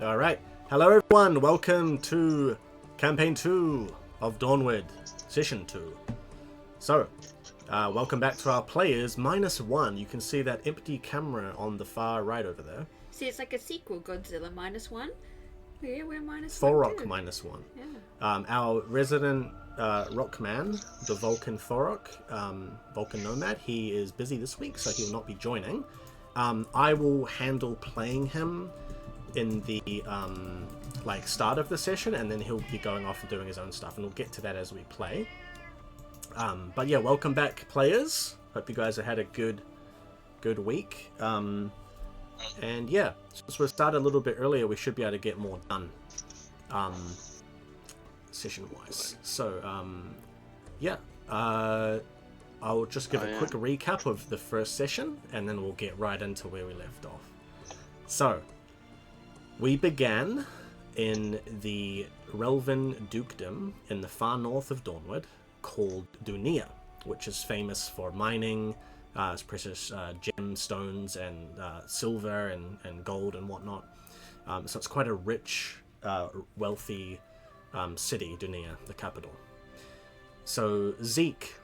Alright, hello everyone, welcome to Campaign 2 of Dawnward, Session 2. So, welcome back to our players, -1. You can see that empty camera on the far right over there. See, it's like a sequel, Godzilla -1. Yeah, we're -1 Thorok too. -1. Yeah. Our resident Rockman, the Vulcan Thorok, Vulcan Nomad, he is busy this week, so he will not be joining. I will handle playing him in the start of the session, and then he'll be going off and doing his own stuff, and we'll get to that as we play. But yeah, welcome back, players. Hope you guys have had a good week. And yeah, since we started a little bit earlier, we should be able to get more done session-wise. So yeah, I'll just give a quick recap of the first session, and then we'll get right into where we left off. So, we began in the Relvan dukedom in the far north of Dawnward, called Dunia, which is famous for mining, precious gemstones and silver and gold and whatnot. So it's quite a rich, wealthy city, Dunia, the capital. So Zeke,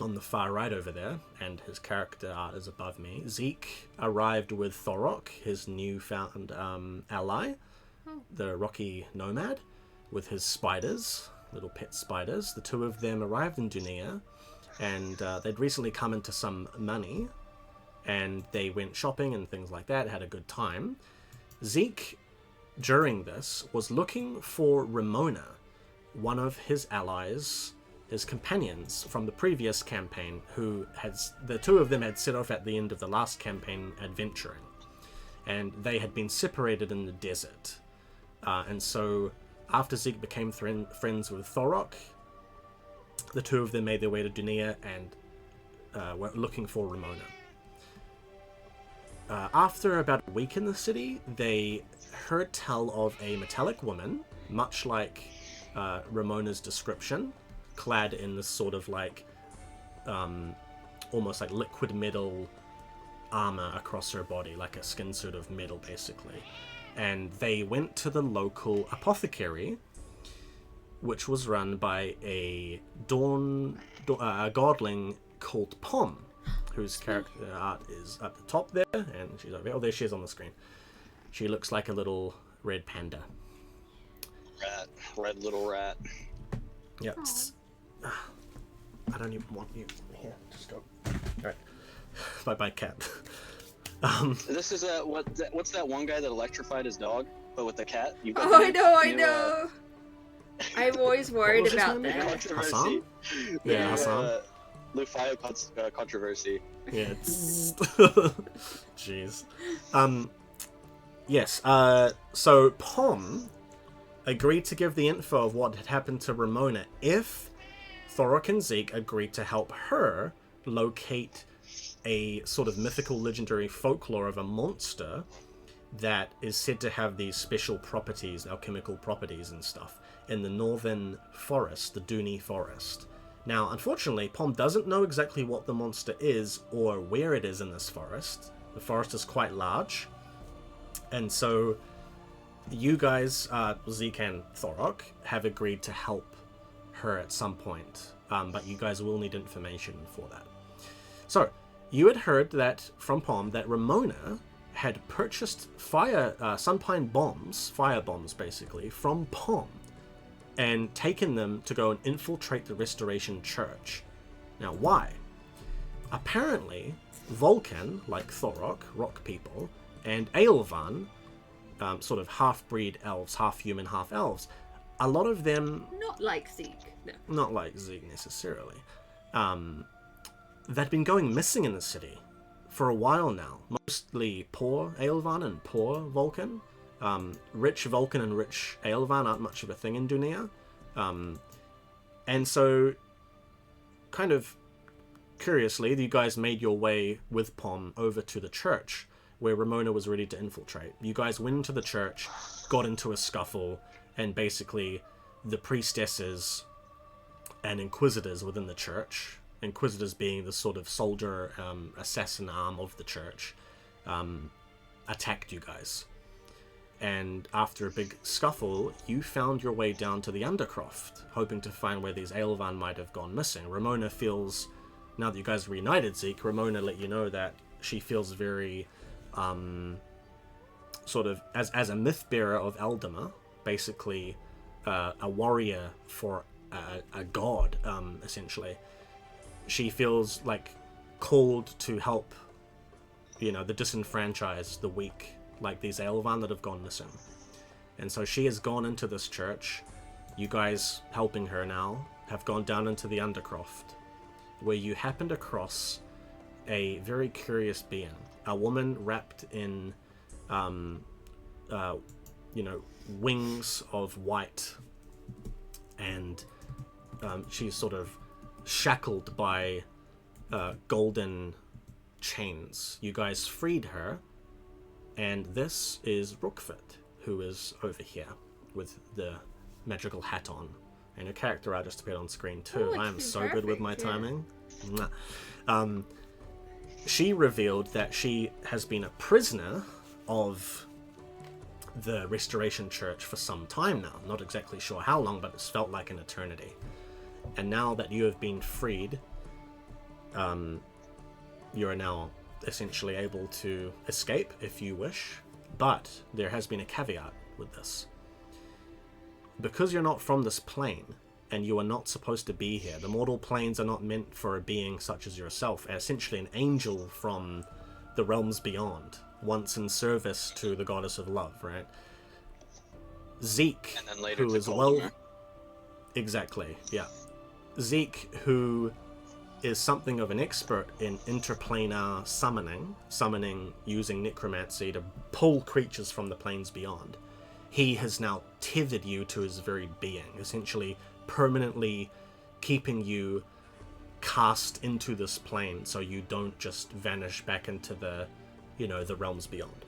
on the far right over there, and his character art is above me, Zeke arrived with Thorok, his newfound ally, the rocky nomad, with his spiders, little pet spiders. The two of them arrived in Dunia, and they'd recently come into some money, and they went shopping and things like that, had a good time. Zeke, during this, was looking for Rymona, one of his allies, his companions from the previous campaign, the two of them had set off at the end of the last campaign adventuring, and they had been separated in the desert. And so after Zeke became friends with Thorok, the two of them made their way to Dunia and were looking for Rymona. After about a week in the city, they heard tell of a metallic woman, much like Rymona's description, clad in this sort of almost like liquid metal armor across her body, like a skin suit of metal basically. And they went to the local apothecary, which was run by a Godling called Pomme, whose character art is at the top there, and she's over there. Oh, there she is on the screen. She looks like a little red panda. Red little rat. Yeah. I don't even want you here. Just go. Alright. Bye-bye, cat. This is what's that one guy that electrified his dog, but with the cat? I know. I'm always worried about that. Controversy. Yeah, Hassan. Leufaya controversy. Yeah. Jeez. Yes. So Pomme agreed to give the info of what had happened to Rymona if Thorok and Zeke agreed to help her locate a sort of mythical legendary folklore of a monster that is said to have these special properties, alchemical properties and stuff, in the northern forest, the Duni forest. Now, unfortunately, Pomme doesn't know exactly what the monster is or where it is in this forest. The forest is quite large, and so you guys, Zeke and Thorok, have agreed to help her at some point, but you guys will need information for that. So, you had heard that from Pomme that Rymona had purchased sunpine bombs, fire bombs basically, from Pomme, and taken them to go and infiltrate the Restoration Church. Now, why? Apparently, Vulcan, like Thorok, rock people, and Aelvan, sort of half-breed elves, half-human, half-elves, a lot of them... Not like Zeke, no. Not like Zeke, necessarily. They'd been going missing in the city for a while now. Mostly poor Aelvan and poor Vulcan. Rich Vulcan and rich Aelvan aren't much of a thing in Dunia. And so, kind of curiously, you guys made your way with Pomme over to the church, where Rymona was ready to infiltrate. You guys went into the church, got into a scuffle, and basically the priestesses and inquisitors within the church, inquisitors being the sort of soldier assassin arm of the church, attacked you guys. and after a big scuffle, you found your way down to the Undercroft, hoping to find where these Aelvan might have gone missing. Rymona feels, now that you guys reunited Zeke, Rymona let you know that she feels very, sort of, as a myth bearer of Eldama, basically a warrior for a god, essentially. She feels like called to help, the disenfranchised, the weak, like these Aelvan that have gone missing. And so she has gone into this church. You guys, helping her now, have gone down into the Undercroft, where you happened across a very curious being. A woman wrapped in, wings of white, and she's sort of shackled by golden chains. You guys freed her. And this is Rookfoot, who is over here with the magical hat on. And her character art just appeared on screen too. I am so good with my timing. She revealed that she has been a prisoner of the Restoration Church for some time now. Not exactly sure how long, but it's felt like an eternity. And now that you have been freed, you are now essentially able to escape if you wish, but there has been a caveat with this. Because you're not from this plane, and you are not supposed to be here, the mortal planes are not meant for a being such as yourself, essentially an angel from the realms beyond, once in service to the goddess of love, right? Zeke, and then later who is exactly, yeah. Zeke, who is something of an expert in interplanar summoning using necromancy to pull creatures from the planes beyond. He has now tethered you to his very being, essentially permanently keeping you cast into this plane so you don't just vanish back into the, the realms beyond.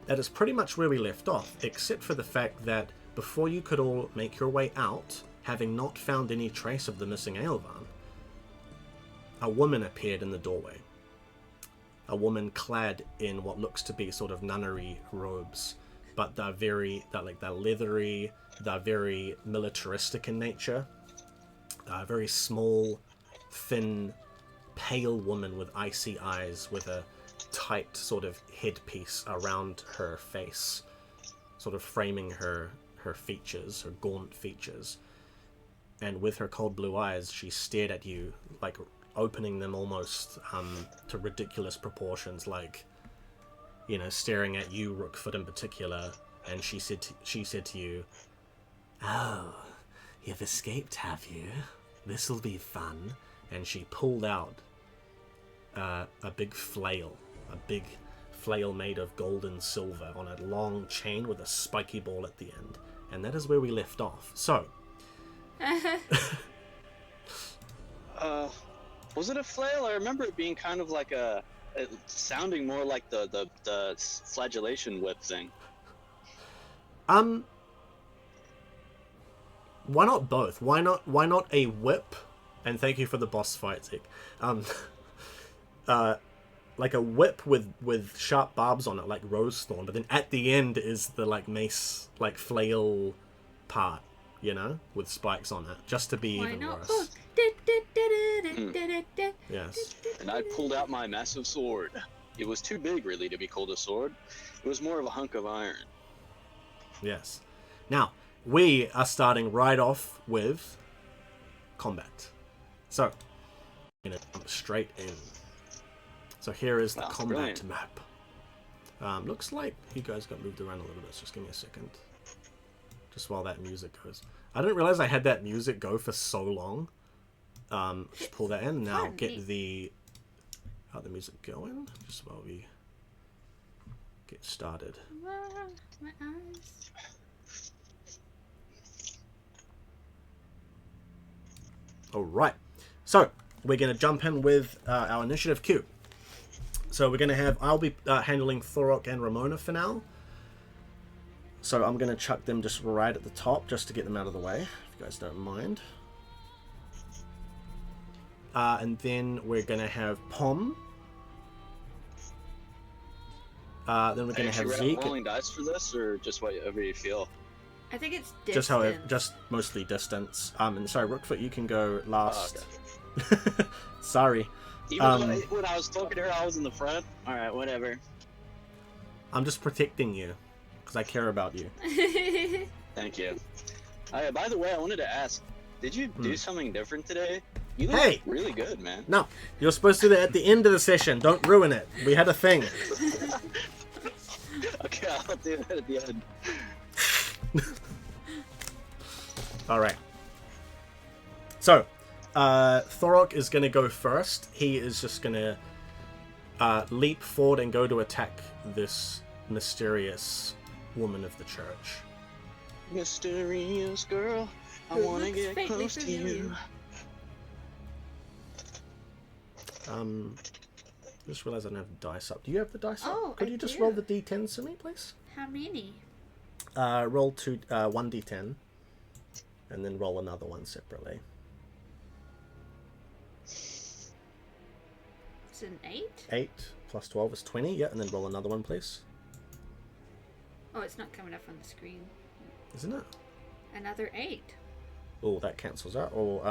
That is pretty much where we left off, except for the fact that before you could all make your way out, having not found any trace of the missing Aelvan, a woman appeared in the doorway. A woman clad in what looks to be sort of nunnery robes, but they're leathery, they're very militaristic in nature. A very small, thin, pale woman with icy eyes with a tight sort of headpiece around her face, sort of framing her features, her gaunt features. And with her cold blue eyes, she stared at you, like opening them almost to ridiculous proportions, like, staring at you, Rookfoot, in particular. And she said to you, "Oh, you've escaped, have you? This'll be fun." And she pulled out a big flail made of gold and silver on a long chain with a spiky ball at the end. And that is where we left off. So, was it a flail? I remember it being kind of like it sounding more like the flagellation whip thing. Why not both? Why not a whip? And thank you for the boss fight, Zeke. Like a whip with sharp barbs on it, like rose thorn, but then at the end is the like mace, like flail part, with spikes on it, just to be even worse. Yes. And I pulled out my massive sword. It was too big, really, to be called a sword. It was more of a hunk of iron. Yes. Now, we are starting right off with combat. So, I'm going to jump straight in. So here is the combat map. Looks like you guys got moved around a little bit, so just give me a second. Just while that music goes. I didn't realize I had that music go for so long. Just pull that in. Now get the music going, just while we get started. My eyes. Alright, so we're going to jump in with our initiative queue. So we're going to have, I'll be handling Thorok and Rymona for now. So I'm going to chuck them just right at the top, just to get them out of the way, if you guys don't mind. And then we're going to have Pomme. Then we're gonna have Zeke. Rolling dice for this, or just whatever you feel. I think it's distance. Just mostly distance. And sorry, Rookfoot, you can go last. Oh, okay. Sorry. Even when I was talking to her, I was in the front. All right, whatever. I'm just protecting you because I care about you. Thank you. By the way, I wanted to ask, did you do something different today? You look Hey! really good, man. No, you're supposed to do that at the end of the session. Don't ruin it. We had a thing. Okay, I'll do that at the end. Alright. So, Thorok is going to go first. He is just going to leap forward and go to attack this mysterious woman of the church. Mysterious girl, I want to get close to you. Just realized I don't have dice up. Do you have the dice up? Oh, Could you just roll the d10s for me, please? How many? Roll 1d10, and then roll another one separately. It's an 8? 8 plus 12 is 20, yeah, and then roll another one, please. Oh, it's not coming up on the screen. Isn't it? Another 8. Oh, that cancels out. Or,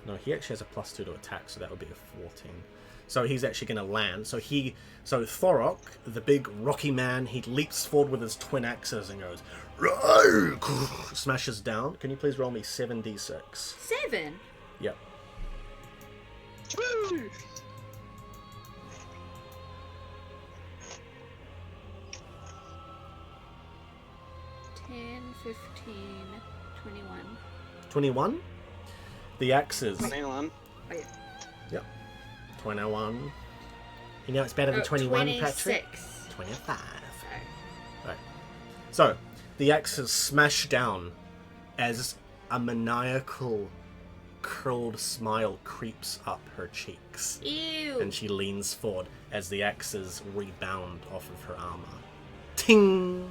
no, he actually has a +2 to attack, so that would be a 14. So he's actually going to land. So Thorok, the big rocky man, he leaps forward with his twin axes and goes, smashes down. Can you please roll me 7d6? 7? Yep. Woo! 10, 15, 21. 21? The axes. 21. Oh, yeah. Yep. 21. You know it's better than 21, Patrick? 25. Sorry. Right. So, the axes smash down as a maniacal, curled smile creeps up her cheeks. Ew! And she leans forward as the axes rebound off of her armor. Ting!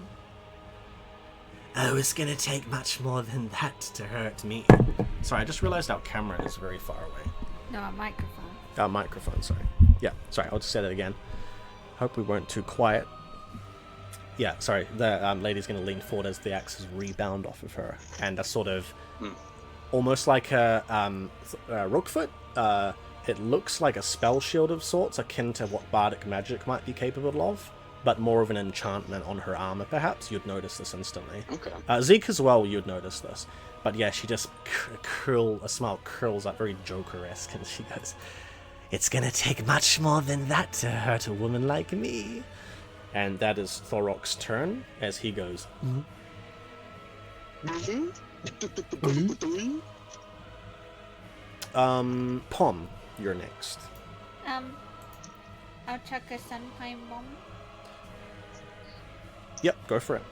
Oh, it's gonna take much more than that to hurt me. Sorry, I just realized our camera is very far away. No, a microphone. Microphone, sorry. Yeah, sorry, I'll just say that again. Hope we weren't too quiet. Yeah, sorry, the lady's going to lean forward as the axes rebound off of her. And a sort of, almost like a Rookfoot. It looks like a spell shield of sorts, akin to what bardic magic might be capable of, but more of an enchantment on her armor, perhaps. You'd notice this instantly. Okay. Zeke as well, you'd notice this. But yeah, she just a smile curls up, very Joker-esque, and she goes, "It's gonna take much more than that to hurt a woman like me." And that is Thorok's turn, as he goes, Pomme, you're next. I'll chuck a sunpine bomb. Yep, go for it.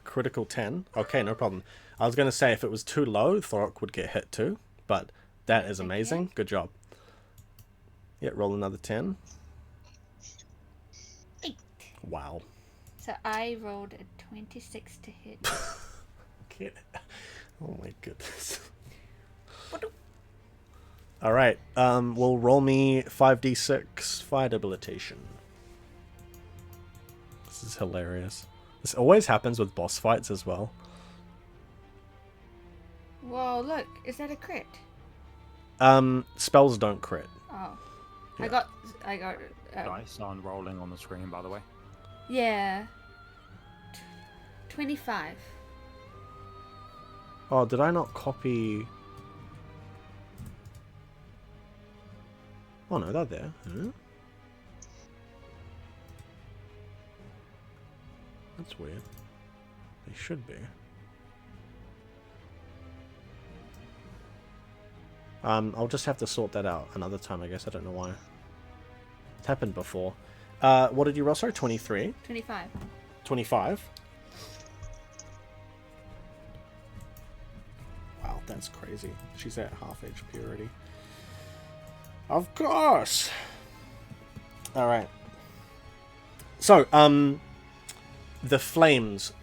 Critical 10. Okay, no problem. I was going to say if it was too low, Thorok would get hit too, but that is amazing. Good job. Yeah, roll another 10. 8. Wow. So I rolled a 26 to hit. Oh my goodness. Alright, well, roll me 5d6 fire debilitation. This is hilarious. This always happens with boss fights as well. Whoa, look. Is that a crit? Spells don't crit. Oh. Yeah. I got Dice on rolling on the screen, by the way. Yeah. 25. Oh, did I not copy... Oh no, they're there. Huh? That's weird. They should be. I'll just have to sort that out another time, I guess. I don't know why. It's happened before. What did you roll? Sorry, 23? 25. 25? Wow, that's crazy. She's at half HP already. Of course! Alright. So, the flames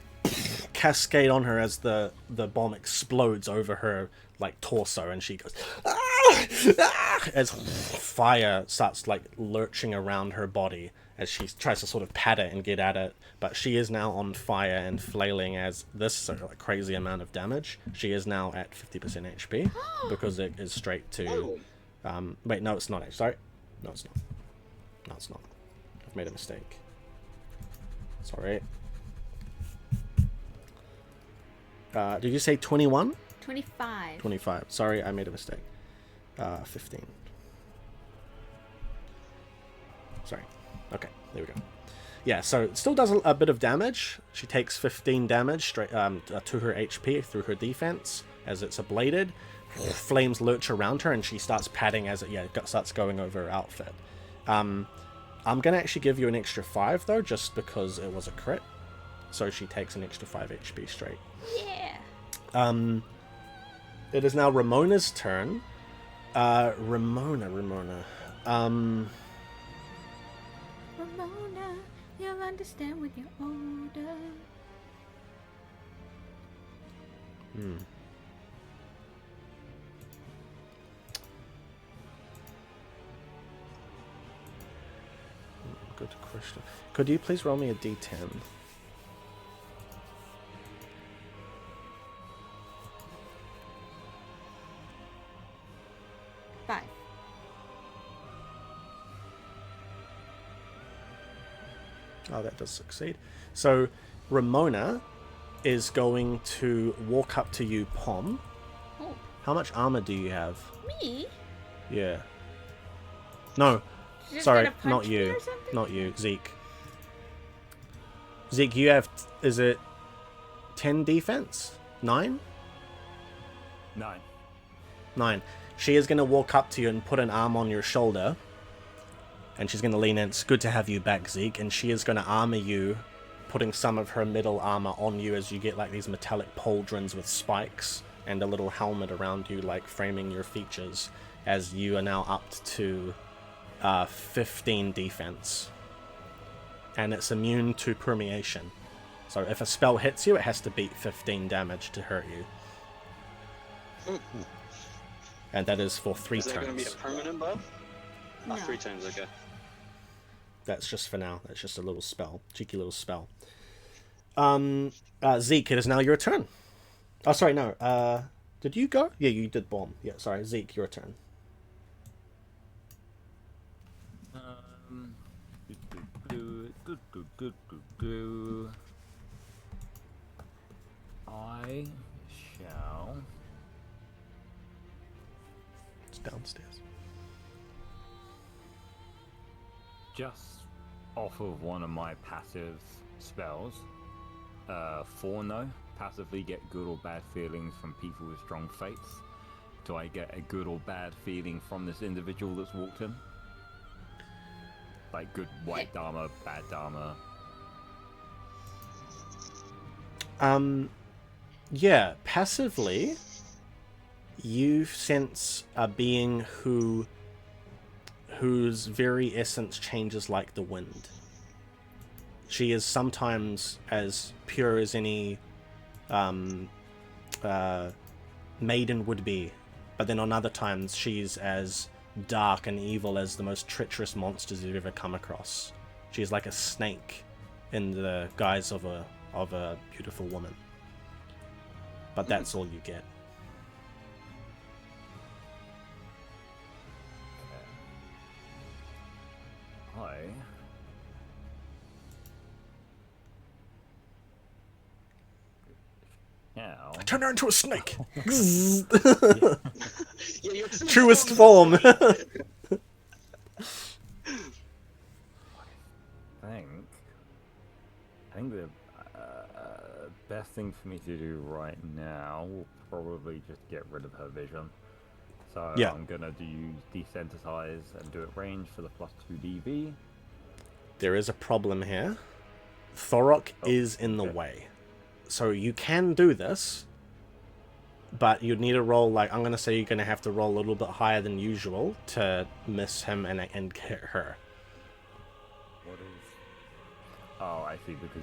cascade on her as the bomb explodes over her like torso, and she goes as fire starts like lurching around her body as she tries to sort of pat it and get at it, but she is now on fire and flailing as this sort of like crazy amount of damage. She is now at 50% HP because it is straight to wait, no it's not, sorry, no it's not, I've made a mistake, sorry. Did you say 21? 25. 25. Sorry, I made a mistake. 15. Sorry. Okay, there we go. Yeah, so it still does a bit of damage. She takes 15 damage straight to her HP through her defense as it's ablated. Flames lurch around her and she starts patting as it starts going over her outfit. I'm going to actually give you an extra 5 though, just because it was a crit. So she takes an extra 5 HP straight. Yeah. It is now Rymona's turn. Rymona. Rymona, you'll understand when you're older. Good question. Could you please roll me a d10? 5. Oh, that does succeed. So, Rymona is going to walk up to you, Pomme. Oh. How much armor do you have? Me? Yeah. No. Just Sorry, gonna punch not me you. or something? Not you, Zeke. Zeke, you have, is it 10 defense? 9? 9. 9. She is going to walk up to you and put an arm on your shoulder. And she's going to lean in. It's good to have you back, Zeke. And she is going to armor you, putting some of her middle armor on you as you get like these metallic pauldrons with spikes and a little helmet around you, like framing your features, as you are now up to 15 defense. And it's immune to permeation. So if a spell hits you, it has to beat 15 damage to hurt you. And that is for 3 turns. Is that going to be a permanent buff? No. 3 turns, okay. That's just for now. That's just a little spell. Cheeky little spell. Zeke, it is now your turn. Oh, sorry, no. Did you go? Yeah, you did bomb. Yeah, sorry. Zeke, your turn. I shall... It's downstairs. Just off of one of my passive spells, Forno, passively get good or bad feelings from people with strong faiths. Do I get a good or bad feeling from this individual that's walked in? Like good white Dharma, bad Dharma? Yeah, passively, you sense a being whose very essence changes like the wind. She is sometimes as pure as any maiden would be, but then on other times she's as dark and evil as the most treacherous monsters you've ever come across. She's like a snake in the guise of a beautiful woman. But that's all you get. Now, Turn her into a snake. Yeah, you're Truest form. I think the best thing for me to do right now will probably just get rid of her vision. So Yeah. I'm gonna do desensitize and do it range for the +2 DV. There is a problem here. Thorok Oh, is in the okay. way. So you can do this, but you'd need to roll, like, I'm going to say you're going to have to roll a little bit higher than usual to miss him and hit her. What is Oh, I see, because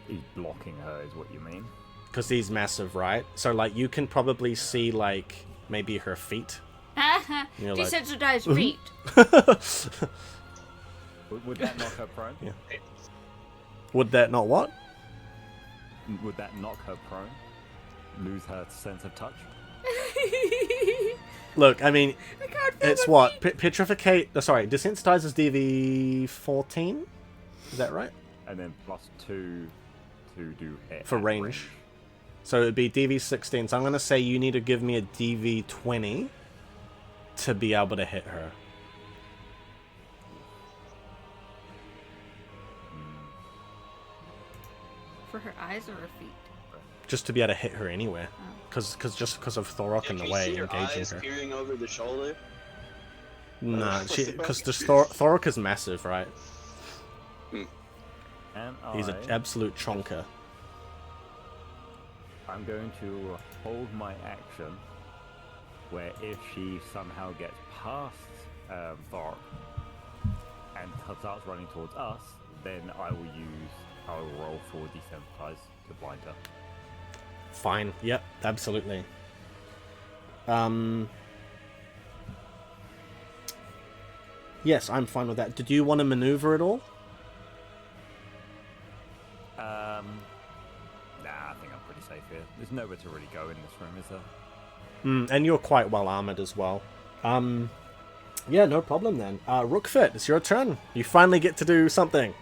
he's blocking her is what you mean? Because he's massive, right? So, like, you can probably see, like, maybe her feet. You're like, Desensitized feet. Would that knock her prone? Yeah. Would that not what? Would that knock her prone? Lose her sense of touch? Look, I mean, I can't feel it's my what? feet. Petrificate... sorry, Desensitize is DV14? Is that right? And then +2 to do hit For at range. So it'd be DV16. So I'm going to say you need to give me a DV20 to be able to hit her. For her eyes or her feet? Just to be able to hit her anywhere. Because of Thorok and the way your engaging eyes her. peering over the shoulder. Nah, because Thorok is massive, right? And He's an absolute chonker. I'm going to hold my action, where if she somehow gets past Thorok and starts running towards us, then I will roll for desensitize to blind her. Fine. Yep, absolutely. Yes, I'm fine with that. Did you want to maneuver at all? Nah, I think I'm pretty safe here. There's nowhere to really go in this room, is there? And you're quite well armored as well. Yeah, no problem then. Rookfit, it's your turn. You finally get to do something.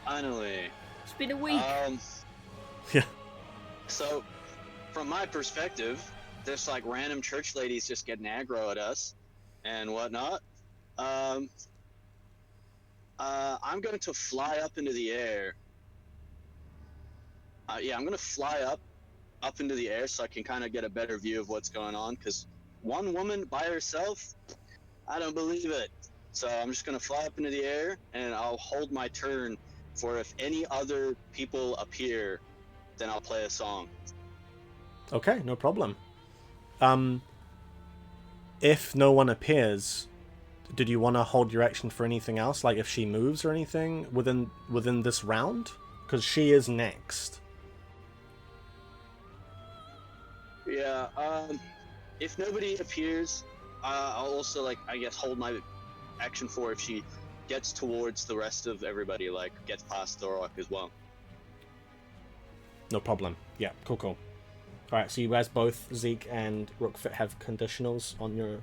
Finally. It's been a week. Yeah. So, from my perspective, there's like random church ladies just getting aggro at us and whatnot. I'm going to fly up into the air. I'm going to fly up into the air so I can kind of get a better view of what's going on, because one woman by herself, I don't believe it. So I'm just going to fly up into the air, and I'll hold my turn for if any other people appear, then I'll play a song. Okay, no problem. If no one appears, did you want to hold your action for anything else? Like if she moves or anything within this round? Because she is next. Yeah, if nobody appears, I'll also, like, I guess, hold my action for if she gets towards the rest of everybody, like, gets past Thorok as well. No problem. Yeah, cool. Alright, so you guys both, Zeke and Rookfit, have conditionals on your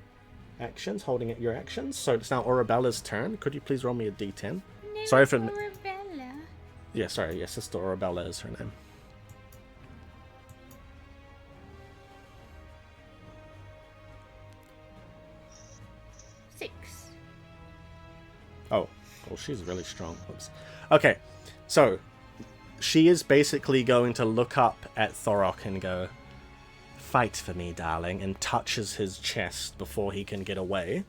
actions, holding at your actions. So it's now Arabella's turn. Could you please roll me a d10? Sorry for... Arabella. Yeah, sorry. Yes, Sister Arabella is her name. Oh, well, she's really strong. Oops. Okay, so she is basically going to look up at Thorok and go, "Fight for me, darling," and touches his chest before he can get away.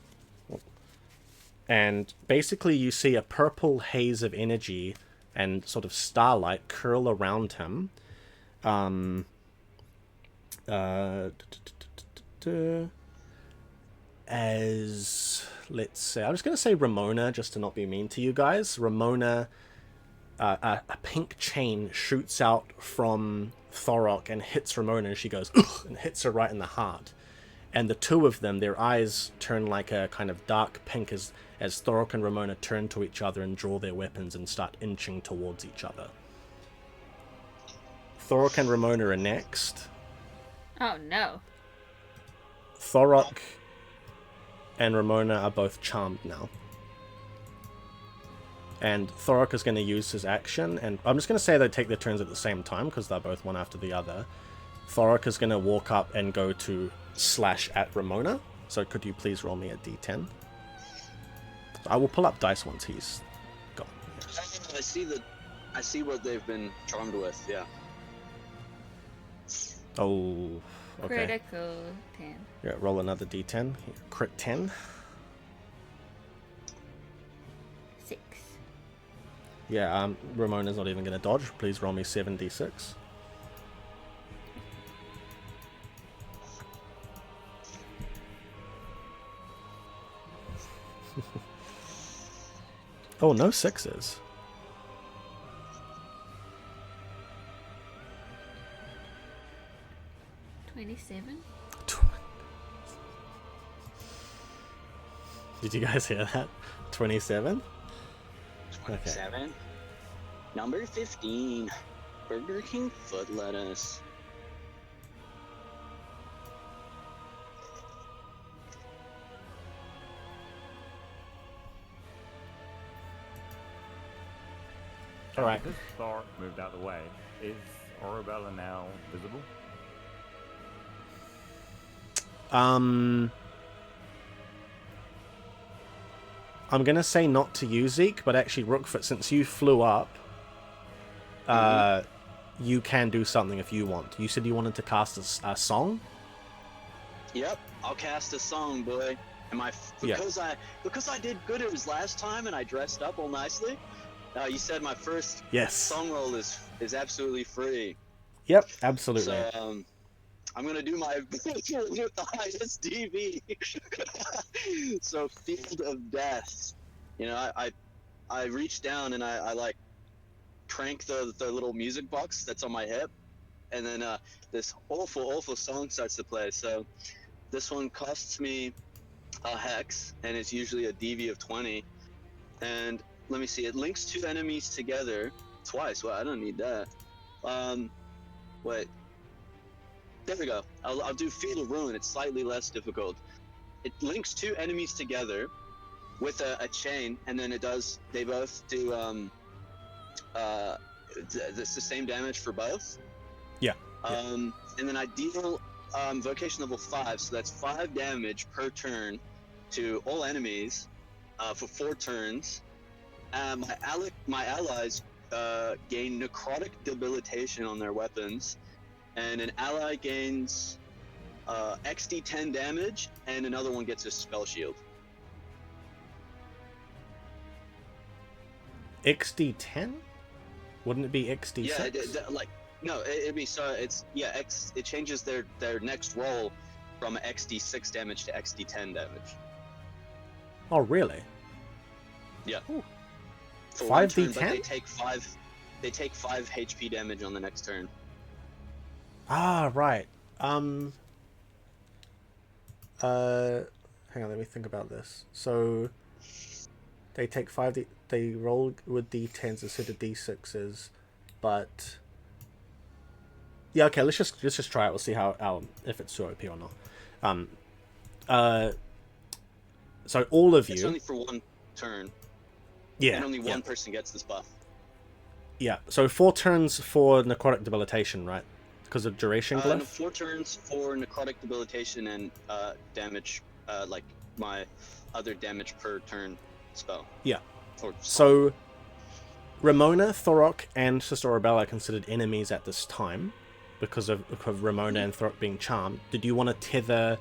And basically you see a purple haze of energy and sort of starlight curl around him. As, let's say, I'm just going to say Rymona, just to not be mean to you guys. Rymona, a pink chain shoots out from Thorok and hits Rymona, and she goes, "Ugh," and hits her right in the heart. And the two of them, their eyes turn like a kind of dark pink as Thorok and Rymona turn to each other and draw their weapons and start inching towards each other. Thorok and Rymona are next. Oh no. Thorok and Rymona are both charmed now. And Thorok is going to use his action, and I'm just going to say they take their turns at the same time because they're both one after the other. Thorok is going to walk up and go to slash at Rymona. So could you please roll me a d10? I will pull up dice once he's gone. I see what they've been charmed with. Yeah. Oh, okay. Critical 10. Yeah, roll another d10. Crit 10. 6. Yeah, Rymona's not even going to dodge. Please roll me 7d6. Oh, no 6s. 27? Did you guys hear that? 27? 27. Okay. Number 15. Burger King foot lettuce. Alright. Because Thorok moved out of the way, is Arabella now visible? I'm gonna say not to you, Zeke, but actually, Rookfoot, since you flew up, you can do something if you want. You said you wanted to cast a song? Yep, I'll cast a song, boy. Because I did good as last time and I dressed up all nicely. You said my first song roll is absolutely free. Yep, absolutely. So I'm gonna do my with the highest DV. So Field of Death. You know, I reach down and I like crank the little music box that's on my hip, and then this awful song starts to play. So this one costs me a hex, and it's usually a DV of 20. And let me see, it links two enemies together twice. Well, I don't need that. Wait. There we go. I'll do Field of Ruin. It's slightly less difficult. It links two enemies together with a chain, and then they both do the same damage for both. Yeah. And then I deal vocation level 5, so that's 5 damage per turn to all enemies for 4 turns. My allies gain necrotic debilitation on their weapons, and an ally gains XD10 damage, and another one gets a spell shield. XD10? Wouldn't it be XD6? Yeah, it'd be it changes their next roll from XD6 damage to XD10 damage. Oh, really? Yeah. Ooh. 5d10? But they take 5 HP damage on the next turn. Ah, right. Hang on, let me think about this. So they take 5 they roll with d10s instead of d6s, but yeah, okay, let's just try it. We'll see how if it's so OP or not. So all of you, it's only for 1 turn. Yeah. And only one person gets this buff. Yeah. So 4 turns for necrotic debilitation, right? Because of duration glyph? 4 turns for necrotic debilitation and damage, like my other damage per turn spell. Yeah. So Rymona, Thorok, and Sister Arabella are considered enemies at this time because of Rymona and Thorok being charmed. Did you want to tether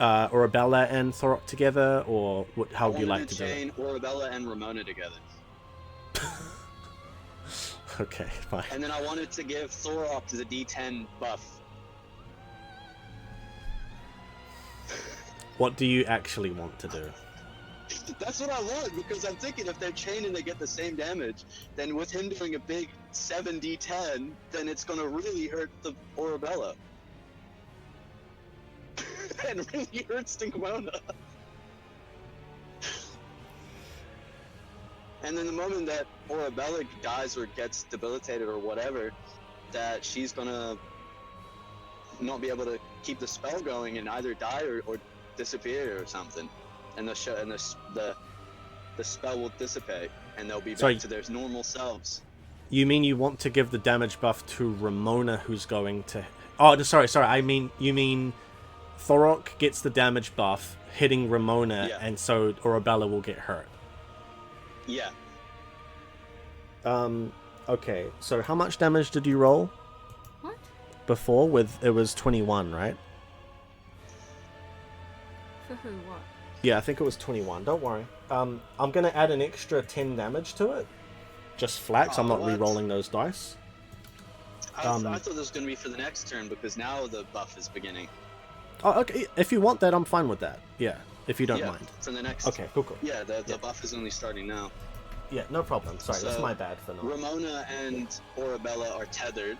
Arabella and Thorok together, or how would you like to do it? chain Arabella and Rymona together. Okay, fine. And then I wanted to give Thorok the D10 buff. What do you actually want to do? That's what I want, because I'm thinking if they're chained and they get the same damage, then with him doing a big 7d10, then it's gonna really hurt the Arabella. And really hurts Rymona. And then the moment that Arabella dies or gets debilitated or whatever, that she's gonna not be able to keep the spell going and either die or disappear or something. And the spell will dissipate and they'll be back to their normal selves. You mean you want to give the damage buff to Rymona, who's going to... Oh, sorry. You mean Thorok gets the damage buff hitting Rymona, and so Arabella will get hurt. Yeah. Okay, so how much damage did you roll? What? Before, it was 21, right? For who, what? Yeah, I think it was 21, don't worry. I'm gonna add an extra 10 damage to it. Just flat, so I'm not re-rolling those dice. I thought this was gonna be for the next turn, because now the buff is beginning. Oh, okay, if you want that, I'm fine with that. Yeah, if you don't mind. For the next... Okay, cool. Yeah, the buff is only starting now. Yeah, no problem. Sorry, that's my bad for not... Rymona and Arabella are tethered,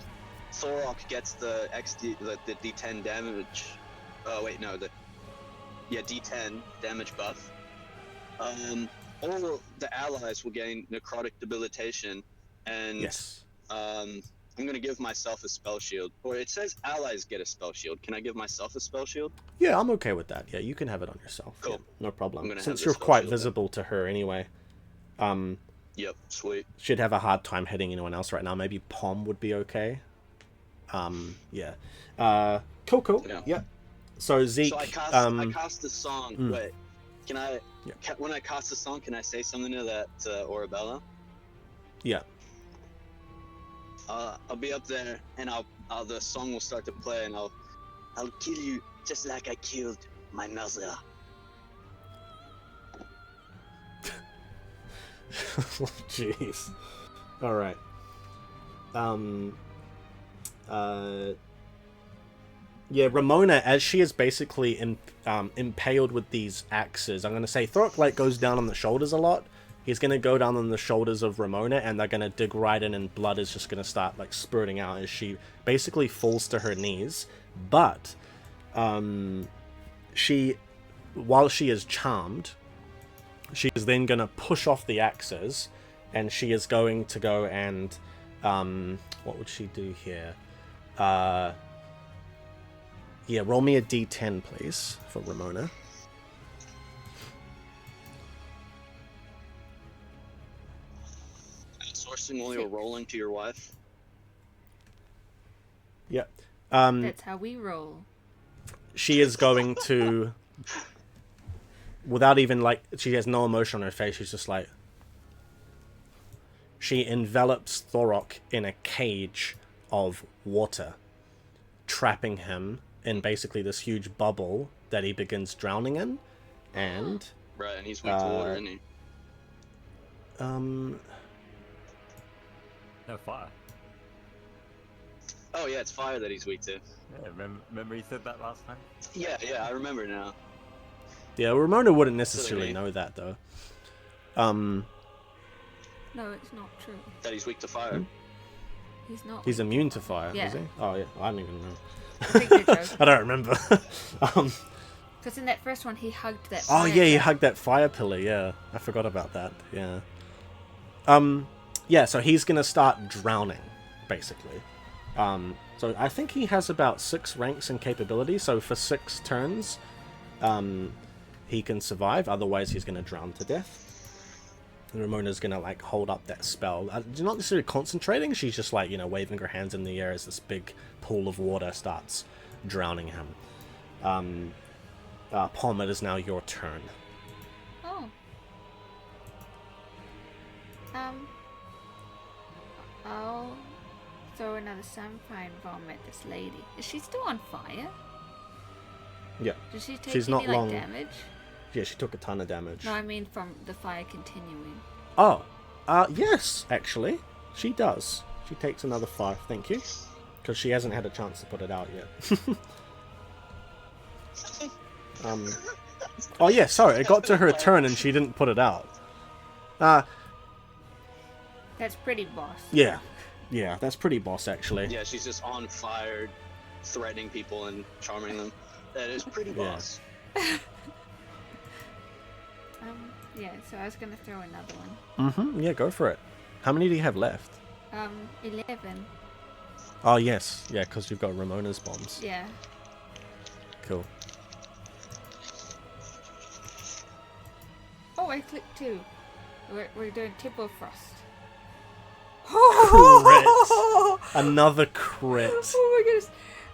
Thorok gets the the D10 damage. Oh wait, no, D10 damage buff. All the allies will gain necrotic debilitation, and Yes. I'm gonna give myself a spell shield. Or it says allies get a spell shield. Can I give myself a spell shield? Yeah, I'm okay with that. Yeah, you can have it on yourself. Cool. Yeah, no problem. I'm gonna Since have you're this spell quite shield visible to her anyway. Yep, sweet. Should have a hard time hitting anyone else right now. Maybe Pomme would be okay. Yeah. Cool. Yeah. So Zeke. So I cast the song. Wait, can I? Yeah. When I cast the song, can I say something to that Orabella? Yeah. I'll be up there, and the song will start to play, and I'll kill you just like I killed my mother. Jeez. All right. Yeah, Rymona, as she is basically impaled with these axes, I'm gonna say Thorok like goes down on the shoulders a lot. He's gonna go down on the shoulders of Rymona, and they're gonna dig right in, and blood is just gonna start like spurting out as she basically falls to her knees. But while she is charmed, she is then gonna push off the axes, and she is going to go and what would she do here? Yeah, roll me a d10, please, for Rymona. Outsourcing while you're rolling to your wife. Yep. That's how we roll. She is going to, without even like, she has no emotion on her face. She's just like, she envelops Thorok in a cage of water, trapping him in basically this huge bubble that he begins drowning in, and right, and he's weak to water, isn't he? No, fire. Oh yeah, it's fire that he's weak to. Yeah, remember he said that last time? Yeah, I remember now. yeah, Rymona wouldn't necessarily know that though. No, it's not true. That he's weak to fire. He's not. He's immune to fire, Yeah. is he? Oh yeah, I don't even know. I think you're joking. I don't remember. Because in that first one, he hugged that. Oh fire yeah, he pit. hugged that fire pillar. Yeah, I forgot about that. Yeah. Yeah. So he's gonna start drowning, basically. So I think he has about 6 ranks in capability. So for 6 turns, he can survive. Otherwise, he's gonna drown to death. And Rymona's gonna like hold up that spell. Not necessarily concentrating. She's just like, waving her hands in the air as this big pool of water starts drowning him. Pomme, it is now your turn. Oh. I'll throw another sunfire bomb at this lady. Is she still on fire? Yeah. Did she take She's any not long. damage? Yeah, she took a ton of damage. No, I mean from the fire continuing. Oh, yes, actually, she does. She takes another 5, thank you, because she hasn't had a chance to put it out yet. Oh yeah, sorry, it got to her turn and she didn't put it out. That's pretty boss. Yeah, that's pretty boss actually. Yeah, she's just on fire, threatening people and charming them. That is pretty boss. Yeah, so I was gonna throw another one. Yeah, go for it. How many do you have left? 11. Oh yes, yeah, because you've got Rymona's bombs. Yeah. Cool. Oh, I clicked 2. We're doing Tipple Frost. Crit. Another crit. Oh my goodness.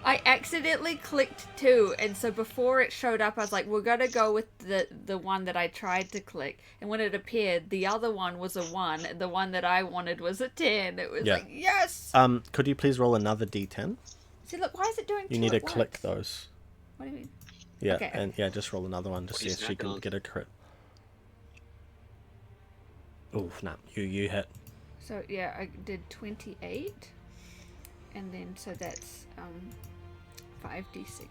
I accidentally clicked 2, and so before it showed up, I was like, we're gonna go with the one that I tried to click. And when it appeared, the other one was a 1, and the one that I wanted was a 10. It was like, yes! Could you please roll another d10? See, look, why is it doing 2 You need to at click once? those. What do you mean? Yeah, Okay. and yeah, just roll another one to see if she can get a crit. Oof, nah, you hit. So, yeah, I did 28. And then, so that's 5d6.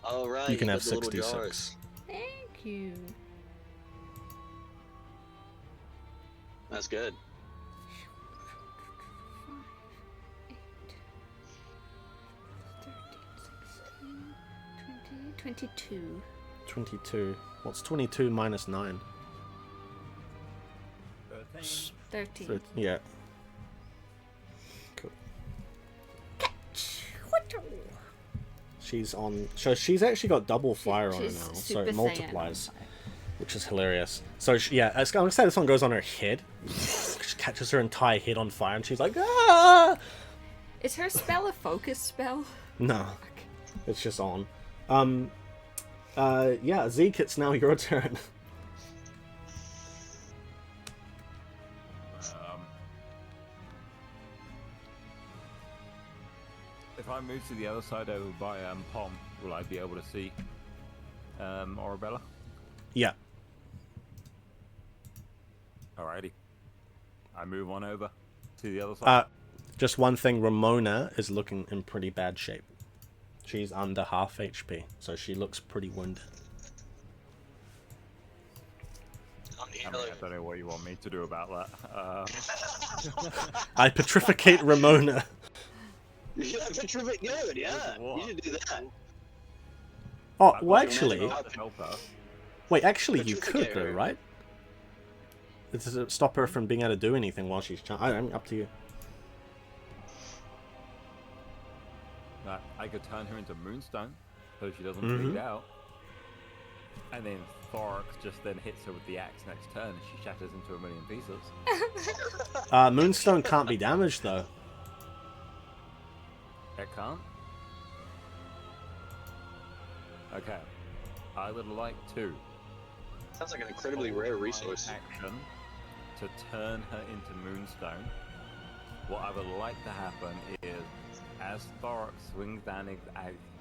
All right. You can have got the little 66. jars. Thank you. That's good. 5, 8, 22. 22. What's 22 minus 9? 13. So, yeah. Cool. She's on. So she's actually got double fire on her now, so it multiplies, which is hilarious. So yeah, I'm gonna say this one goes on her head. She catches her entire head on fire, and she's like, ah! Is her spell a focus spell? No, it's just on. Yeah, Zeke, it's now your turn. If I move to the other side over by Pomme, will I be able to see Arabella? Yeah. Alrighty. I move on over to the other side. Just one thing, Rymona is looking in pretty bad shape. She's under half HP, so she looks pretty wounded. I don't know what you want me to do about that. I petrificate Rymona. Yeah, petrificate, good, yeah. You should do that. Oh, well, actually... Wait, actually, you Petrificate could, though, her. right? Does it stop her from being able to do anything while she's... I'm up to you. I could turn her into Moonstone, so she doesn't bleed out. And then Thorok just then hits her with the axe next turn, and she shatters into a million pieces. Moonstone can't be damaged, though. It can't? Okay. I would like to... Sounds like an incredibly rare resource. Action to turn her into Moonstone. What I would like to happen is, as Thorok swings down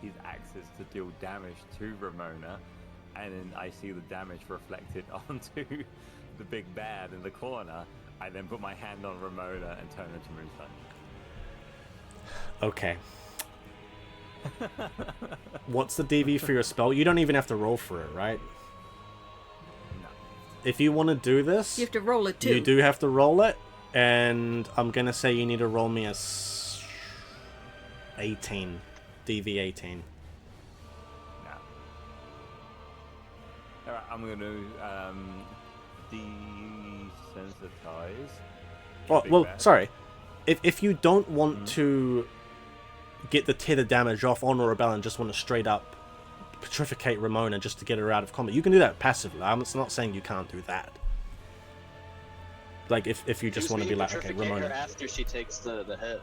his axes to deal damage to Rymona, and then I see the damage reflected onto the big bad in the corner, I then put my hand on Rymona and turn her into Moonstone. Okay. What's the DV for your spell? You don't even have to roll for it, right? No. If you want to do this... You have to roll it too. You do have to roll it, and I'm going to say you need to roll me a 18. DV 18. No. Alright, I'm going to desensitize. Oh, Big well, bad. sorry. If you don't want to get the tether damage off on Arabella and just want to straight up petrificate Rymona just to get her out of combat, you can do that passively. I'm not saying you can't do that. Like, if you just want to be like, okay, Petrificate her Rymona. after she takes the hit.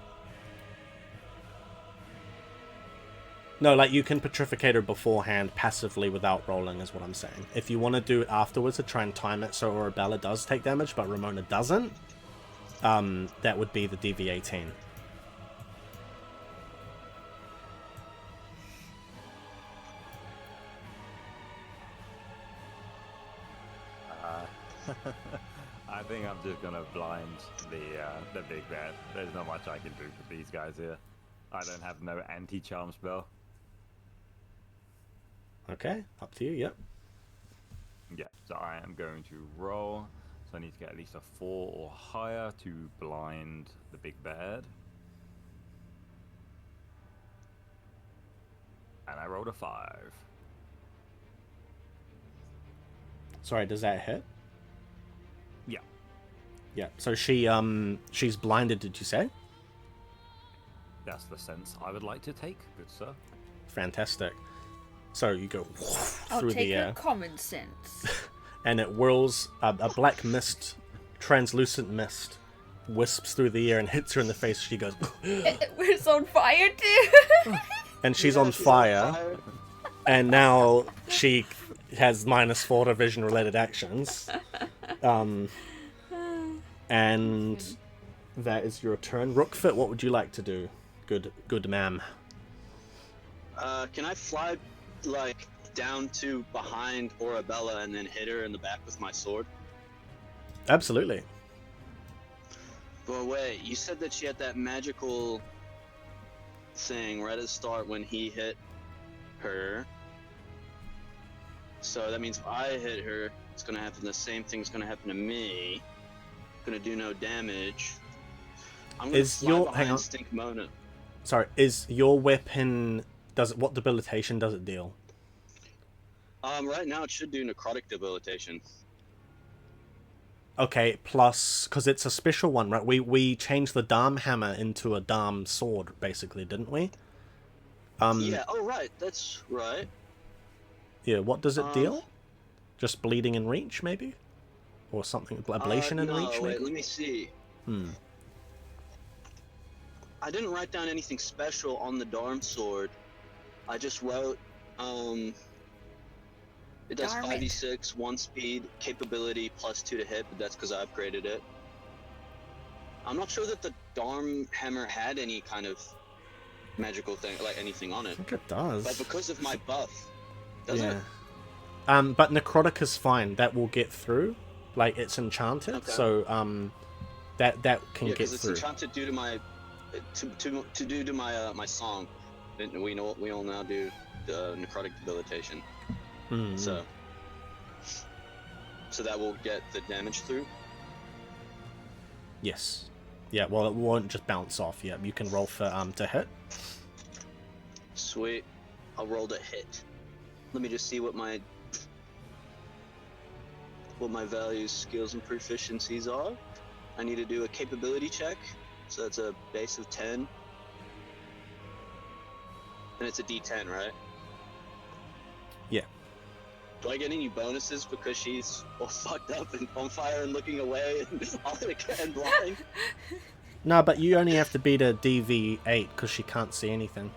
No, like, you can petrificate her beforehand passively without rolling, is what I'm saying. If you want to do it afterwards to try and time it so Arabella does take damage, but Rymona doesn't, that would be the DV 18. I think I'm just gonna blind the big bad. There's not much I can do for these guys here. I don't have no anti-charm spell. Okay, up to you, yep. Yeah, so I am going to roll. So I need to get at least a 4 or higher to blind the big bad. And I rolled a 5. Sorry, does that hit? Yeah. Yeah, so she's blinded, did you say? That's the sense I would like to take, good sir. Fantastic. So you go I'll through take the her air, common sense. and it whirls, a black mist, translucent mist, wisps through the air and hits her in the face. She goes, It's on fire too. and she's on fire, and now she has -4 to vision-related actions. And that is your turn. Rookfoot, what would you like to do? Good ma'am. Can I fly, like, down to behind Arabella and then hit her in the back with my sword? Absolutely. But wait, you said that she had that magical thing right at the start when he hit her. So that means if I hit her, it's gonna happen. The same thing's gonna happen to me. Gonna do no damage. I'm gonna Is fly your- behind hang on. Stink Mona. Sorry, is your weapon... what debilitation does it deal? Right now it should do necrotic debilitation. Okay, plus, because it's a special one, right? We changed the Dharm hammer into a Dharm sword, basically, didn't we? Yeah. Oh, right. That's right. Yeah. What does it deal? Just bleeding in reach, maybe, or something? Ablation in reach, No, maybe. wait. Let me see. I didn't write down anything special on the Dharm sword. I just wrote, it does 5d6, 1 speed, capability, +2 to hit, but that's because I upgraded it. I'm not sure that the Dharm hammer had any kind of magical thing, like anything on it. I think it does. But because of my buff, doesn't it? But necrotic is fine. That will get through. Like, it's enchanted, so that can get because it's through. enchanted due to my due to my my song. We all now do the necrotic debilitation. So that will get the damage through. Yes. Yeah. Well, it won't just bounce off. Yeah. You can roll for to hit. Sweet. I'll roll to hit. Let me just see what my values, skills, and proficiencies are. I need to do a capability check. So that's a base of 10. And it's a D10, right? Yeah. Do I get any bonuses because she's all fucked up and on fire and looking away and blind? No, but you only have to beat a DV8 because she can't see anything.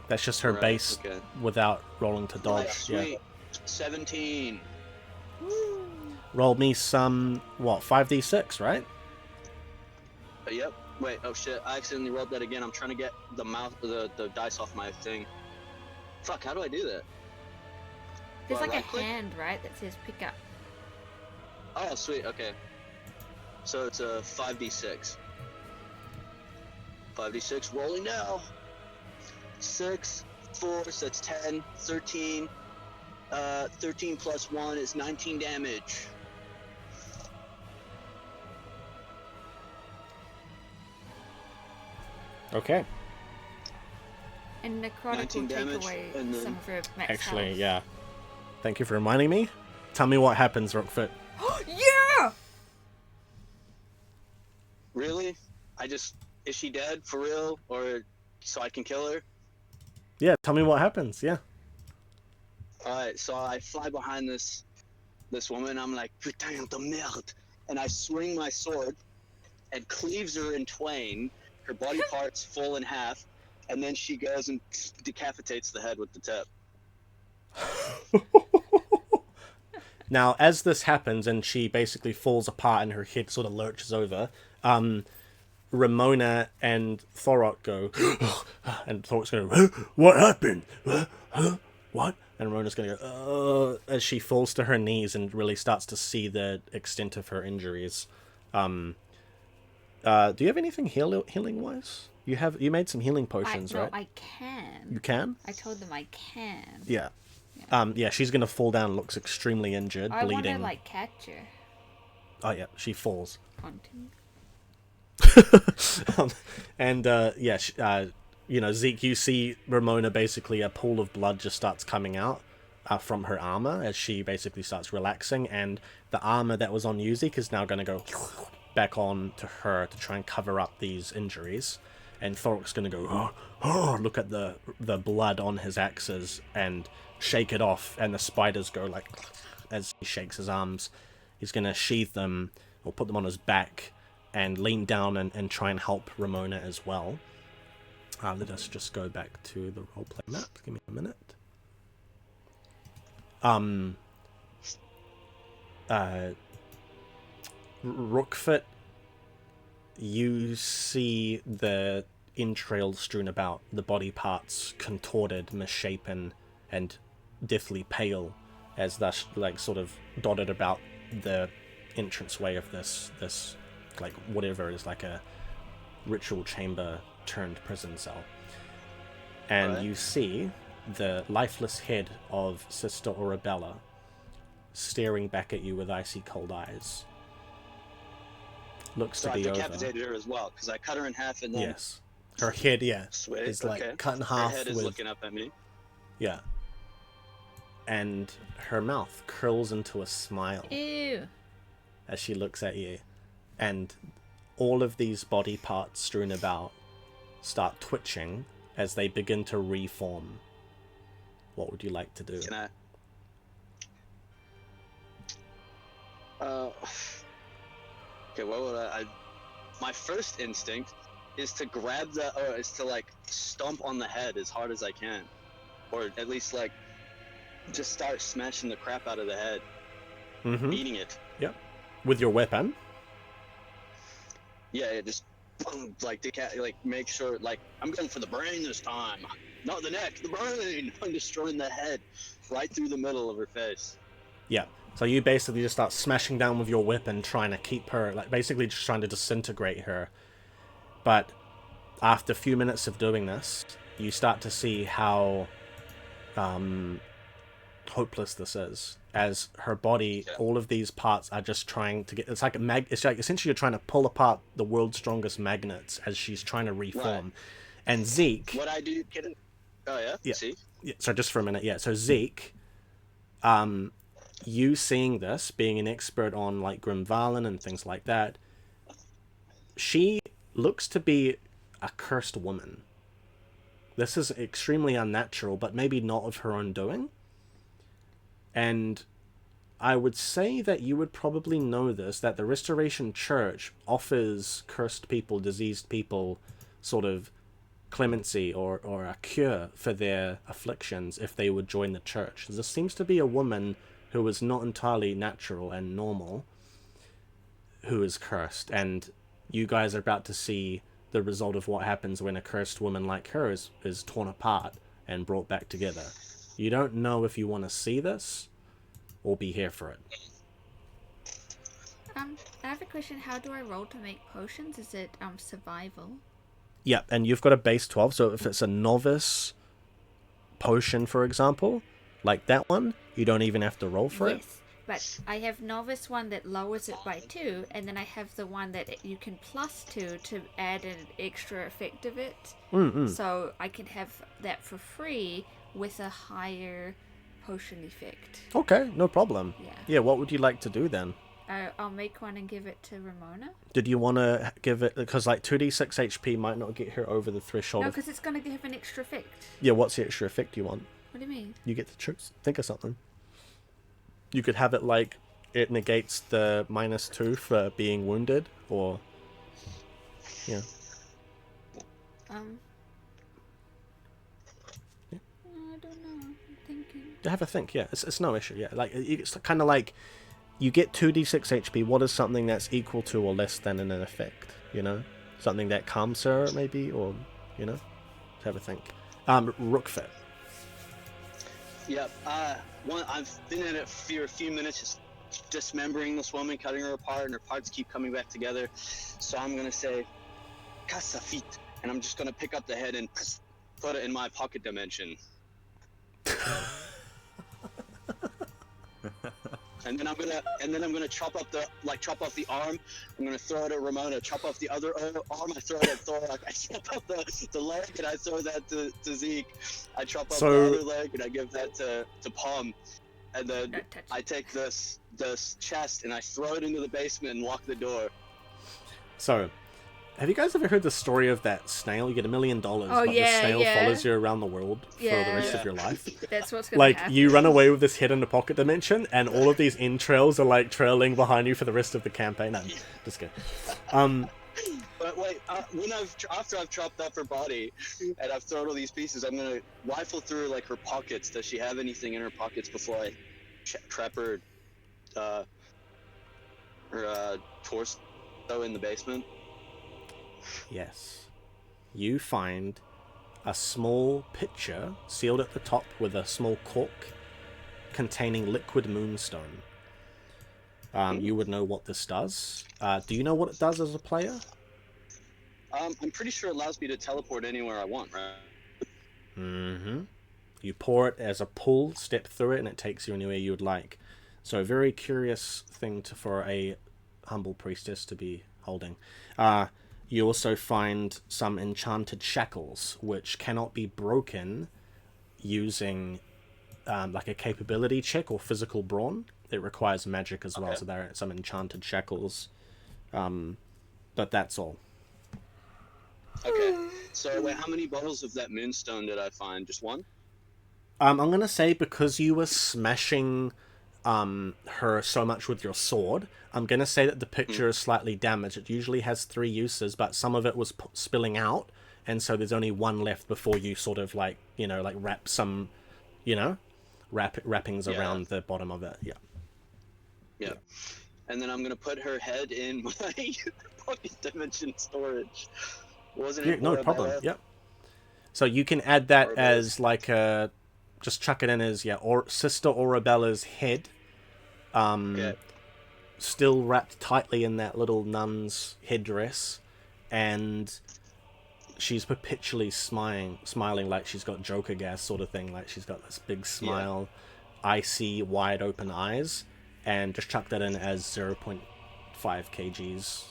That's just her base without rolling to dodge. Sweet. Yeah. 17. Woo. Roll me some, 5d6, right? Yep. Wait, oh shit, I accidentally rolled that again. I'm trying to get the dice off my thing. Fuck, how do I do that? There's like a hand, right, that says pick up. Oh, sweet, okay. So it's a 5d6. 5d6 rolling now. 6, 4, so that's 10, 13. 13 plus 1 is 19 damage. Okay. And necrotic will take away some of her max Actually, health. yeah. Thank you for reminding me. Tell me what happens, Rookfoot. Yeah! Really? Is she dead for real? Or so I can kill her? Yeah, tell me what happens, yeah. Alright, so I fly behind this woman, I'm like, putain de merde! And I swing my sword and cleaves her in twain, her body parts fall in half, and then she goes and decapitates the head with the tip. Now, as this happens and she basically falls apart and her head sort of lurches over, Rymona and Thorok go, and Thorok's going to go, what happened? What? And Rymona's going to go, as she falls to her knees and really starts to see the extent of her injuries. Do you have anything healing-wise? You made some healing potions, right? No, I can. You can? I told them I can. Yeah. Yeah, she's going to fall down, looks extremely injured, bleeding. I want to, catch her. Oh, yeah, she falls. Confronting. Zeke, you see Rymona, basically a pool of blood just starts coming out from her armor as she basically starts relaxing, and the armor that was on you, Zeke, is now going to go back on to her to try and cover up these injuries. And Thorok's going to go, look at the blood on his axes and shake it off, and the spiders go like, as he shakes his arms. He's going to sheathe them, or put them on his back, and lean down and try and help Rymona as well. Let us just go back to the roleplay map. Give me a minute. Rookfoot, you see the entrails strewn about, the body parts contorted, misshapen, and deathly pale, as they're sort of dotted about the entranceway of this like whatever is like a ritual chamber turned prison cell. And you see the lifeless head of Sister Arabella staring back at you with icy cold eyes. Looks to be over. So I decapitated her as well, because I cut her in half and then... Yes. Her head, Sweet, is like cut in half. Her head is looking up at me. Yeah. and her mouth curls into a smile Ew. as she looks at you, and all of these body parts strewn about start twitching as they begin to reform. What would you like to do? Can I? Okay, what would I? My first instinct is to grab is to like stomp on the head as hard as I can, or at least like just start smashing the crap out of the head, beating it. Yep. With your weapon? Yeah, just like make sure like I'm going for the brain this time, not the neck, the brain. I'm destroying the head right through the middle of her face. Yeah. So you basically just start smashing down with your weapon, trying to keep her, like basically just trying to disintegrate her. But after a few minutes of doing this, you start to see how hopeless this is. As her body, all of these parts are just trying to get. It's like essentially you're trying to pull apart the world's strongest magnets as she's trying to reform. Right. And Zeke. What I do? Oh yeah. Yeah. See? Yeah. So just for a minute, yeah. So Zeke, you seeing this, being an expert on like Grim Valen and things like that, she looks to be a cursed woman. This is extremely unnatural, but maybe not of her own doing. And I would say that you would probably know this, that the Restoration Church offers cursed people, diseased people, sort of clemency or a cure for their afflictions if they would join the church. This seems to be a woman who is not entirely natural and normal, who is cursed, and you guys are about to see the result of what happens when a cursed woman like her is torn apart and brought back together. You don't know if you want to see this or be here for it. I have a question. How do I roll to make potions? Is it survival? Yeah, and you've got a base 12, so if it's a novice potion, for example, like that one, you don't even have to roll for it. Yes, but I have novice one that lowers it by 2, and then I have the one that you can plus 2 to add an extra effect of it. So I can have that for free with a higher potion effect. Okay, no problem. Yeah, what would you like to do then? I'll make one and give it to Rymona. Did you want to give it, because like 2d6 HP might not get her over the threshold. No, because it's going to give an extra effect. Yeah, what's the extra effect you want? What do you mean? You get to choose. Think of something. You could have it like it negates the -2 for being wounded, or yeah. I don't know. I'm thinking. Have a think. Yeah, it's no issue. Yeah, like it's kind of like you get 2d6 HP. What is something that's equal to or less than an effect? You know, something that calms her maybe, or you know, have a think. Rookfit. Yep. I've been in it for a few minutes, just dismembering this woman, cutting her apart, and her parts keep coming back together. So I'm gonna say, "Kasafit," and I'm just gonna pick up the head and put it in my pocket dimension. And then I'm gonna chop off the arm. I'm gonna throw it at Rymona. Chop off the other arm. I throw it at Thorok. I chop off the leg and I throw that to Zeke. I chop off the other leg and I give that to Pomme. And then I take this chest and I throw it into the basement and lock the door. So, have you guys ever heard the story of that snail? You get $1 million, but the snail follows you around the world for the rest of your life. That's what's gonna happen. You run away with this head in the pocket dimension, and all of these entrails are like trailing behind you for the rest of the campaign. No, just kidding. But wait, after I've chopped up her body and I've thrown all these pieces, I'm gonna rifle through like her pockets. Does she have anything in her pockets before I trap her torso in the basement? Yes. You find a small pitcher sealed at the top with a small cork containing liquid moonstone. You would know what this does. Do you know what it does as a player? I'm pretty sure it allows me to teleport anywhere I want, right? Mm-hmm. You pour it as a pull, step through it, and it takes you anywhere you would like. So a very curious thing for a humble priestess to be holding. You also find some enchanted shackles, which cannot be broken using like a capability check or physical brawn. It requires magic as well, Okay. so there are some enchanted shackles. But that's all. Okay. So wait, how many bottles of that moonstone did I find? Just one? I'm gonna say because you were smashing her so much with your sword, I'm gonna say that the picture is slightly damaged. It usually has 3 uses, but some of it was spilling out, and so there's only one left before you sort of like, you know, like wrap some, you know, wrappings around the bottom of it. Yeah. And then I'm gonna put her head in my pocket dimension storage. Wasn't it? No problem. Yep. So you can add that as like a, just chuck it in as or Sister Arabella's head, still wrapped tightly in that little nun's headdress, and she's perpetually smiling like she's got Joker gas sort of thing, like she's got this big smile, icy, wide open eyes, and just chuck that in as 0.5 kgs.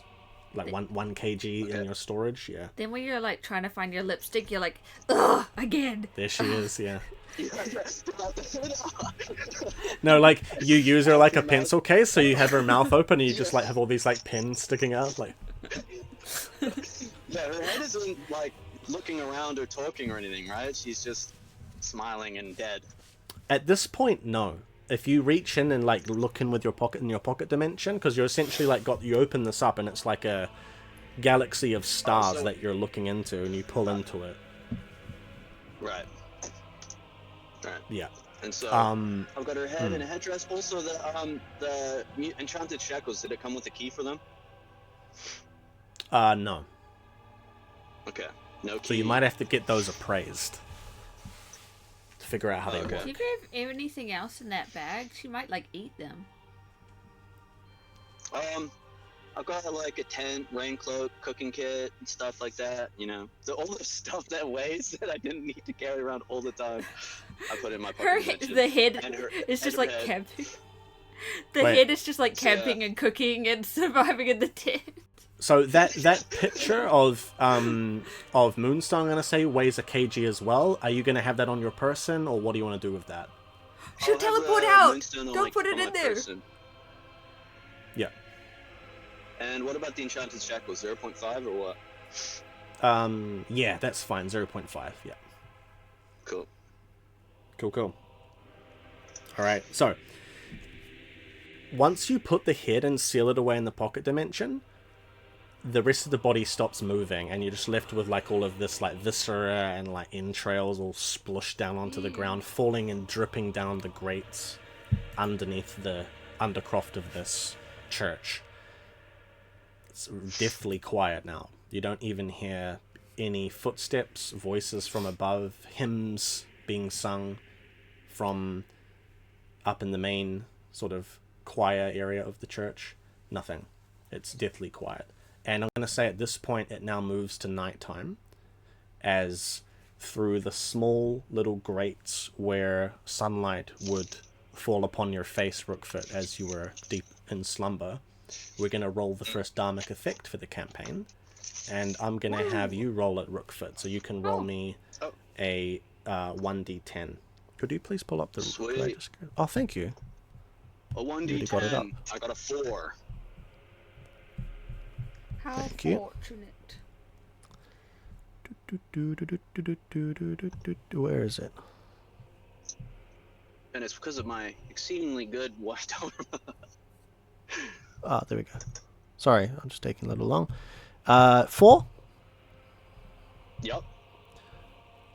Like 1 kg in your storage, Then when you're like trying to find your lipstick, you're like, ugh, again. There she is, No, like you use her like a pencil case, so you have her mouth open and you just like have all these like pins sticking out, like. Yeah, her head isn't like looking around or talking or anything, right? She's just smiling and dead. At this point, no. If you reach in and like look in with your pocket dimension, because you're essentially like you open this up and it's like a galaxy of stars that you're looking into, and you pull into it. Right. Yeah. And so I've got her head and a headdress. Also, the enchanted shackles. Did it come with a key for them? No. Okay. No key. So you might have to get those appraised to figure out how they work. Do you have anything else in that bag? She might like eat them. I've got like a tent, rain cloak, cooking kit, and stuff like that. You know, all the stuff that weighs that I didn't need to carry around all the time. I put in my pocket. The head is just like camping. The head is just like camping and cooking and surviving in the tent. So that picture of Moonstone, I'm gonna say, weighs a kg as well. Are you gonna have that on your person, or what do you want to do with that? She'll teleport out. Don't put it in there. Yeah. And what about the enchanted shackles? 0.5 or what? Yeah, that's fine. 0.5. Yeah. Cool. All right. So once you put the head and seal it away in the pocket dimension, the rest of the body stops moving, and you're just left with like all of this like viscera and like entrails all splushed down onto the ground, falling and dripping down the grates underneath the undercroft of this church. It's deathly quiet now. You don't even hear any footsteps, voices from above, hymns being sung from up in the main sort of choir area of the church. Nothing. It's deathly quiet. And I'm going to say at this point it now moves to nighttime, as through the small little grates where sunlight would fall upon your face, Rookfoot, as you were deep in slumber, we're going to roll the first Dharmic effect for the campaign. And I'm going to have you roll it, Rookfoot, so you can roll me a 1d10. Could you please pull up the... Sweet. Oh, thank you. A 1d10. I got a 4. How Thank you. fortunate. Where is it? And it's because of my exceedingly good white armor. Ah, there we go. Sorry, I'm just taking a little long. 4? Yup.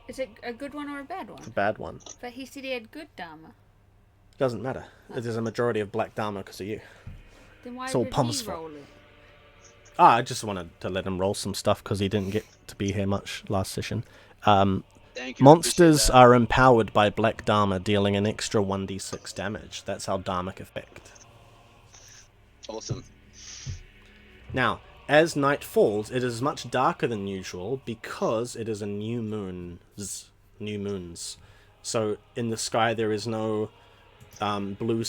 Is it a good one or a bad one? A bad one. But he said he had good Dharma. Doesn't matter. There's a majority of black Dharma because of you. Then why It's all did Pomme's he fault. roll it? I just wanted to let him roll some stuff because he didn't get to be here much last session. Thank you. Monsters are empowered by black Dharma, dealing an extra 1d6 damage. That's our Dharmic effect. Awesome. Now, as night falls, it is much darker than usual because it is a new moons. So in the sky there is no blue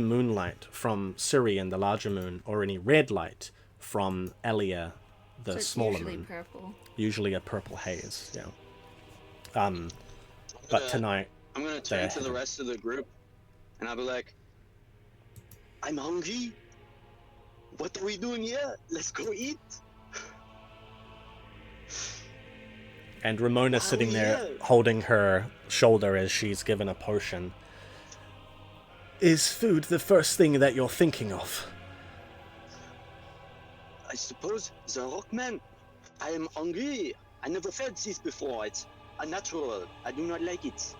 moonlight from Siri and the larger moon, or any red light from Elia, the So it's smaller usually moon. purple. Usually a purple haze, yeah. But tonight I'm gonna turn to the rest of the group, and I'll be like, I'm hungry. What are we doing here? Let's go eat. And Rymona's sitting there holding her shoulder as she's given a potion. Is food the first thing that you're thinking of? I suppose the Rockman. I am hungry. I never fed this before. It's unnatural. I do not like it.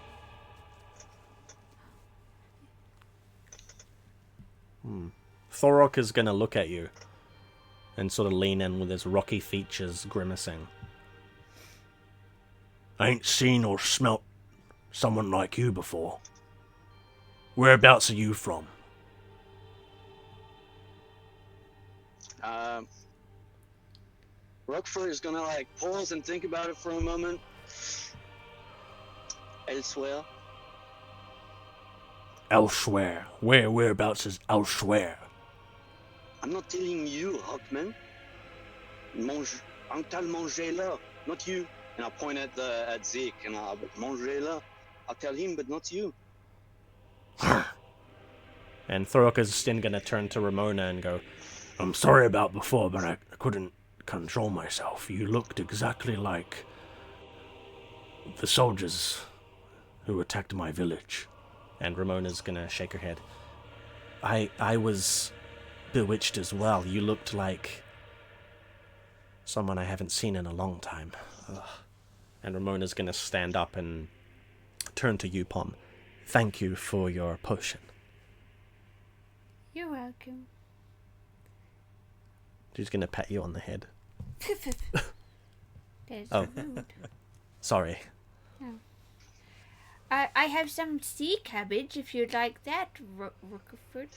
Thorok is going to look at you and sort of lean in with his rocky features grimacing. I ain't seen or smelt someone like you before. Whereabouts are you from? Rockford is gonna like pause and think about it for a moment. Elsewhere. Elsewhere. Whereabouts is elsewhere? I'm not telling you, Rockman. Uncle manger là, not you. And I'll point at Zeke and I'll manger là. I'll tell him, but not you. And Thorok is then going to turn to Rymona and go, I'm sorry about before, but I couldn't control myself. You looked exactly like the soldiers who attacked my village. And Rymona's going to shake her head. I was bewitched as well. You looked like someone I haven't seen in a long time. Ugh. And Rymona's going to stand up and turn to you, Pomme. Thank you for your potion. You're welcome. She's going to pat you on the head. That's Oh. rude. Sorry. Oh. I have some sea cabbage if you'd like that, Rookfoot.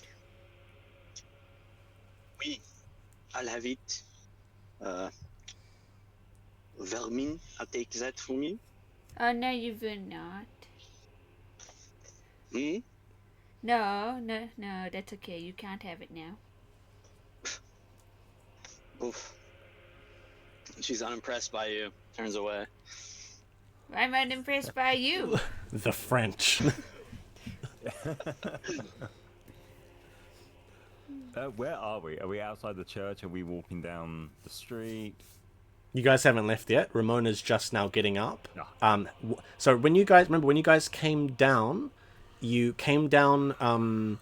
Oui, I'll have it. Vermin, I'll take that from you. Oh, no, you will not. Hmm? No, that's okay. You can't have it now. Oof. She's unimpressed by you. Turns away. I'm unimpressed by you. The French. Where are we? Are we outside the church? Are we walking down the street? You guys haven't left yet. Ramona's just now getting up. No. So when you guys came down, you came down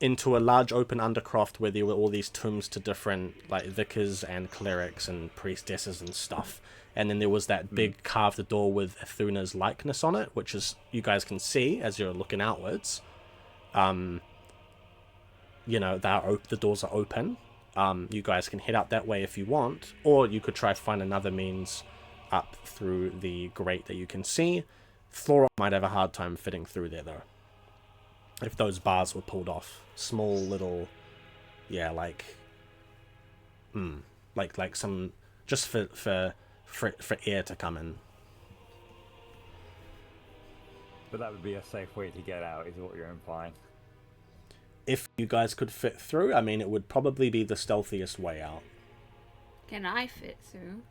into a large open undercroft where there were all these tombs to different like vicars and clerics and priestesses and stuff. And then there was that big carved door with Athuna's likeness on it, which is you guys can see as you're looking outwards. You know, the doors are open. You guys can head up that way if you want, or you could try to find another means up through the grate that you can see. Thorok might have a hard time fitting through there, though. If those bars were pulled off. Small little... Yeah, like some... Just for air to come in. But that would be a safe way to get out, is what you're implying. If you guys could fit through, I mean, it would probably be the stealthiest way out. Can I fit through?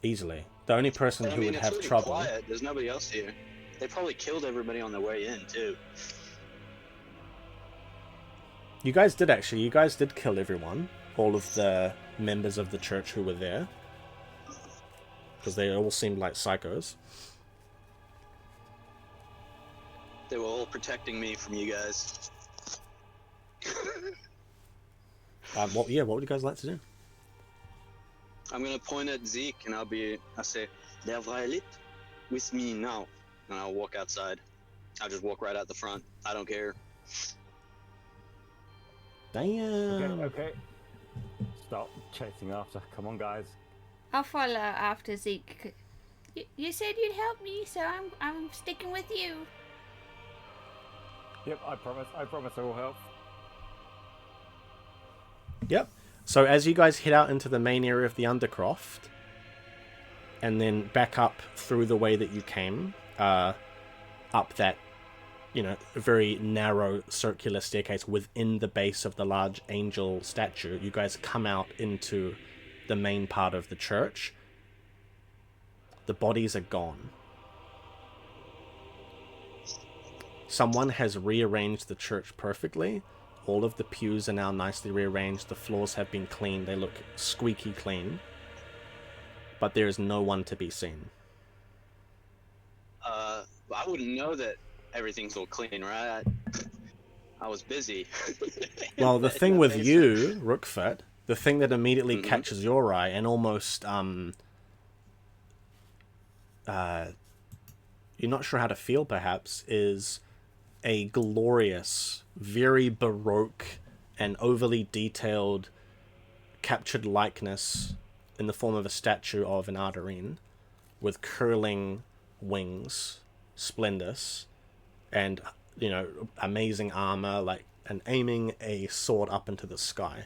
Easily. The only person who would have really trouble... Quiet. There's nobody else here. They probably killed everybody on their way in, too. You guys did, actually. You guys did kill everyone. All of the members of the church who were there. Because they all seemed like psychos. They were all protecting me from you guys. What would you guys like to do? I'm gonna point at Zeke and I'll say, "Der Violet with me now." And I'll walk outside. I'll just walk right out the front. I don't care. Damn. Okay. Stop chasing after. Come on, guys. I'll follow after Zeke. You said you'd help me, so I'm sticking with you. Yep, I promise I will help. Yep. So as you guys head out into the main area of the Undercroft, and then back up through the way that you came, up that, very narrow circular staircase within the base of the large angel statue, you guys come out into the main part of the church. The bodies are gone. someone has rearranged the church perfectly. All of the pews are now nicely rearranged. The floors have been cleaned. They look squeaky clean. But there is no one to be seen. I wouldn't know that everything's all clean, right? I was busy. Well, the thing with basement. you, Rookfoot, the thing that immediately catches your eye and almost you're not sure how to feel perhaps, is a glorious, very baroque and overly detailed captured likeness in the form of a statue of an Ardarine with curling wings, splendorous, and, you know, amazing armor, like, and aiming a sword up into the sky.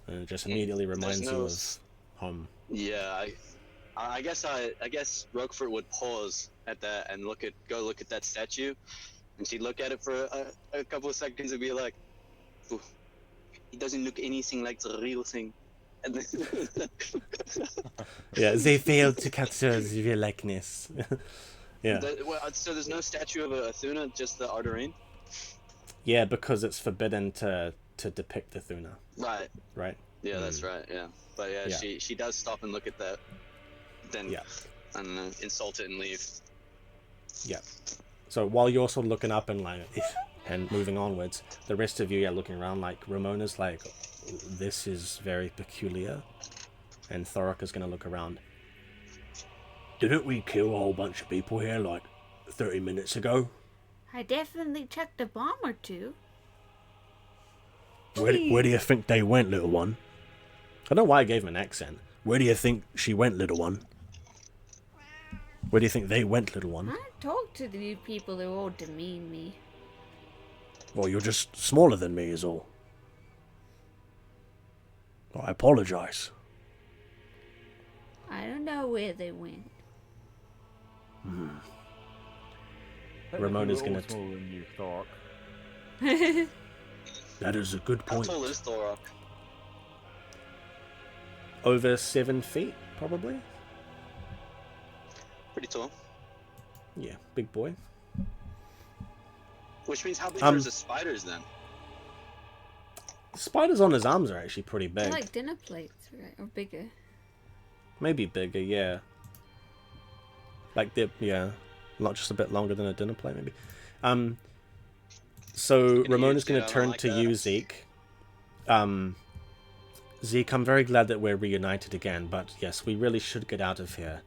And it just immediately reminds you of home. Yeah, I guess Roquefort would pause at that and go look at that statue, and she'd look at it for a couple of seconds and be like, "Ooh, it doesn't look anything like the real thing." And then Yeah, they failed to capture the real likeness. Yeah. So there's no statue of Athena, just the Ardarine? Yeah, because it's forbidden to depict Athena. Right. Right? Yeah, that's right, yeah. But yeah, Yeah. she does stop and look at that, then and insult it and leave. Yeah. So while you're sort of looking up and like and moving onwards, the rest of you are looking around like Rymona's like, this is very peculiar, and Thorok is going to look around. Didn't we kill a whole bunch of people here like 30 minutes ago? I definitely checked a bomb or two. Where do you think they went, little one? I don't know why I gave him an accent. Where do you think she went, little one? Where do you think they went, little one? I talked to the new people who all demean me. Well, you're just smaller than me is all. I apologize. I don't know where they went. Rymona's gonna... Smaller than you, Thorok. That is a good How point. tall is Thorok? Over 7 feet, probably. Pretty tall. Yeah, big boy. Which means how big are the spiders then? Spiders on his arms are actually pretty big. They're like dinner plates, right? Or bigger. Maybe bigger, yeah. Like they're, yeah, not just a bit longer than a dinner plate, maybe. So Rymona's going to turn to you, Zeke. Zeke, I'm very glad that we're reunited again, but yes, we really should get out of here.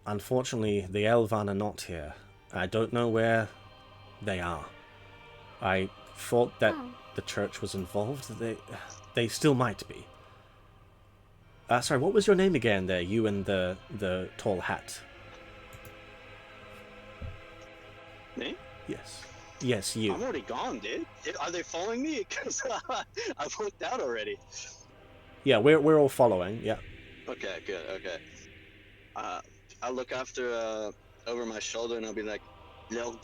Unfortunately, the Elvan are not here. I don't know where they are. I thought that the church was involved. They still might be. Sorry, what was your name again there? You and the tall hat. Me? Yes. Yes, you. I'm already gone, dude. Are they following me? Because I've looked out already. Yeah, we're all following. Yeah. Okay, good. Okay. I'll look after over my shoulder and I'll be like, "Lord,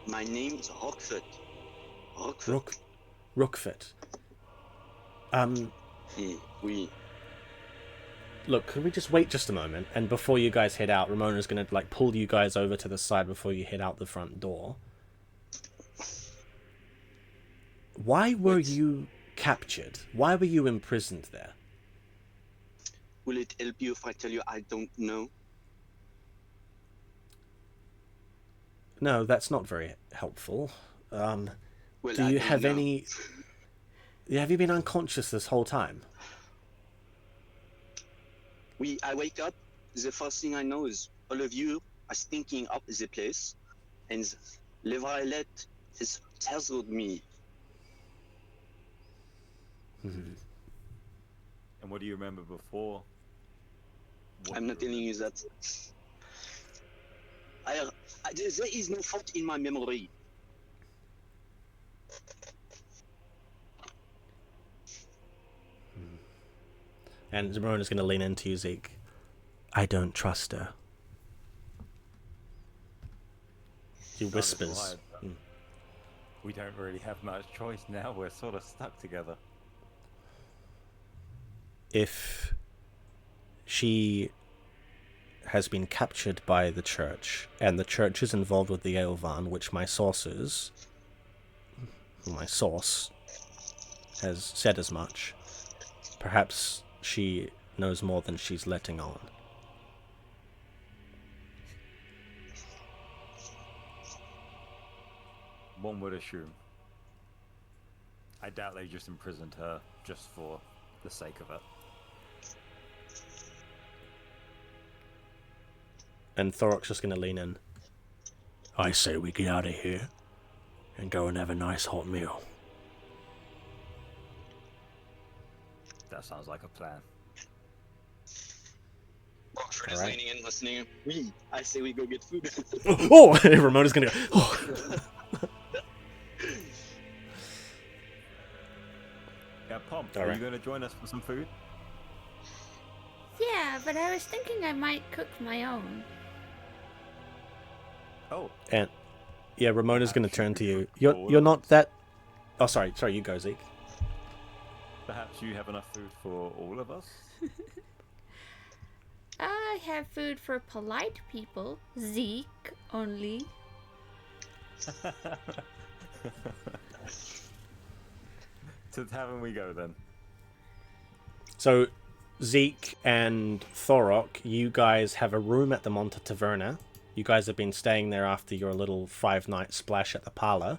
my name is Rockfoot." Rookfoot. Oui. Look, could we just wait just a moment? And before you guys head out, Rymona's gonna like pull you guys over to the side before you head out the front door. Why were you captured? Why were you imprisoned there? Will it help you if I tell you I don't know? No, that's not very helpful. Well, Do I you don't have know. any... Have you been unconscious this whole time? I wake up, the first thing I know is all of you are stinking up the place, and Le Violet has dazzled me. And what do you remember before? I'm not telling you that. There is no fault in my memory. And Rymona's going to lean into you, Zeke. I don't trust her. She whispers. We don't really have much choice now. We're sort of stuck together. If she has been captured by the church, and the church is involved with the Eovan, which my source has said as much. Perhaps she knows more than she's letting on. One would assume. I doubt they just imprisoned her just for the sake of it. And Thorok's just going to lean in. I say we get out of here and go and have a nice hot meal. That sounds like a plan. Rockford is leaning in, listening. I say we go get food. Oh! Rymona's going to go, oh! Yeah, Pomme, are you going to join us for some food? Yeah, but I was thinking I might cook my own. Oh. And yeah, Rymona's going to turn to you. You're not that... Oh, sorry, you go, Zeke. Perhaps you have enough food for all of us? I have food for polite people. Zeke only. To the tavern we go then. So, Zeke and Thorok, you guys have a room at the Monta Taverna. You guys have been staying there after your little 5-night splash at the parlor.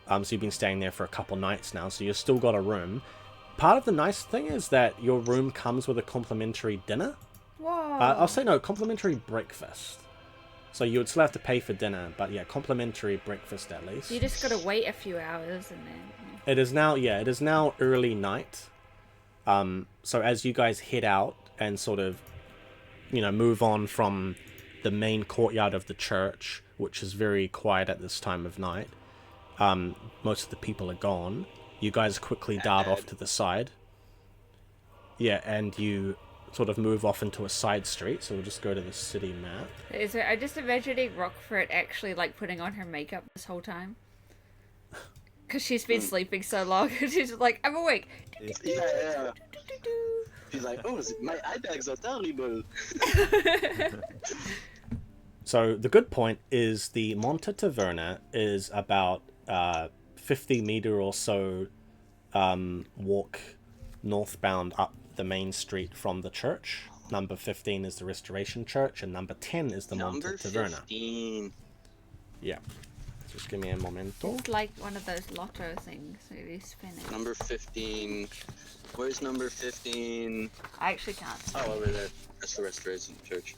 So you've been staying there for a couple nights now, so you've still got a room. Part of the nice thing is that your room comes with a complimentary dinner. Whoa. I'll say no, complimentary breakfast. So you would still have to pay for dinner, but yeah, complimentary breakfast at least. You just gotta wait a few hours and then... It is now early night. So as you guys head out and sort of, move on from the main courtyard of the church, which is very quiet at this time of night, most of the people are gone. You guys quickly dart off to the side. Yeah, and you sort of move off into a side street, so we'll just go to the city map. I just imagining Rockford actually putting on her makeup this whole time. Because she's been sleeping so long, and she's just like, I'm awake. Yeah. She's like, oh, my eye bags are terrible. So the good point is the Monta Taverna is about 50 meter or so walk northbound up the main street from the church. Number 15 is the Restoration Church, and number 10 is the Monta Taverna. 15. Yeah. Just give me a momento. It's like one of those lotto things where you spin it. Number 15. Where's number 15? I actually can't see. Oh, over there. That's the Restoration Church.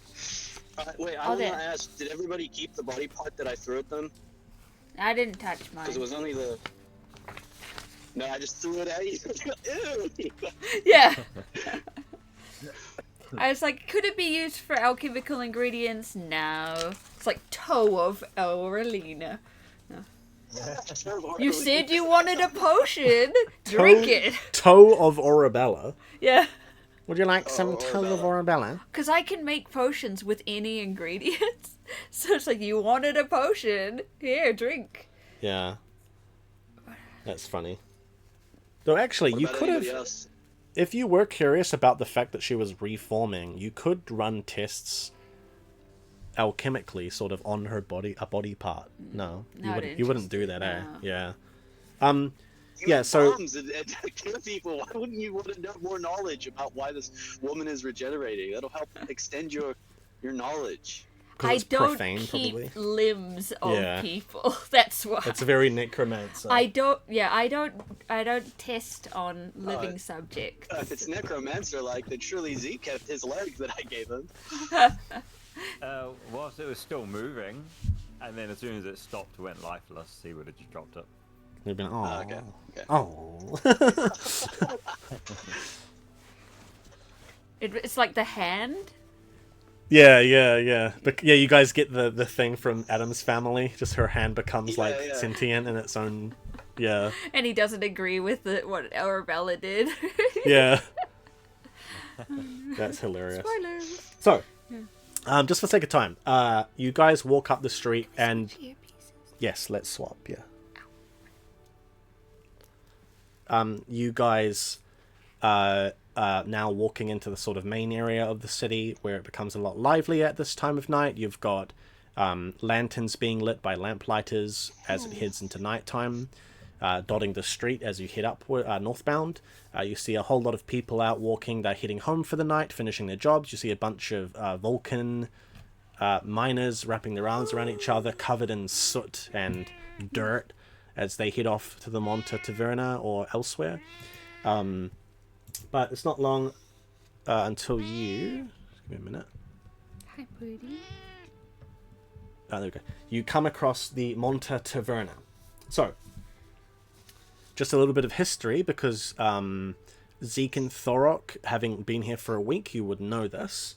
Wait, I want to ask, did everybody keep the body part that I threw at them? I didn't touch mine. Because it was only the... No, I just threw it at you. Ew! Yeah. I was like, could it be used for alchemical ingredients? No. It's like toe of Aurelina. No. You said you wanted a potion. Drink it. Toe of Orabella. Yeah. Would you like some toe of Orabella? Because I can make potions with any ingredients. So it's like, you wanted a potion. Here, drink. Yeah. That's funny. Though actually, you could have... If you were curious about the fact that she was reforming, you could run tests alchemically, sort of on her body, a body part. No, you wouldn't do that, eh? Yeah. Yeah. So. Bombs and kill people. Why wouldn't you want to know more knowledge about why this woman is regenerating? That'll help extend your knowledge. I don't profane, keep probably. limbs of people. That's why. It's very necromancer. I don't test on living subjects. If it's necromancer then surely Zeke kept his legs that I gave him. Whilst it was still moving, and then as soon as it stopped, went lifeless, he would have just dropped it. You've been, Okay. Oh. It's like the hand. Yeah. But yeah, you guys get the thing from Adam's family. Just her hand becomes sentient in its own. Yeah. And he doesn't agree with what Arabella did. Yeah. That's hilarious. Spoilers. So, just for sake of time, you guys walk up the street and yes, let's swap. Yeah. You guys now walking into the sort of main area of the city where it becomes a lot livelier at this time of night. You've got lanterns being lit by lamplighters as it heads into nighttime, dotting the street as you head up northbound. You see a whole lot of people out walking. They're heading home for the night, finishing their jobs. You see a bunch of Vulcan miners wrapping their arms around each other, covered in soot and dirt, as they head off to the Monta Taverna or elsewhere. But it's not long until you... Just give me a minute. Hi, Pootie. Oh, there we go. You come across the Monta Taverna. So, just a little bit of history, because Zeke and Thorok, having been here for a week, you would know this.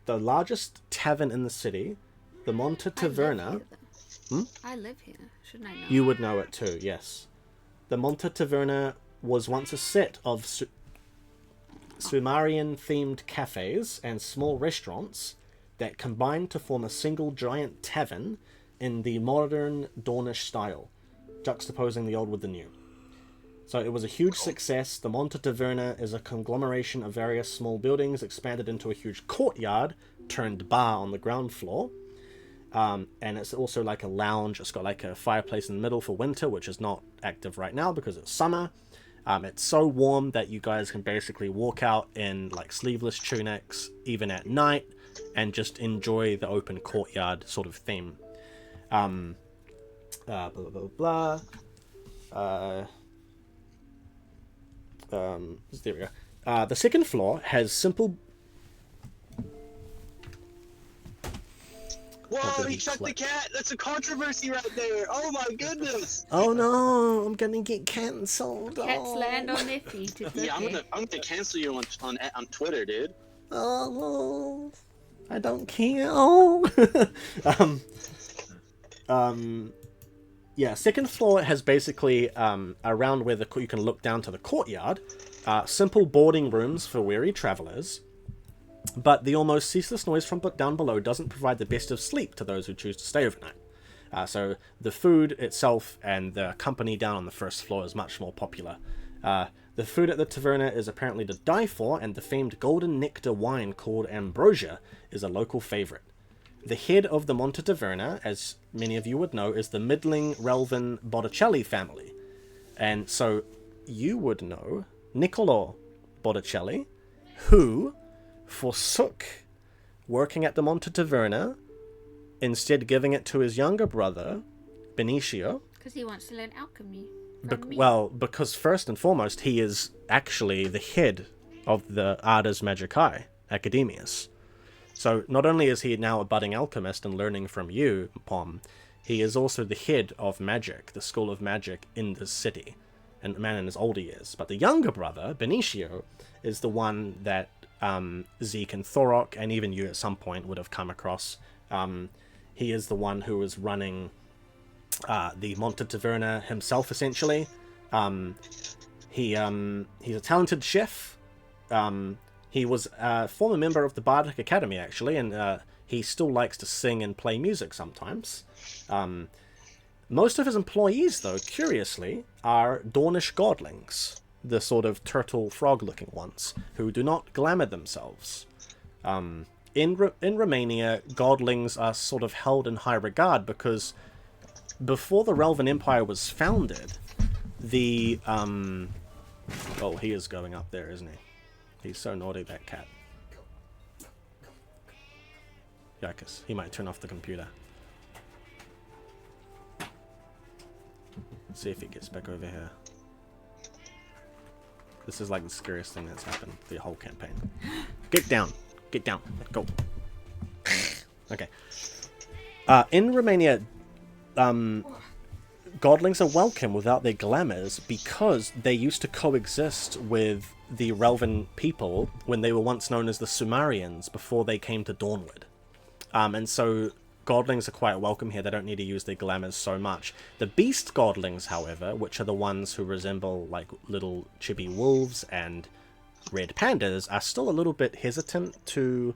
The largest tavern in the city, the Monta Taverna... I live here. Shouldn't I know? You would know it too, yes. The Monta Taverna was once a set of Sumerian-themed cafes and small restaurants that combined to form a single giant tavern in the modern Dornish style, juxtaposing the old with the new. So it was a huge success. The Monta Taverna is a conglomeration of various small buildings expanded into a huge courtyard turned bar on the ground floor. And it's also like a lounge. It's got like a fireplace in the middle for winter, which is not active right now because it's summer. It's so warm that you guys can basically walk out in like sleeveless tunics even at night and just enjoy the open courtyard sort of theme. Blah blah blah blah. There we go. The second floor has simple... Whoa, he shot the cat! That's a controversy right there! Oh my goodness! Oh no, I'm gonna get cancelled. Cats land on their feet. It's Yeah, okay. I'm gonna cancel you on Twitter, dude. Oh, I don't care. Oh. Yeah, second floor has basically around where you can look down to the courtyard, simple boarding rooms for weary travelers. But the almost ceaseless noise from down below doesn't provide the best of sleep to those who choose to stay overnight. So the food itself and the company down on the first floor is much more popular. The food at the taverna is apparently to die for, and the famed golden nectar wine called ambrosia is a local favorite. The head of the Monta Taverna, as many of you would know, is the middling Relvan Botticelli family. And so you would know Niccolo Botticelli, who forsook working at the Monta Taverna, instead giving it to his younger brother, Benicio. Because he wants to learn alchemy. Well, because first and foremost, he is actually the head of the Ars Magicae Academias. So not only is he now a budding alchemist and learning from you, Pomme, he is also the head of magic, the school of magic in the city, and a man in his older years. But the younger brother, Benicio, is the one that Zeke and Thorok, and even you at some point, would have come across. He is the one who is running the Monta Taverna himself, essentially. He's a talented chef. He was a former member of the Bardic Academy, actually, and he still likes to sing and play music sometimes. Most of his employees, though, curiously, are Dornish godlings, the sort of turtle frog-looking ones, who do not glamour themselves. In Romania, godlings are sort of held in high regard because before the Relvan Empire was founded, the... Oh, he is going up there, isn't he? He's so naughty, that cat. Yikes, he might turn off the computer. See if he gets back over here. This is like the scariest thing that's happened the whole campaign. Get down. Get down. Go. Okay. In Romania, godlings are welcome without their glamours because they used to coexist with the Relvan people when they were once known as the Sumerians before they came to Dawnward. And so godlings are quite welcome here. They don't need to use their glamours so much. The beast godlings, however, which are the ones who resemble like little chibi wolves and red pandas, are still a little bit hesitant to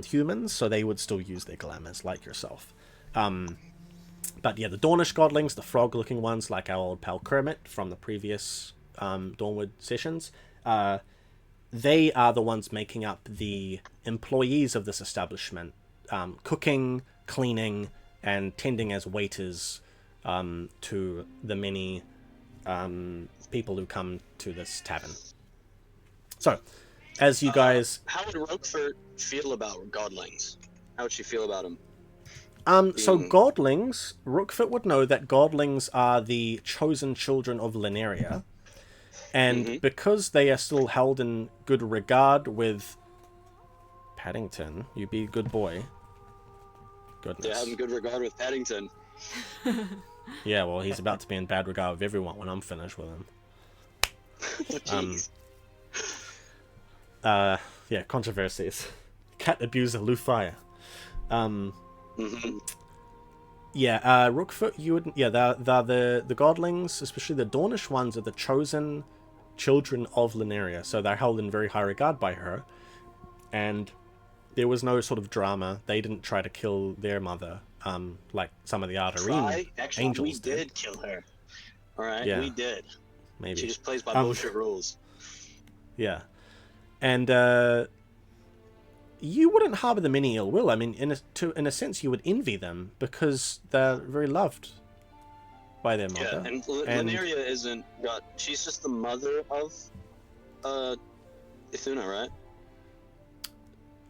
humans, so they would still use their glamours like yourself. But yeah, the Dornish godlings, the frog-looking ones, like our old pal Kermit from the previous Dawnward sessions, they are the ones making up the employees of this establishment, cooking, cleaning, and tending as waiters to the many people who come to this tavern. So, as you guys... How would Roquefort feel about godlings? How would she feel about them? So godlings, Rookfoot would know that godlings are the chosen children of Lineria. And because they are still held in good regard with Paddington, you be a good boy. Goodness. They're having good regard with Paddington. Yeah, well, he's about to be in bad regard with everyone when I'm finished with him. Jeez. Yeah, controversies. Cat abuser Leufaya. Yeah, Rookfoot, you would... Yeah, they're the godlings, especially the Dornish ones, are the chosen children of Lineria, so they're held in very high regard by her. And there was no sort of drama. They didn't try to kill their mother, like some of the Arterine angels we did kill her. Alright, Yeah. we did. Maybe. She just plays by bullshit rules. Yeah. And you wouldn't harbor them any ill will. I mean, in a sense, you would envy them because they're very loved by their mother. Yeah, and Lineria isn't got... She's just the mother of Ithuna,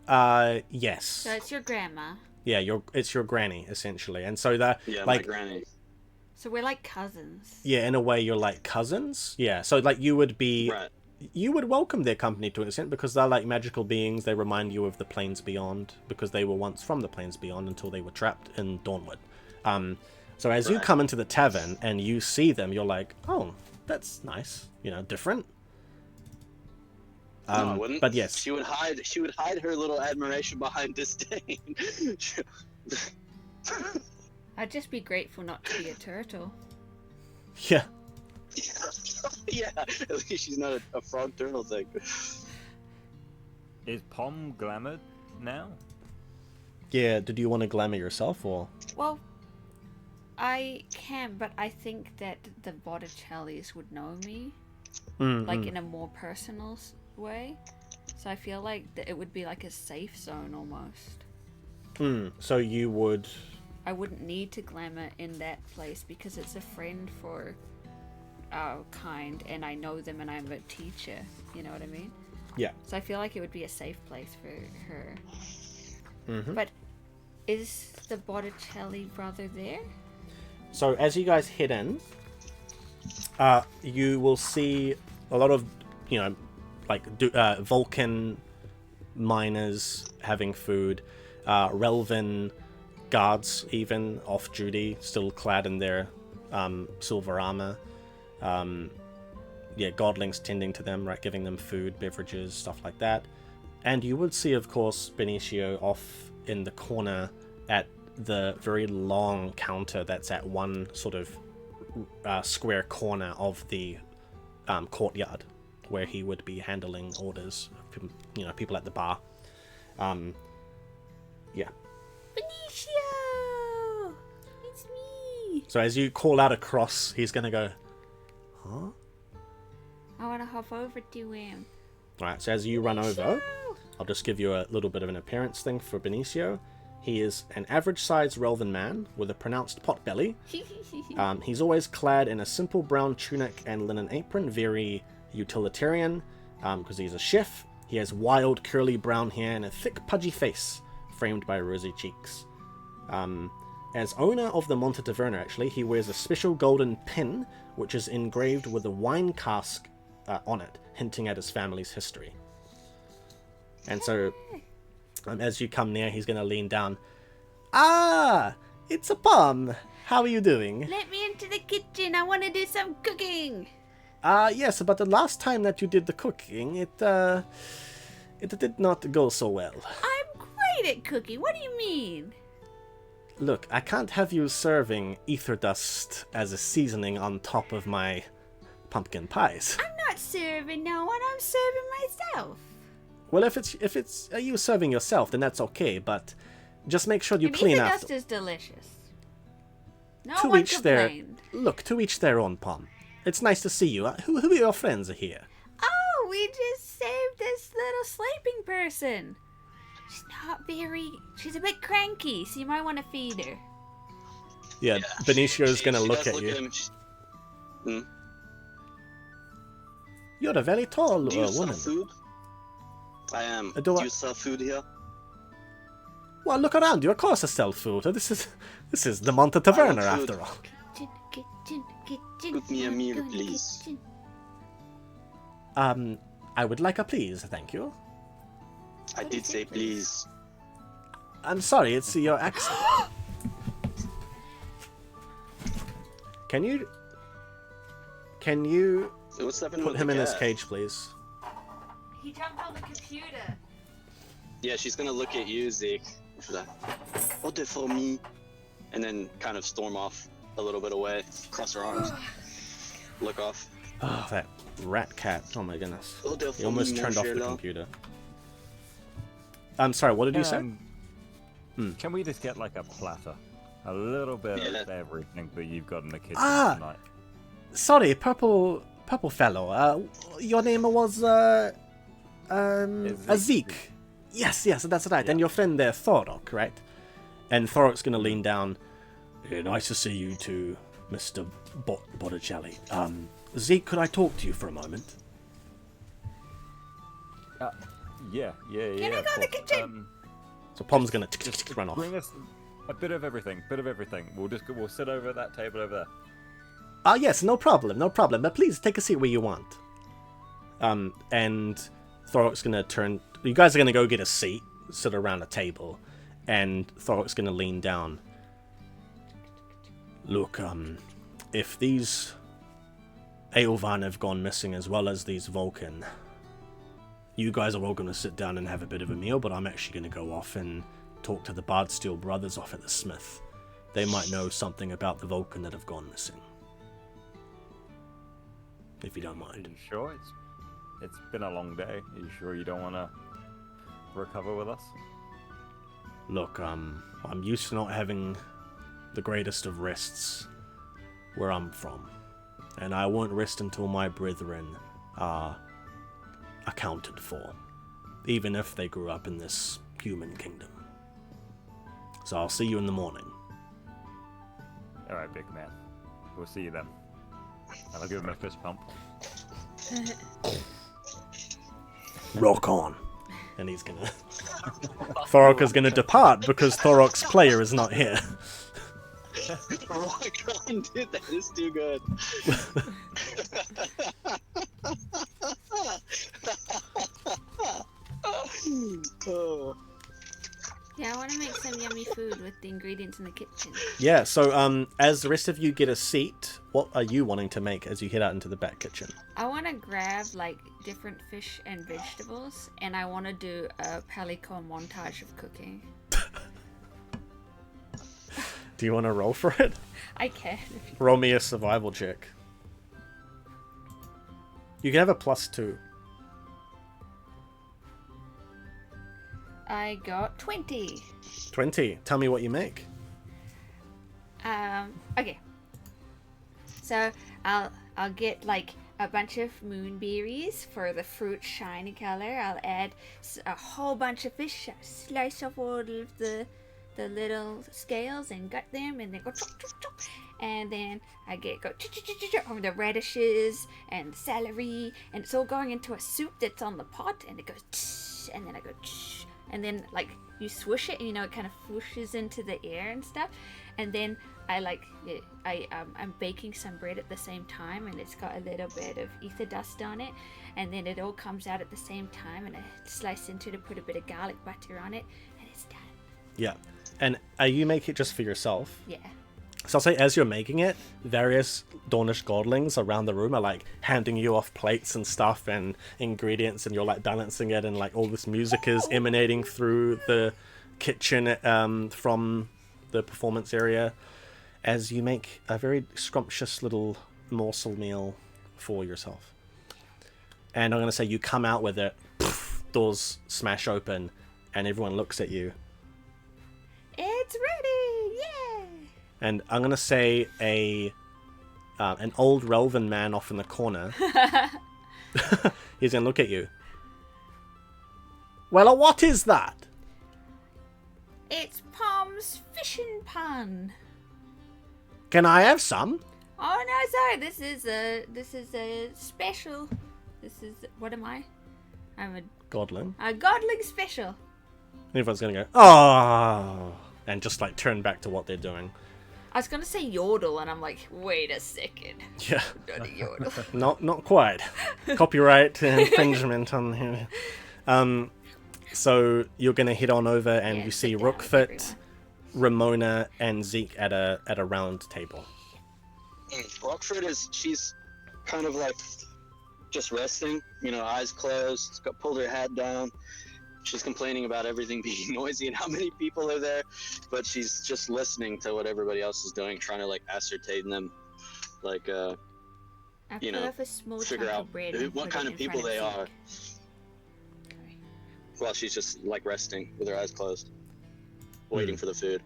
right? Yes. So it's your grandma. Yeah, it's your granny, essentially. And so that... Yeah, like, my granny. So we're like cousins. Yeah, in a way, you're like cousins. Yeah, so like you would be... Right. You would welcome their company to an extent because they're like magical beings. They remind you of the Plains Beyond because they were once from the Plains Beyond until they were trapped in Dawnward. So as you come into the tavern and you see them, you're like, oh, that's nice. You know, different. No, I wouldn't. But yes. She would hide her little admiration behind disdain. I'd just be grateful not to be a turtle. Yeah. Yeah, at least she's not a frog turtle thing. Is Pomme glamoured now? Yeah, did you want to glamour yourself or? Well, I can, but I think that the Botticellis would know me, like in a more personal way. So I feel like that it would be like a safe zone almost. So you would... I wouldn't need to glamour in that place because it's a friend for our kind, and I know them, and I'm a teacher. You know what I mean? Yeah. So I feel like it would be a safe place for her. Mm-hmm. But is the Botticelli brother there? So as you guys head in, you will see a lot of, you know, like Vulcan miners having food, Relvan guards even off duty, still clad in their silver armor. Yeah, godlings tending to them, right, giving them food, beverages, stuff like that. And you would see, of course, Benicio off in the corner at the very long counter that's at one sort of square corner of the courtyard, where he would be handling orders, you know, people at the bar. Yeah. Benicio! It's me! So as you call out across, he's gonna go, huh? I want to hop over to him. Alright, so as you run over, I'll just give you a little bit of an appearance thing for Benicio. He is an average-sized Relvan man with a pronounced potbelly. He's always clad in a simple brown tunic and linen apron, very utilitarian, because he's a chef. He has wild, curly brown hair and a thick, pudgy face, framed by rosy cheeks. As owner of the Monta Taverna, actually, he wears a special golden pin, which is engraved with a wine cask on it, hinting at his family's history. And so, as you come near, he's going to lean down. Ah, it's a Pomme. How are you doing? Let me into the kitchen. I want to do some cooking. Yes, but the last time that you did the cooking, it did not go so well. I'm great at cooking. What do you mean? Look, I can't have you serving ether dust as a seasoning on top of my pumpkin pies. I'm not serving no one. I'm serving myself. Well, if it's you serving yourself, then that's okay. But just make sure you clean ether after. dust is delicious. No To one each their. complained. Look, to each their own, Pomme. It's nice to see you. Who are your friends here? Oh, we just saved this little sleeping person. She's a bit cranky, so you might want to feed her. Yeah, Benicio's gonna look at you. You're a very tall Do you woman. sell food? I am. Do Do I- you sell food here? Well, look around you. Of course I sell food. This is the Monta Taverna, I want food. after all. Kitchen. Cook me a meal, please. Kitchen. I would like a please, thank you. I did say please. I'm sorry, it's your accent. Can you What's happening put with him the in his cat? cage, please? He jumped on the computer. Yeah, she's gonna look at you, Zeke. She's like, order for me. And then kind of storm off a little bit away, cross her arms, look off. Oh, that rat cat. Oh my goodness. Order He for almost me, turned off the Marcella. computer. I'm sorry, what did you say? Can we just get like a platter? A little bit Yeah. of everything that you've got in the kitchen Ah! tonight. Sorry, purple fellow. Your name was Zeke. Yes, that's right. And your friend there, Thorok, right? And Thorok's gonna lean down. Nice to see you too, Mr. Botticelli. Zeke, could I talk to you for a moment? Yeah. Can I go in the kitchen? So Pom's gonna run off. Bring us a bit of everything. We'll sit over at that table over there. Yes, no problem. But please take a seat where you want. And Thorok's gonna turn. You guys are gonna go get a seat, sit around a table, and Thorok's gonna lean down. Look, if these Eovan have gone missing as well as these Vulcan, you guys are all gonna sit down and have a bit of a meal. But I'm actually gonna go off and talk to the Bardsteel brothers off at the Smith. They might know something about the Vulcan that have gone missing. If you don't Are mind. you sure? It's been a long day. Are you sure you don't want to recover with us? Look, I'm used to not having the greatest of rests where I'm from. And I won't rest until my brethren are accounted for. Even if they grew up in this human kingdom. So I'll see you in the morning. Alright, big man. We'll see you then. And I'll give him a fist pump. Rock on. And he's gonna... Thorok is gonna depart because Thorok's player is not here. Rock on, dude, that is too good. Oh. Yeah, I want to make some yummy food with the ingredients in the kitchen. Yeah, so as the rest of you get a seat, what are you wanting to make as you head out into the back kitchen? I want to grab like different fish and vegetables, and I want to do a Palico montage of cooking. Do you want to roll for it? I can. Roll me a survival check. You can have a +2. I got 20. 20. Tell me what you make. Okay. So I'll get like a bunch of moonberries for the fruit shiny color. I'll add a whole bunch of fish, slice off all of the little scales and gut them, and then go chop chop chop. And then I go on the radishes and the celery, and it's all going into a soup that's on the pot, and it goes, and then I go, and then like you swish it, and you know it kind of whooshes into the air and stuff, and then I'm baking some bread at the same time, and it's got a little bit of ether dust on it, and then it all comes out at the same time, and I slice into it and put a bit of garlic butter on it, and it's done. Yeah. And you make it just for yourself? Yeah. So I'll say as you're making it, various Dornish godlings around the room are like handing you off plates and stuff and ingredients, and you're like balancing it, and like all this music is emanating through the kitchen from the performance area as you make a very scrumptious little morsel meal for yourself. And I'm going to say you come out with it, doors smash open, and everyone looks at you. It's ready! Yay! And I'm going to say an old Relvan man off in the corner. He's going to look at you. Well, what is that? It's Pomme's fishing pan. Can I have some? Oh no, sorry. This is a special. What am I? I'm Godling. a Godling special. Everyone's gonna go, oh, and just like turn back to what they're doing. I was gonna say yodel, and I'm like, wait a second. Yeah. Not a yodel. Not quite. Copyright infringement on here. So you're gonna head on over, and Yeah, you see sit down, Rookfoot, Rymona, and Zeke at a round table. Rockford she's kind of like just resting, eyes closed, pulled her hat down. She's complaining about everything being noisy and how many people are there, but she's just listening to what everybody else is doing, trying to like ascertain them, like I put off a small figure chunk out of bread and what put kind it of in people front they of are. Zeke. While she's just like resting with her eyes closed, waiting for the food.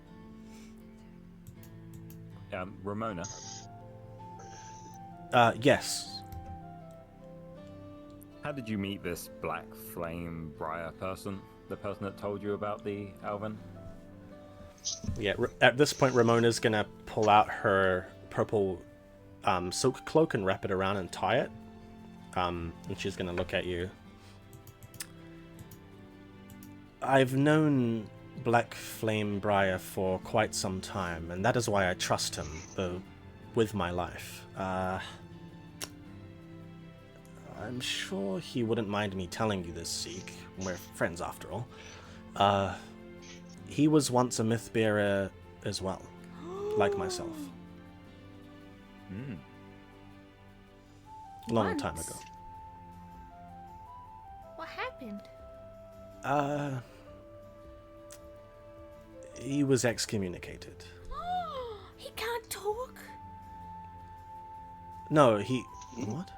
Rymona. Yes. How did you meet this Blackflame Briar person? The person that told you about the Alvin? Yeah, at this point, Ramona's gonna pull out her purple silk cloak and wrap it around and tie it. And she's gonna look at you. I've known Blackflame Briar for quite some time, and that is why I trust him with my life. I'm sure he wouldn't mind me telling you this, Zeke. We're friends after all. He was once a myth bearer as well, like myself. Long time ago. What happened? He was excommunicated. He can't talk. No, what?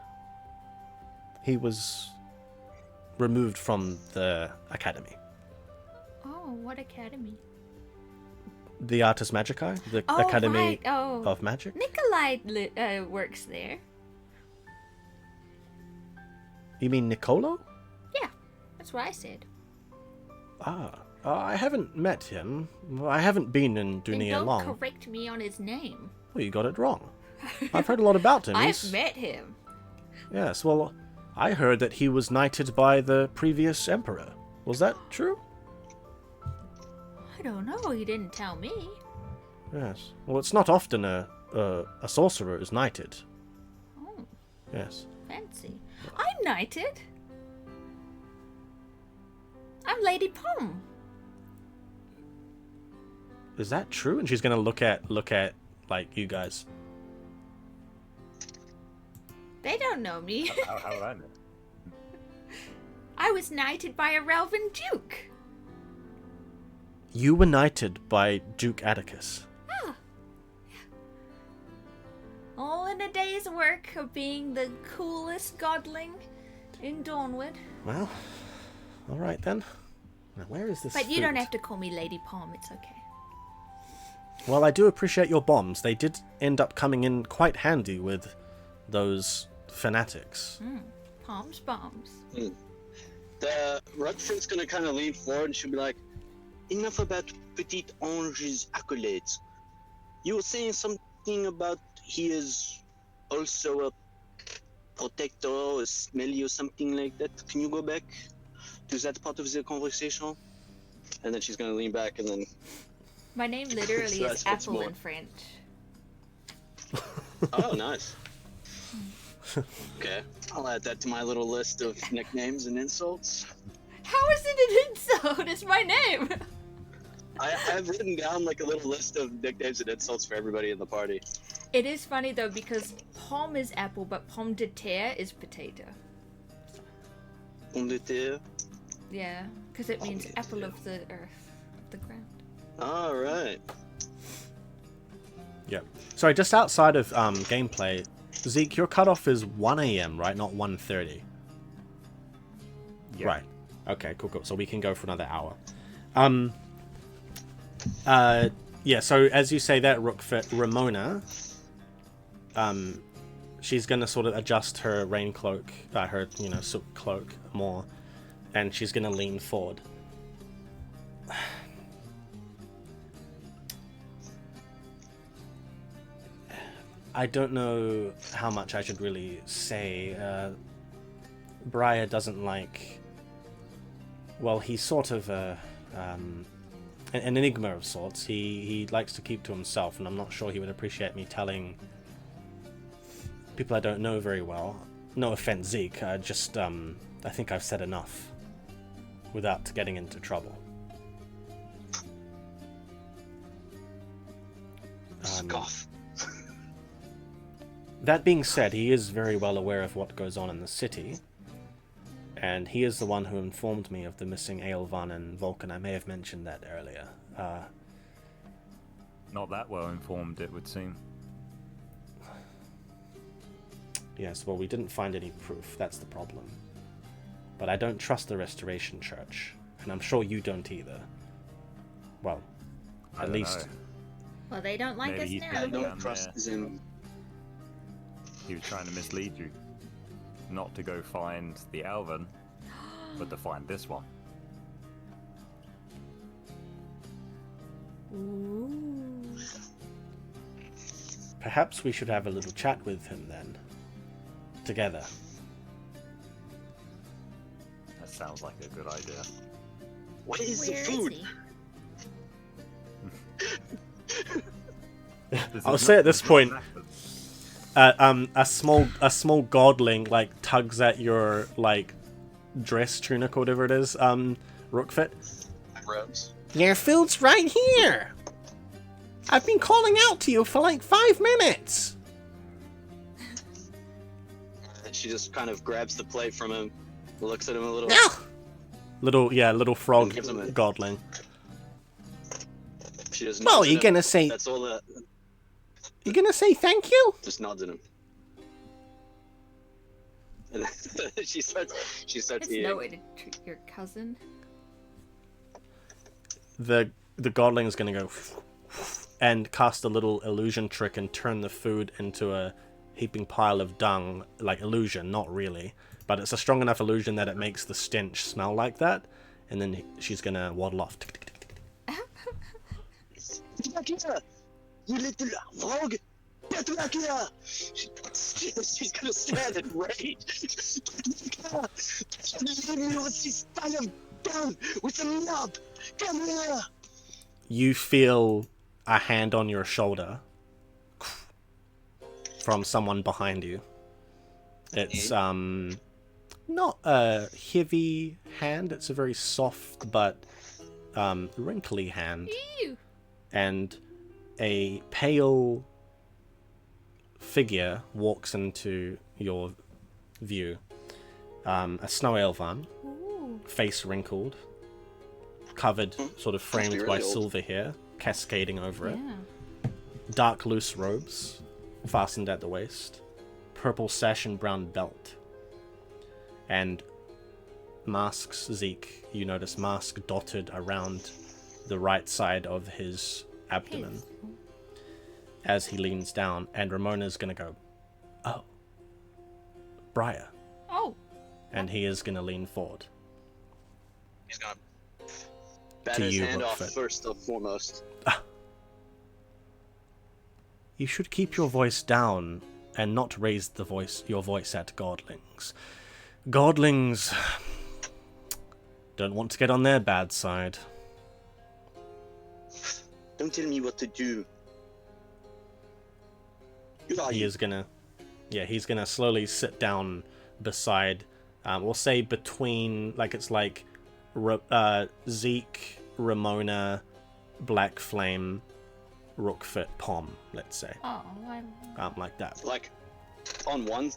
He was removed from the academy. Oh, what academy? The Artis Magicae? The Oh, Academy right. Oh. of Magic? Nikolai works there. You mean Nicolo? Yeah, that's what I said. I haven't met him. I haven't been in Then Dunia don't long. correct me on his name. Well, you got it wrong. I've heard a lot about him. I've met him. Yes, well, I heard that he was knighted by the previous emperor. Was that true? I don't know. He didn't tell me. Yes. Well, it's not often a sorcerer is knighted. Oh, Yes. fancy. I'm knighted. I'm Lady Pomme. Is that true? And she's gonna look at like you guys. They don't know me. How would I know? I was knighted by a Relvan Duke. You were knighted by Duke Atticus. Ah. All in a day's work of being the coolest godling in Dawnward. Well, all right then. Now, where is this? But you food? don't have to call me Lady Pomme. It's okay. Well, I do appreciate your bombs. They did end up coming in quite handy with those fanatics. Pomme's bombs. The Rutford's gonna kind of lean forward and she'll be like, enough about Petit Ange's accolades. You were saying something about he is also a protector or smelly or something like that. Can you go back to that part of the conversation? And then she's gonna lean back and then... My name literally So is that's Apple more. in French. Oh, nice. Okay, I'll add that to my little list of nicknames and insults. How is it an insult? It's my name. I've written down like a little list of nicknames and insults for everybody in the party. It is funny though because pomme is apple, but pomme de terre is potato. Pomme de terre. Yeah, because it means apple of the earth, of the ground. All right. Yep. Sorry, just outside of gameplay, Zeke, your cutoff is 1 a.m., right? Not 1:30. Yeah. Right. Okay, cool. So we can go for another hour. Yeah, so as you say that, Rookfoot, Rymona, she's going to sort of adjust her rain cloak, her, silk cloak more. and she's going to lean forward. I don't know how much I should really say. Briar doesn't like... Well, he's sort of an enigma of sorts. He likes to keep to himself, and I'm not sure he would appreciate me telling people I don't know very well. No offense, Zeke. I think I've said enough without getting into trouble. Scoff. That being said, he is very well aware of what goes on in the city, and he is the one who informed me of the missing Aelvan and Vulcan. I may have mentioned that earlier. Not that well informed, it would seem. Yes, well, we didn't find any proof. That's the problem. But I don't trust the Restoration Church, and I'm sure you don't either. Well, at least... know. Well, they don't like Maybe us he's now. I down don't there. trust him. He was trying to mislead you. Not to go find the Alvin, but to find this one. Ooh. Perhaps we should have a little chat with him then. Together. That sounds like a good idea. What is Where the is food? he? I'll say at this point, a small godling like tugs at your like dress tunic or whatever it is, Rookfit. Robes. Your food's right here. I've been calling out to you for like 5 minutes. She just kind of grabs the plate from him, looks at him a little. Little frog Gives him a- godling. She just Well, nods at you're him. gonna say That's all that. you're gonna say thank you. Just nods at him. And she starts That's eating. no way to treat your cousin. The godling is gonna go and cast a little illusion trick and turn the food into a heaping pile of dung, like illusion, not really, but it's a strong enough illusion that it makes the stench smell like that, and then she's gonna waddle off. Get back here, you little frog! Get back here! She's gonna stand in rage. Get back here! Leave me with this pile of dung with some nub. Come here! You feel a hand on your shoulder from someone behind you. It's not a heavy hand, it's a very soft but wrinkly hand. Ew. And a pale figure walks into your view. A snow elvan, Ooh. face wrinkled, covered, sort of framed really by old. silver hair, cascading over it. Yeah. Dark loose robes, fastened at the waist, purple sash and brown belt, and masks. Zeke, you notice mask dotted around the right side of his abdomen Yes. as he leans down, and Rymona's gonna go, "Oh, Briar," Oh. and he is gonna lean forward. He's gonna bat To his you, hand off Rookfit. first and foremost. You should keep your voice down and not raise your voice at godlings. Godlings don't want to get on their bad side. Don't tell me what to do. Who are He you? is gonna, he's gonna slowly sit down beside, we'll say between, like it's like Zeke, Rymona, Blackflame, Rookfit, Pomme, let's say, Oh. like that, Like on one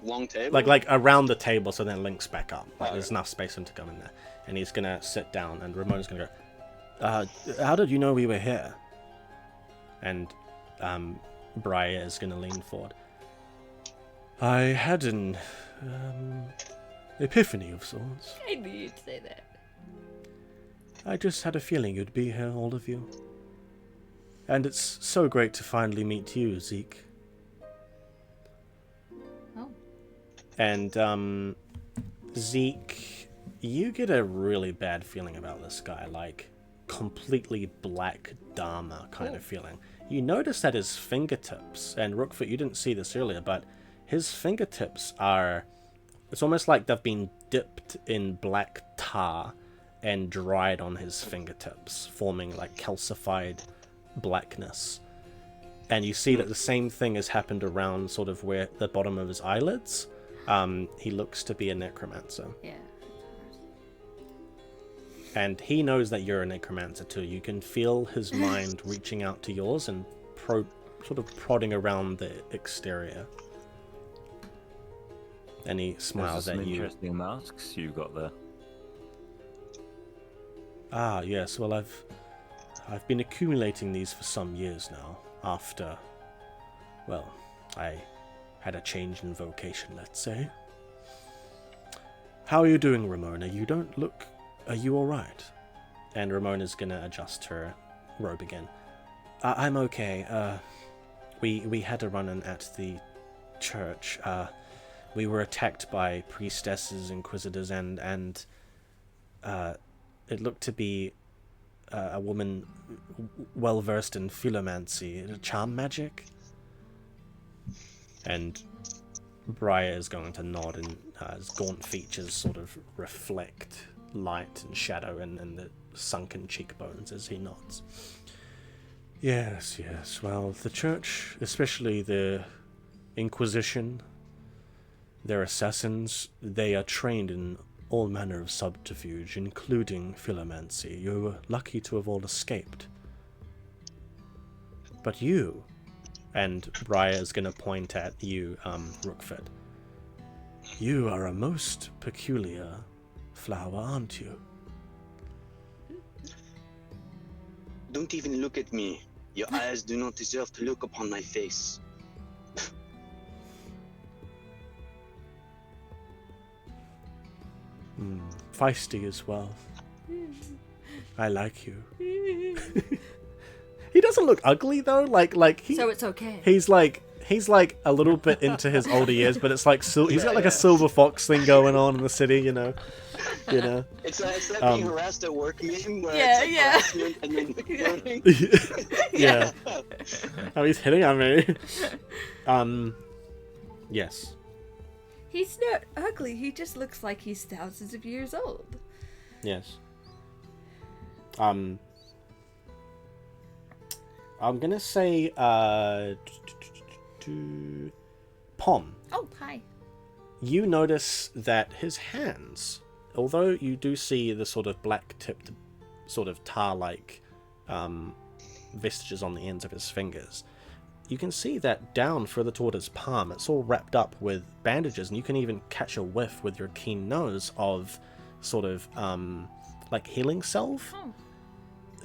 long table. like around the table, so then it links back up. Like Oh, there's okay. enough space for him to come in there, and he's gonna sit down, and Ramona's gonna go, how did you know we were here? And Briar is gonna lean forward. I had an epiphany of sorts. I knew you'd say that. I just had a feeling you'd be here, all of you. And it's so great to finally meet you, Zeke. Oh. And Zeke, you get a really bad feeling about this guy, like completely black Dharma kind of feeling. You notice that his fingertips, and Rookfoot, you didn't see this earlier, but his fingertips are, it's almost like they've been dipped in black tar and dried on his fingertips, forming like calcified blackness. And you see that the same thing has happened around sort of where the bottom of his eyelids. He looks to be a necromancer. Yeah. And he knows that you're a necromancer too. You can feel his mind reaching out to yours and sort of prodding around the exterior. And he smiles at you. Interesting masks you got there. Ah, yes. Well, I've been accumulating these for some years now. After, well, I had a change in vocation, let's say. How are you doing, Rymona? You don't look... Are you alright? And Rymona's gonna adjust her robe again. I'm okay. We had a run-in at the church. We were attacked by priestesses, inquisitors, and it looked to be a woman well-versed in philomancy, charm magic. And Briar is going to nod, and his gaunt features sort of reflect light and shadow and the sunken cheekbones as he nods. Yes. Well, the church, especially the Inquisition, their assassins, they are trained in all manner of subterfuge, including philomancy. You were lucky to have all escaped. But you, and Briar is going to point at you, Rookfoot, you are a most peculiar flower, aren't you? Don't even look at me. Your eyes do not deserve to look upon my face. Feisty as well. I like you. He doesn't look ugly though. Like he. So it's okay. He's like a little bit into his older years, but it's like he's got like a silver fox thing going on in the city, you know. It's that being harassed at work meme where it's like harassment and then warning. Yeah. Oh, he's hitting on me. Yes. He's not ugly. He just looks like he's thousands of years old. Yes. I'm gonna say Pomme. Oh, hi. You notice that his hands, although you do see the sort of black-tipped, sort of tar-like vestiges on the ends of his fingers, you can see that down further toward his palm, it's all wrapped up with bandages, and you can even catch a whiff with your keen nose of sort of like healing salve. Oh.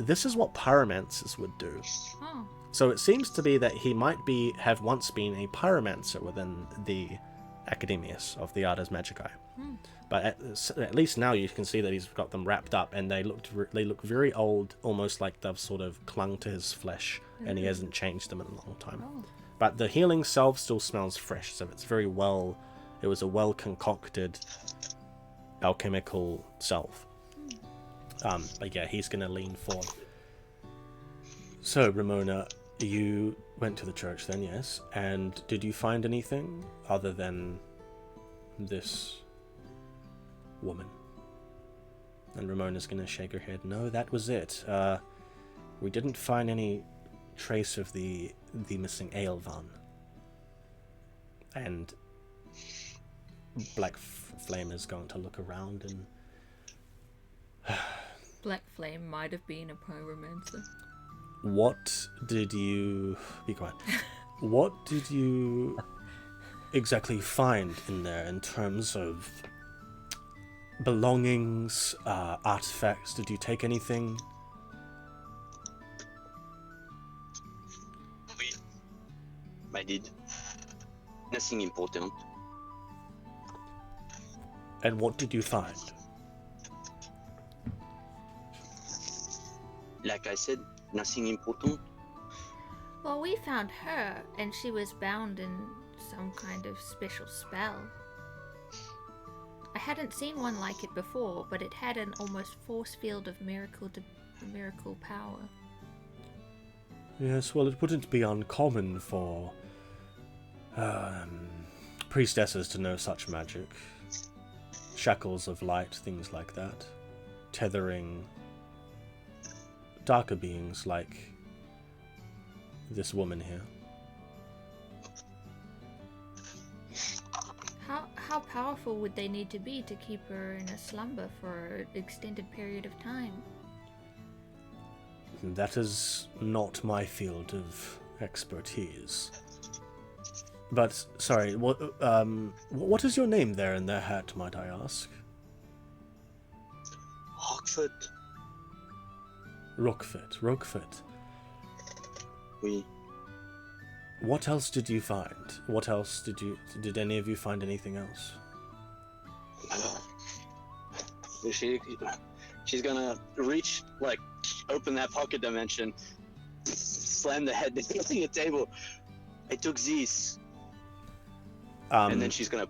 This is what pyromancers would do. Oh. So it seems to be that he might have once been a pyromancer within the Academius of the Artes Magicae. But at least now you can see that he's got them wrapped up, and they look very old, almost like they've sort of clung to his flesh, and he hasn't changed them in a long time. Oh. But the healing salve still smells fresh, so it's it was a well concocted alchemical salve. But yeah, he's gonna lean forward. So, Rymona, you went to the church then, yes? And did you find anything other than this woman? And Rymona's gonna shake her head. No, that was it. We didn't find any trace of the missing Aelvan. And Blackflame is going to look around and... Blackflame might have been a pyromancer. What did you... Be quiet. What did you exactly find in there in terms of belongings, artifacts? Did you take anything? Oui, I did. Nothing important. And what did you find? Like I said, nothing important. Well, we found her, and she was bound in some kind of special spell. I hadn't seen one like it before, but it had an almost force field of miracle power. Yes, well, it wouldn't be uncommon for priestesses to know such magic. Shackles of light, things like that. Tethering darker beings like this woman here. How powerful would they need to be to keep her in a slumber for an extended period of time? That is not my field of expertise. But, sorry, what is your name there in their hat, might I ask? Rockfoot. Oui. What else did you find? What else did any of you find anything else? She's gonna reach, like, open that pocket dimension, slam the head against the table. I took these. And then she's gonna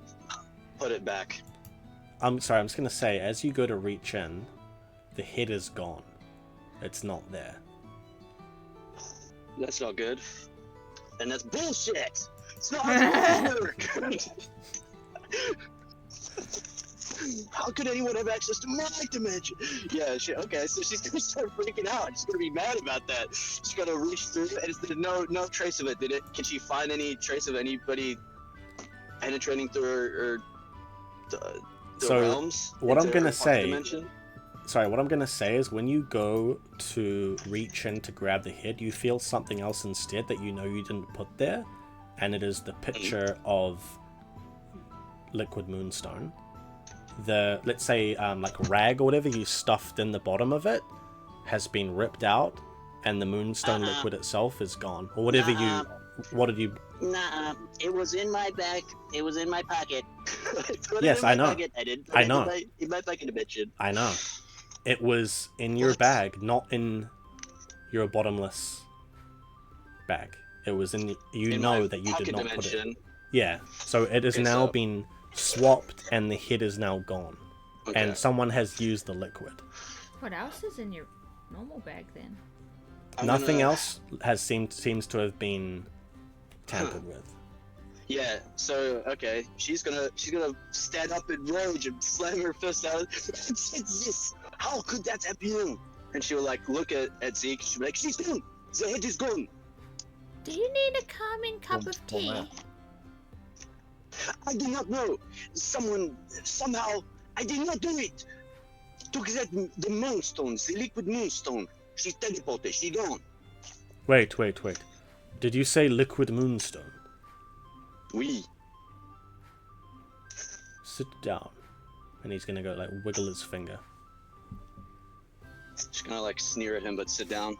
put it back. I'm sorry, I'm just gonna say, as you go to reach in, the head is gone. It's not there. That's not good. And that's bullshit! It's not how it work! How could anyone have access to my dimension? Yeah, okay, so she's gonna start freaking out. She's gonna be mad about that. She's gonna reach through, and there's no trace of it. Can she find any trace of anybody penetrating through her the realms? What I'm gonna say... Dimension? Sorry, what I'm going to say is when you go to reach in to grab the head, you feel something else instead that you know you didn't put there, and it is the picture of liquid moonstone. The, let's say, like rag or whatever you stuffed in the bottom of it has been ripped out, and the moonstone liquid itself is gone. Or whatever what did you... Nah, it was in my bag. It was in my pocket. Yes, I know. Pocket. I didn't put it in my pocket dimension. I know. It was in your bag, not in your bottomless bag. It was in that you did not put it. Yeah, so it has now been swapped and the head is now gone. Okay. And someone has used the liquid. What else is in your normal bag then? Nothing else seems to have been tampered with. Yeah, so okay, she's gonna stand up in rage and slam her fist out. It's this. How could that happen? And she'll like look at Zeke. She'll be like, she's gone. The head is gone. Do you need a calming cup of tea? I do not know. Somehow, I did not do it. Took the moonstone, the liquid moonstone. She's teleported. She's gone. Wait. Did you say liquid moonstone? Oui. Sit down. And he's gonna go like wiggle his finger. Just gonna like sneer at him, but sit down.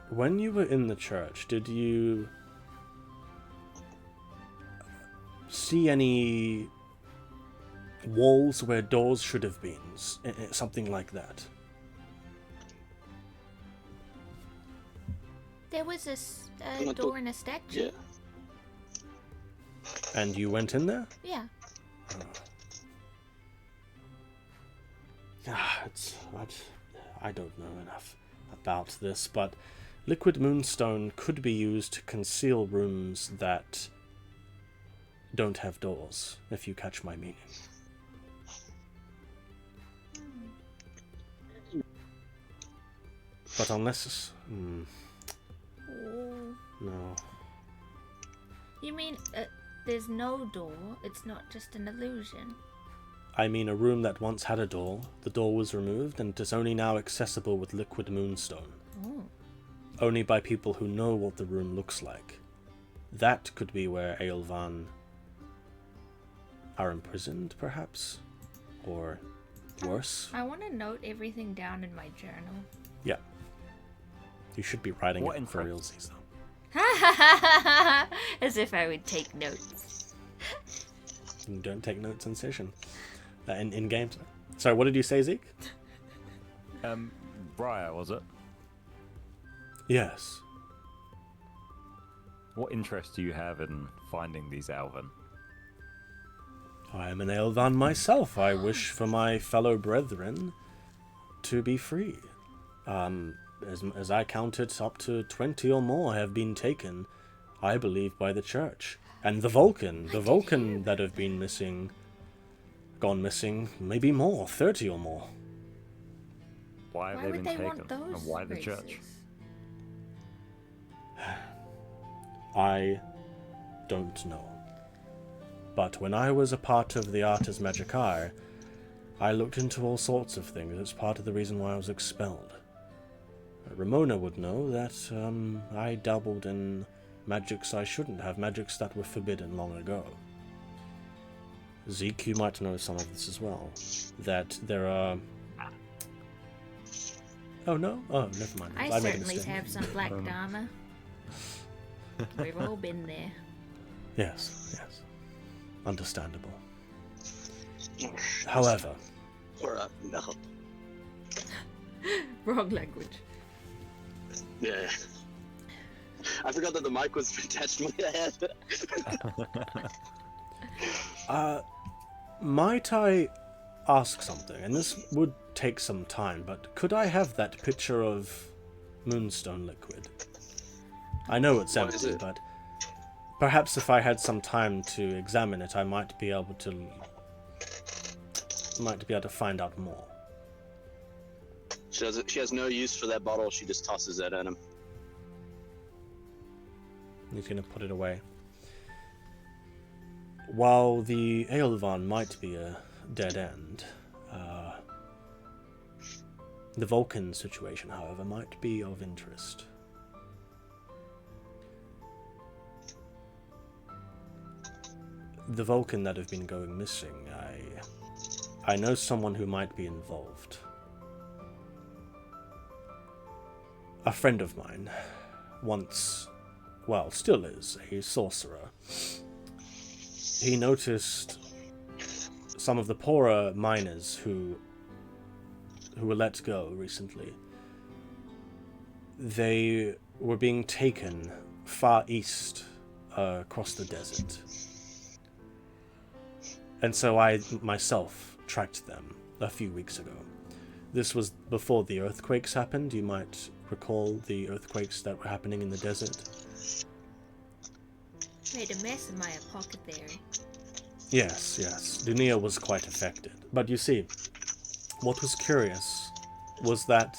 When you were in the church, did you see any walls where doors should have been? Something like that? There was a door in a statue. Yeah. And you went in there? Yeah. I don't know enough about this, but liquid moonstone could be used to conceal rooms that don't have doors, if you catch my meaning. But unless... No. You mean there's no door? It's not just an illusion? I mean a room that once had a door. The door was removed and it is only now accessible with liquid moonstone. Oh. Only by people who know what the room looks like. That could be where Aelvan are imprisoned, perhaps? Or worse? I want to note everything down in my journal. Yeah. You should be writing it for realsies, though. As if I would take notes. You don't take notes in session. In games. Sorry, what did you say, Zeke? Briar, was it? Yes. What interest do you have in finding these Elven? I am an Elvan myself. I wish for my fellow brethren to be free. As I counted, up to 20 or more have been taken, I believe, by the church. And the Vulcan that have been gone missing, maybe more, 30 or more. Why have they been taken? And why the church? I don't know. But when I was a part of the Artes Magicae, I looked into all sorts of things. It's part of the reason why I was expelled. Rymona would know that I dabbled in magics I shouldn't have, magics that were forbidden long ago. Zeke, you might know some of this as well. That there are... Oh, no? Oh, never mind. I certainly have some black dharma. We've all been there. Yes. Understandable. However... No. Wrong language. Yeah. I forgot that the mic was attached to my head. Might I ask something? And this would take some time, but could I have that picture of moonstone liquid? I know it's empty, but perhaps if I had some time to examine it, I might be able to find out more. She has no use for that bottle. She just tosses that at him. He's going to put it away. While the Eilvan might be a dead end, the Vulcan situation, however, might be of interest. The Vulcan that have been going missing, I know someone who might be involved. A friend of mine, once, well, still is, a sorcerer. He noticed some of the poorer miners who were let go recently. They were being taken far east across the desert. And so I myself tracked them a few weeks ago. This was before the earthquakes happened. You might recall the earthquakes that were happening in the desert. Made a mess of my apothecary. Yes. Dunia was quite affected. But you see, what was curious was that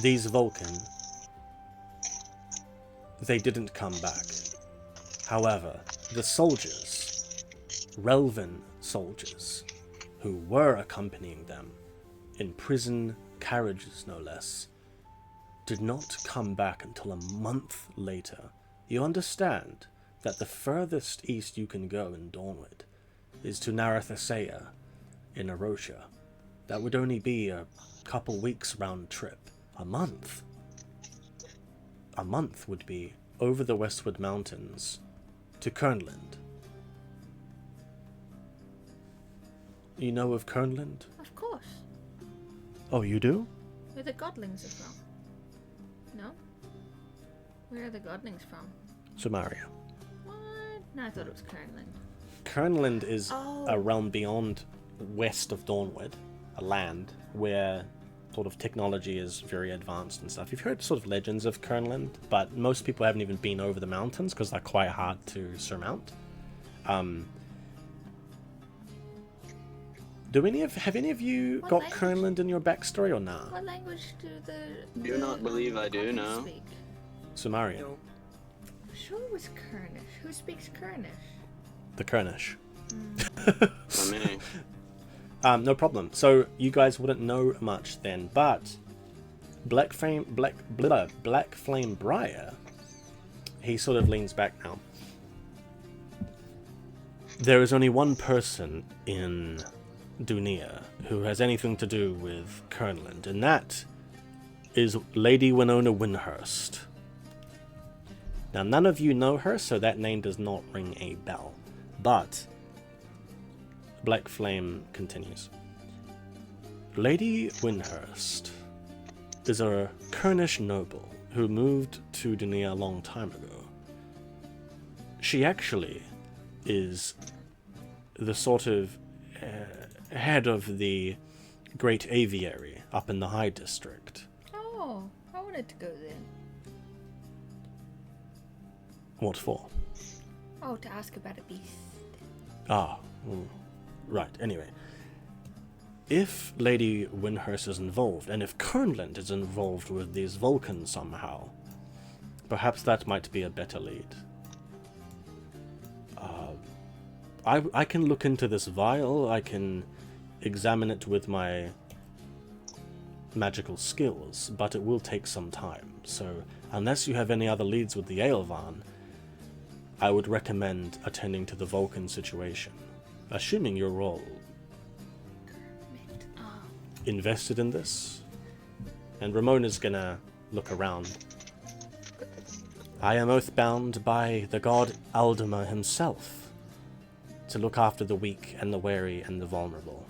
these Vulcan, they didn't come back. However, the soldiers, Relvan soldiers, who were accompanying them, in prison carriages no less, did not come back until a month later. You understand that the furthest east you can go in Dawnward is to Narathasea in Arosha. That would only be a couple weeks round trip. A month. A month would be over the Westward Mountains to Kernland. You know of Kernland? Of course. Oh, you do? Where the Godlings are from. No? Where are the Godlings from? Samaria. What? No, I thought it was Kernland. Kernland is a realm beyond west of Dawnward, a land where sort of technology is very advanced and stuff. You've heard sort of legends of Kernland, but most people haven't even been over the mountains because they're quite hard to surmount. Have any of you got Kernland in your backstory or not? What language do the Do not believe I do, no. speak? Sumerian. I'm sure it was Kurnish. Who speaks Kurnish? The Kurnish. For me. No problem. So you guys wouldn't know much then, but Blackflame Briar, he sort of leans back now. There is only one person in Dunia who has anything to do with Kernland, and that is Lady Winona Windhurst. Now, none of you know her, so that name does not ring a bell. But Blackflame continues. Lady Windhurst is a Kurnish noble who moved to Dunia a long time ago. she actually is the sort of head of the Great Aviary up in the High District. Oh, I wanted to go there. What for? Oh, to ask about a beast. Right, anyway. If Lady Windhurst is involved, and if Kernland is involved with these Vulcans somehow, perhaps that might be a better lead. I can look into this vial, I can examine it with my magical skills, but it will take some time. So, unless you have any other leads with the Aelvan, I would recommend attending to the Vulcan situation. Assuming you're all invested in this. And Rymona's gonna look around. I am oath-bound by the god Aldemar himself to look after the weak and the wary and the vulnerable.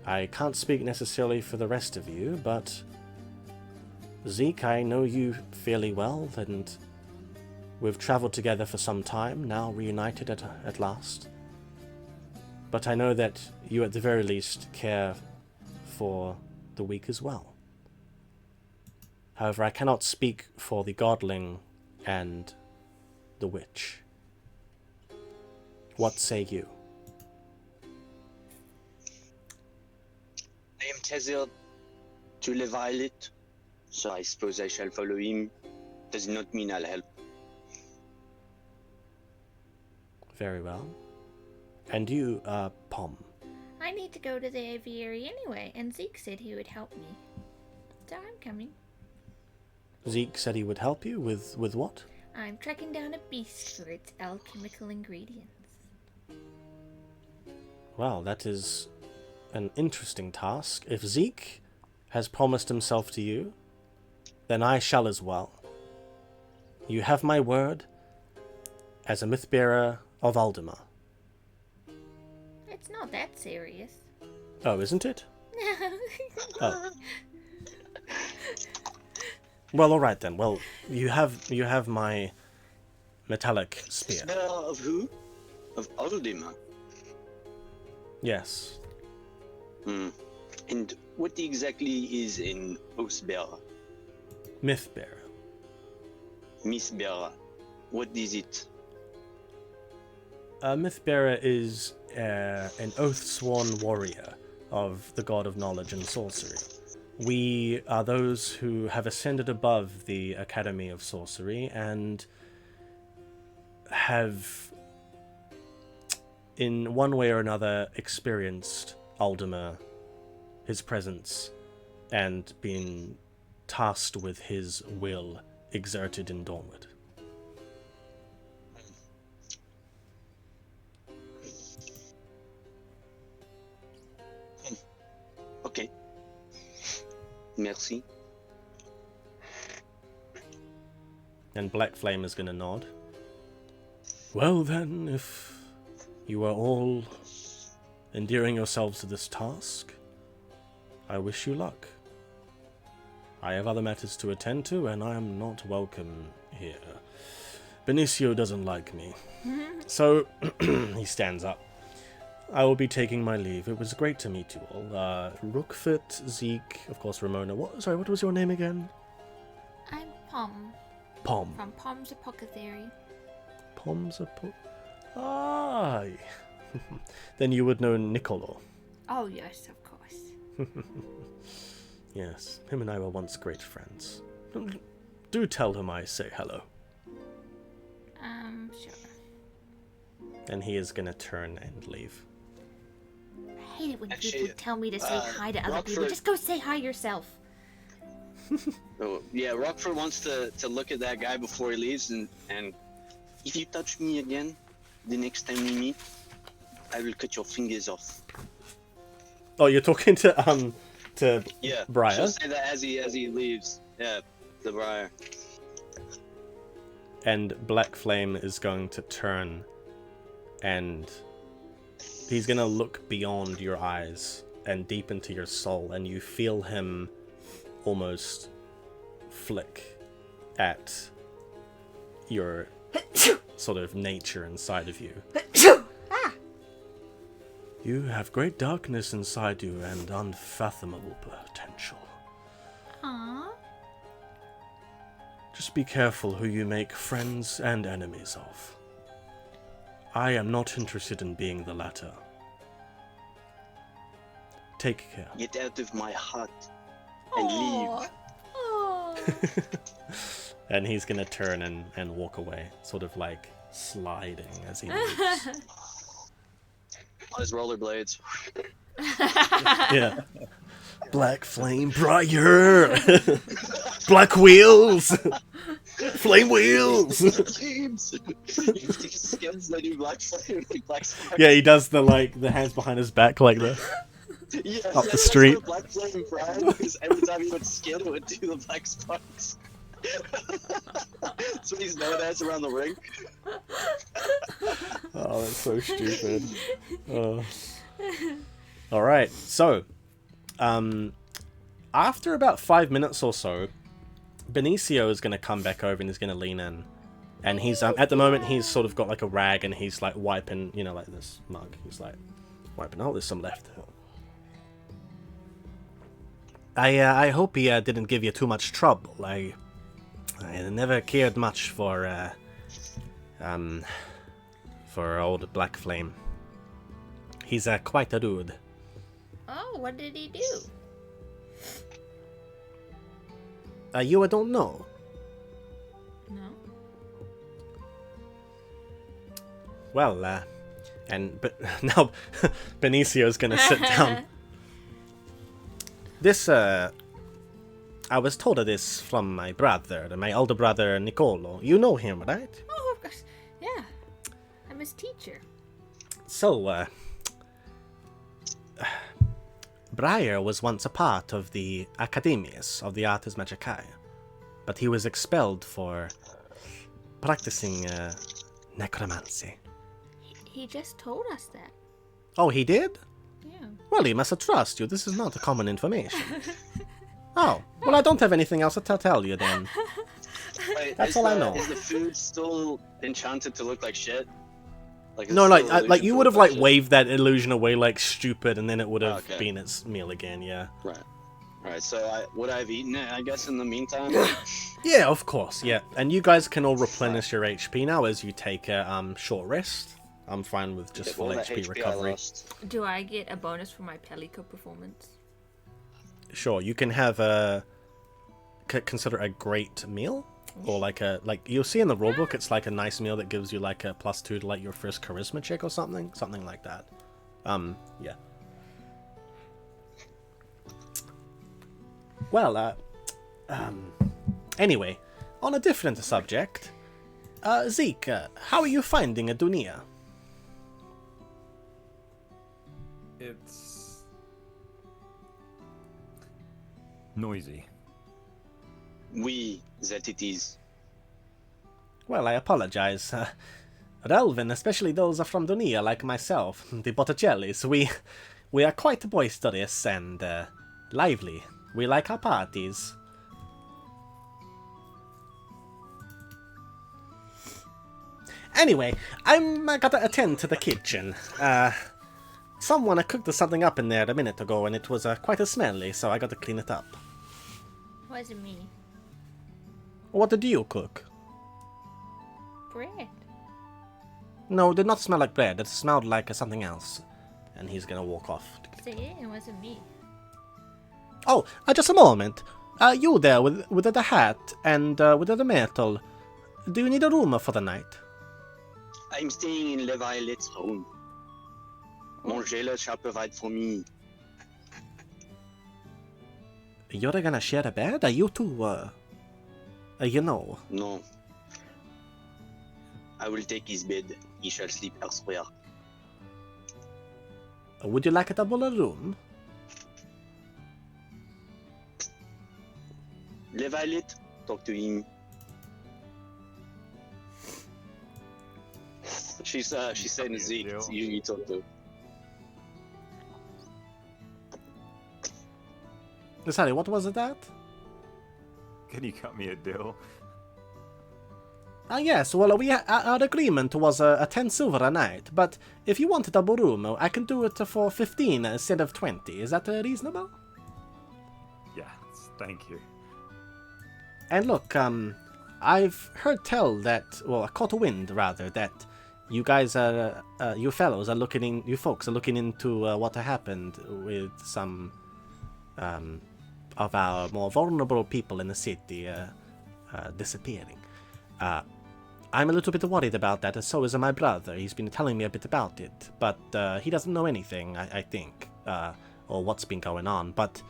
I can't speak necessarily for the rest of you, but Zeke, I know you fairly well, and we've traveled together for some time, now reunited at last. But I know that you at the very least care for the weak as well. However, I cannot speak for the Godling and the witch. What say you? I am tethered to the violet, so I suppose I shall follow him. Does not mean I'll help. Very well. And you, Pomme? I need to go to the aviary anyway, and Zeke said he would help me. So I'm coming. Zeke said he would help you with what? I'm tracking down a beast for its alchemical ingredients. Well, that is an interesting task. If Zeke has promised himself to you, then I shall as well. You have my word as a myth-bearer of Aldemar. It's not that serious. Oh, isn't it? No. Oh. Well, all right then. Well, you have my metallic spear. Bearer of who? Of Aldemar. Yes. And what exactly is an oath-bearer? Myth-bearer. Myth-bearer. What is it? A myth-bearer is an oath-sworn warrior of the god of knowledge and sorcery. We are those who have ascended above the Academy of Sorcery and have, in one way or another, experienced Aldemar, his presence, and been tasked with his will exerted in Dawnward. Okay. Merci. And Blackflame is going to nod. Well then, if you are all endearing yourselves to this task, I wish you luck. I have other matters to attend to, and I am not welcome here. Benicio doesn't like me. So, he stands up. I will be taking my leave. It was great to meet you all. Rookfoot, Zeke, of course Rymona. What was your name again? I'm Pomme. Pomme. From Pomme's Apothecary. Pomme's Aye. Then you would know Niccolo. Oh, yes, of course. Yes, him and I were once great friends. Do tell him I say hello. Sure. And he is gonna turn and leave. I hate it when Actually, people tell me to say hi to other people. Rockford- Just go say hi yourself. Oh, yeah, Rockford wants to look at that guy before he leaves, and if you touch me again, the next time we meet, I will cut your fingers off. Oh, you're talking to Yeah, Briar? she'll say that as he leaves. Yeah, the Briar. And Blackflame is going to turn and he's going to look beyond your eyes and deep into your soul, and you feel him almost flick at your sort of nature inside of you. You have great darkness inside you and unfathomable potential. Aww. Just be careful who you make friends and enemies of. I am not interested in being the latter. Take care. Get out of my hut and leave. And he's gonna turn and walk away, sort of like sliding as he moves. On his rollerblades. Yeah. Blackflame Briar! Black wheels! Flame wheels! Flames! These skins, they do black flame, black sparks. Yeah, he does the hands behind his back like this. Yeah, Up the street. Black flame Briar, because every time he would skin, it would do the black sparks. That's what he's known as around the ring. Oh, that's so stupid. Alright, so, after about 5 minutes or so, Benicio is going to come back over and he's going to lean in. And he's, at the moment, he's sort of got like a rag and he's like wiping, you know, like this mug. He's like wiping, oh, there's some left. I hope he didn't give you too much trouble. I never cared much for old Blackflame. He's quite a dude. Oh, what did he do? You don't know? No. Well, but now Benicio's gonna sit down. This, I was told of this from my brother, my older brother Nicolo. You know him, right? Oh, of course. Yeah. I'm his teacher. So, Briar was once a part of the Academies of the Artes Magicae, but he was expelled for practicing necromancy. He just told us that. Oh, he did? Yeah. Well, he must trust you. This is not common information. Oh, well, I don't have anything else to tell you then. Wait, That's all I know. Is the food still enchanted to look like shit? Like, No, it's still like illusion you to would look have like shit? waved that illusion away like stupid, and then it would have Okay. been its meal again. Yeah. Right. Alright, so would I have eaten it, I guess, in the meantime? Yeah, of course. Yeah, and you guys can all replenish your HP now as you take a short rest. I'm fine with just full All that HP I recovery. lost. Do I get a bonus for my Pelico performance? Sure, you can have a consider a great meal, or like you'll see in the rulebook. It's like a nice meal that gives you like a +2 to like your first charisma check or something like that. Yeah. Well, anyway, on a different subject, Zeke, how are you finding Adunia? It's noisy. We, that it is. Well, I apologize. Relvin, especially those from Dunia like myself, the Botticellis, we are quite boisterous and lively. We like our parties. Anyway, I gotta attend to the kitchen. Someone cooked something up in there a minute ago, and it was quite smelly, so I gotta clean it up. Wasn't me. What did you cook? Bread. No, it did not smell like bread. It smelled like something else. And he's gonna walk off. Say it wasn't me. Oh, just a moment. You there with the hat and with the metal. Do you need a room for the night? I'm staying in Leufaia's room. Mon jailer shall provide for me. You're gonna share a bed? Are you two, you know? No. I will take his bed. He shall sleep elsewhere. Would you like a double room? Leufaya, talk to him. She's saying to Zeke, Deal. you talk to. Sorry, what was that? Can you cut me a deal? Yes, well, our agreement was a 10 silver a night, but if you want a double room, I can do it for 15 instead of 20. Is that reasonable? Yes, thank you. And look, I've heard tell that, well, I caught wind, rather, that you guys are, you folks are looking into what happened with some of our more vulnerable people in the city disappearing. I'm a little bit worried about that, and so is my brother. He's been telling me a bit about it, but he doesn't know anything, I think, or what's been going on. But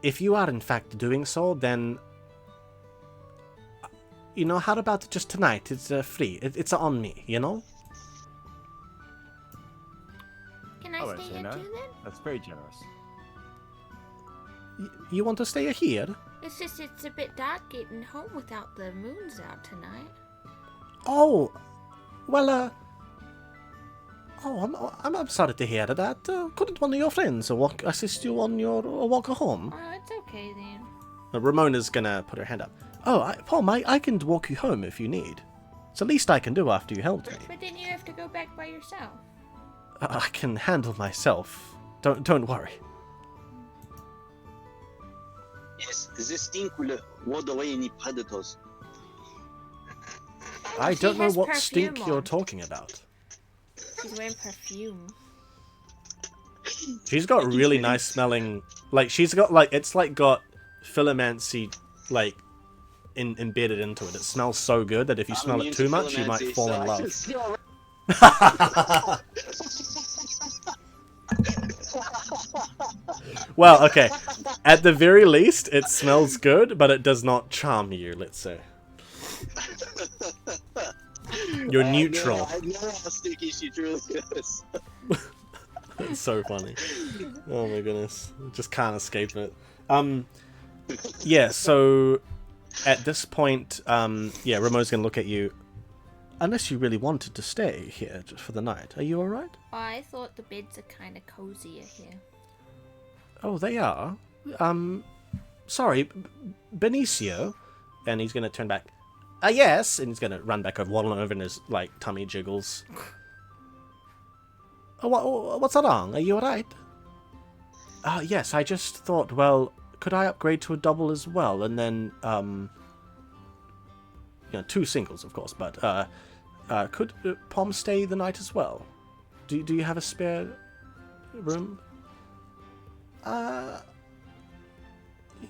if you are in fact doing so, then, you know, how about just tonight? It's free. It's on me, you know? Can I stay here too then? That's very generous. You want to stay here? It's just it's a bit dark getting home without the moons out tonight. Oh, well, I'm sorry to hear that. Couldn't one of your friends assist you on your walk home? Oh, it's okay then. Rymona's gonna put her hand up. Oh, Pomme, I can walk you home if you need. It's the least I can do after you helped me. But then you have to go back by yourself. I can handle myself. Don't worry. Yes, this stink will ward away any predators. I don't know has what perfume stink you're on. talking about. She's wearing perfume. She's got really nice smelling, like, she's got, like, it's like got philomancy, like, embedded into it. It smells so good that if you smell it too much, you might fall in love. Well, okay. At the very least, it smells good, but it does not charm you, let's say. You're neutral. I know how stinky she truly is. It's so funny. Oh my goodness. Just can't escape it. Yeah, so at this point, yeah, Ramon's gonna look at you. Unless you really wanted to stay here just for the night. Are you alright? I thought the beds are kind of cozier here. Oh, they are? Sorry, Benicio. And he's gonna turn back. Yes! And he's gonna run back over, waddling over, and his, like, tummy jiggles. Oh, what's wrong? Are you alright? Yes, I just thought, well, could I upgrade to a double as well? And then, you know, 2 singles, of course, but, could Pomme stay the night as well? Do you have a spare room?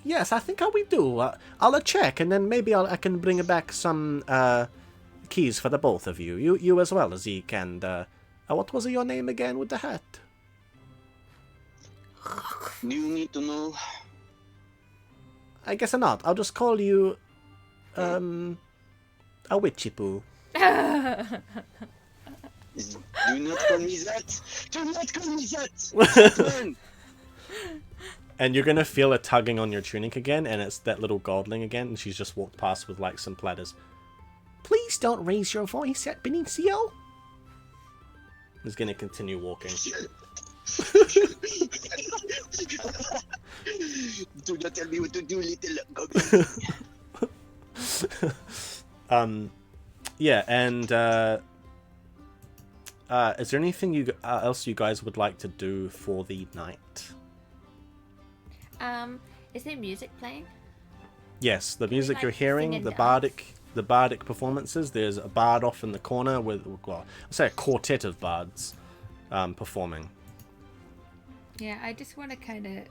Yes, I think we do. I'll check, and then maybe I can bring back some keys for the both of you. You as well, Zeke, and what was your name again with the hat? Do you need to know? I guess not. I'll just call you a witchy poo. Do not call me that! Do not call me that! And you're gonna feel a tugging on your tunic again, and it's that little Godling again, and she's just walked past with, like, some platters. Please don't raise your voice at Benicio. He's gonna continue walking. Do not tell me what to do, little Goblin. Yeah, and is there anything else you guys would like to do for the night? Is there music playing? Yes, the music like you're sing hearing, and the dance? bardic performances. There's a bard off in the corner with, well, I'll say a quartet of bards performing. Yeah, I just want to kind of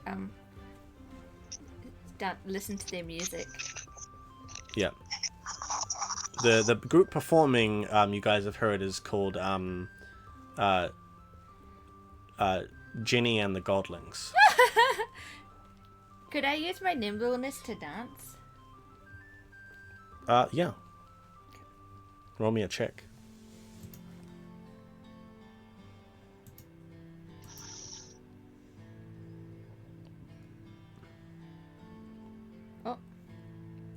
listen to their music. Yeah. The group performing you guys have heard is called Jenny and the Godlings. Could I use my nimbleness to dance? Yeah. Roll me a check. Oh.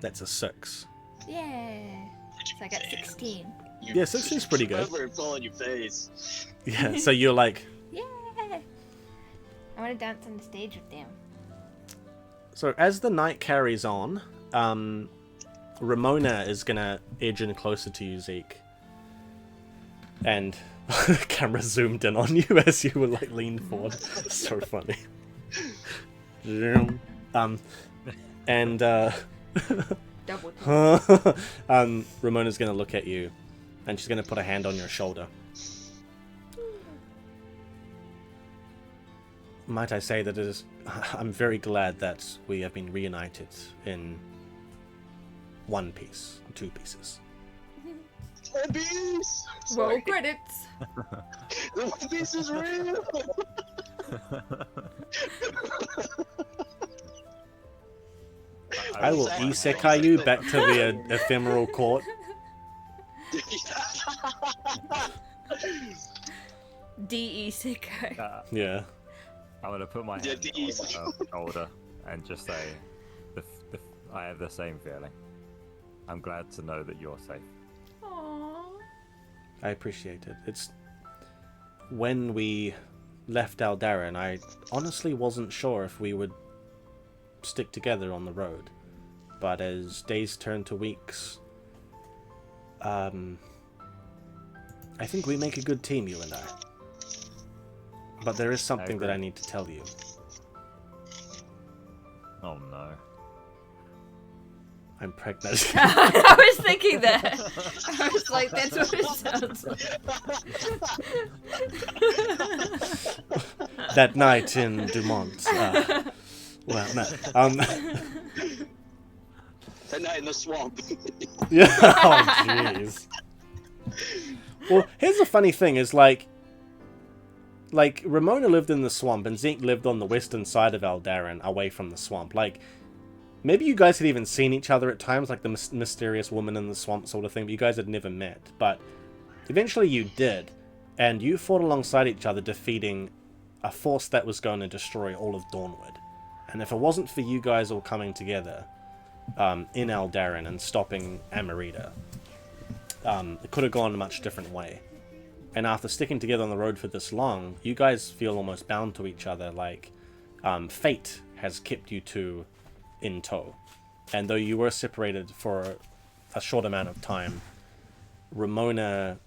That's a 6. Yeah. So I got 16. Yeah, 16's pretty good. Cover it fall on your face. Yeah, so you're like... Yeah. I want to dance on the stage with them. So as the night carries on, Rymona is gonna edge in closer to you, Zeke. And camera zoomed in on you as you were like leaned forward. So funny. And Double. Rymona's gonna look at you, and she's gonna put a hand on your shoulder. Might I say that I'm very glad that we have been reunited in one piece, 2 pieces. One Piece! Roll credits. The One Piece is real! I will isekai you back to the ephemeral court. D.E. Sicko. Yeah. I'm gonna put my hand on her shoulder and just say, I have the same feeling. I'm glad to know that you're safe. Aww. I appreciate it. It's when we left Aldaran, I honestly wasn't sure if we would stick together on the road. But as days turned to weeks, I think we make a good team, you and I. But there is something that I need to tell you. Oh no. I'm pregnant. I was thinking that. I was like, that's what it sounds like. That night in Dumont. Well, no. That night in the swamp. Yeah. Oh, jeez. Well, here's the funny thing: is like Rymona lived in the swamp, and Zeke lived on the western side of Aldaran, away from the swamp. Like, maybe you guys had even seen each other at times, like the mysterious woman in the swamp sort of thing, but you guys had never met. But eventually you did, and you fought alongside each other, defeating a force that was going to destroy all of Dawnward. And if it wasn't for you guys all coming together in Aldaran and stopping Amarita, it could have gone a much different way. And after sticking together on the road for this long, you guys feel almost bound to each other, like fate has kept you two in tow. And though you were separated for a short amount of time, Rymona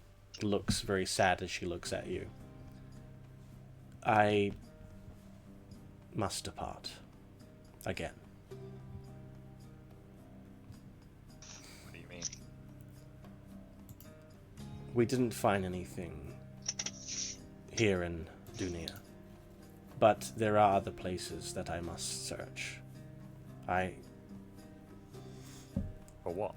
looks very sad as she looks at you. I must depart. Again. What do you mean? We didn't find anything here in Dunia, but there are other places that I must search. For what?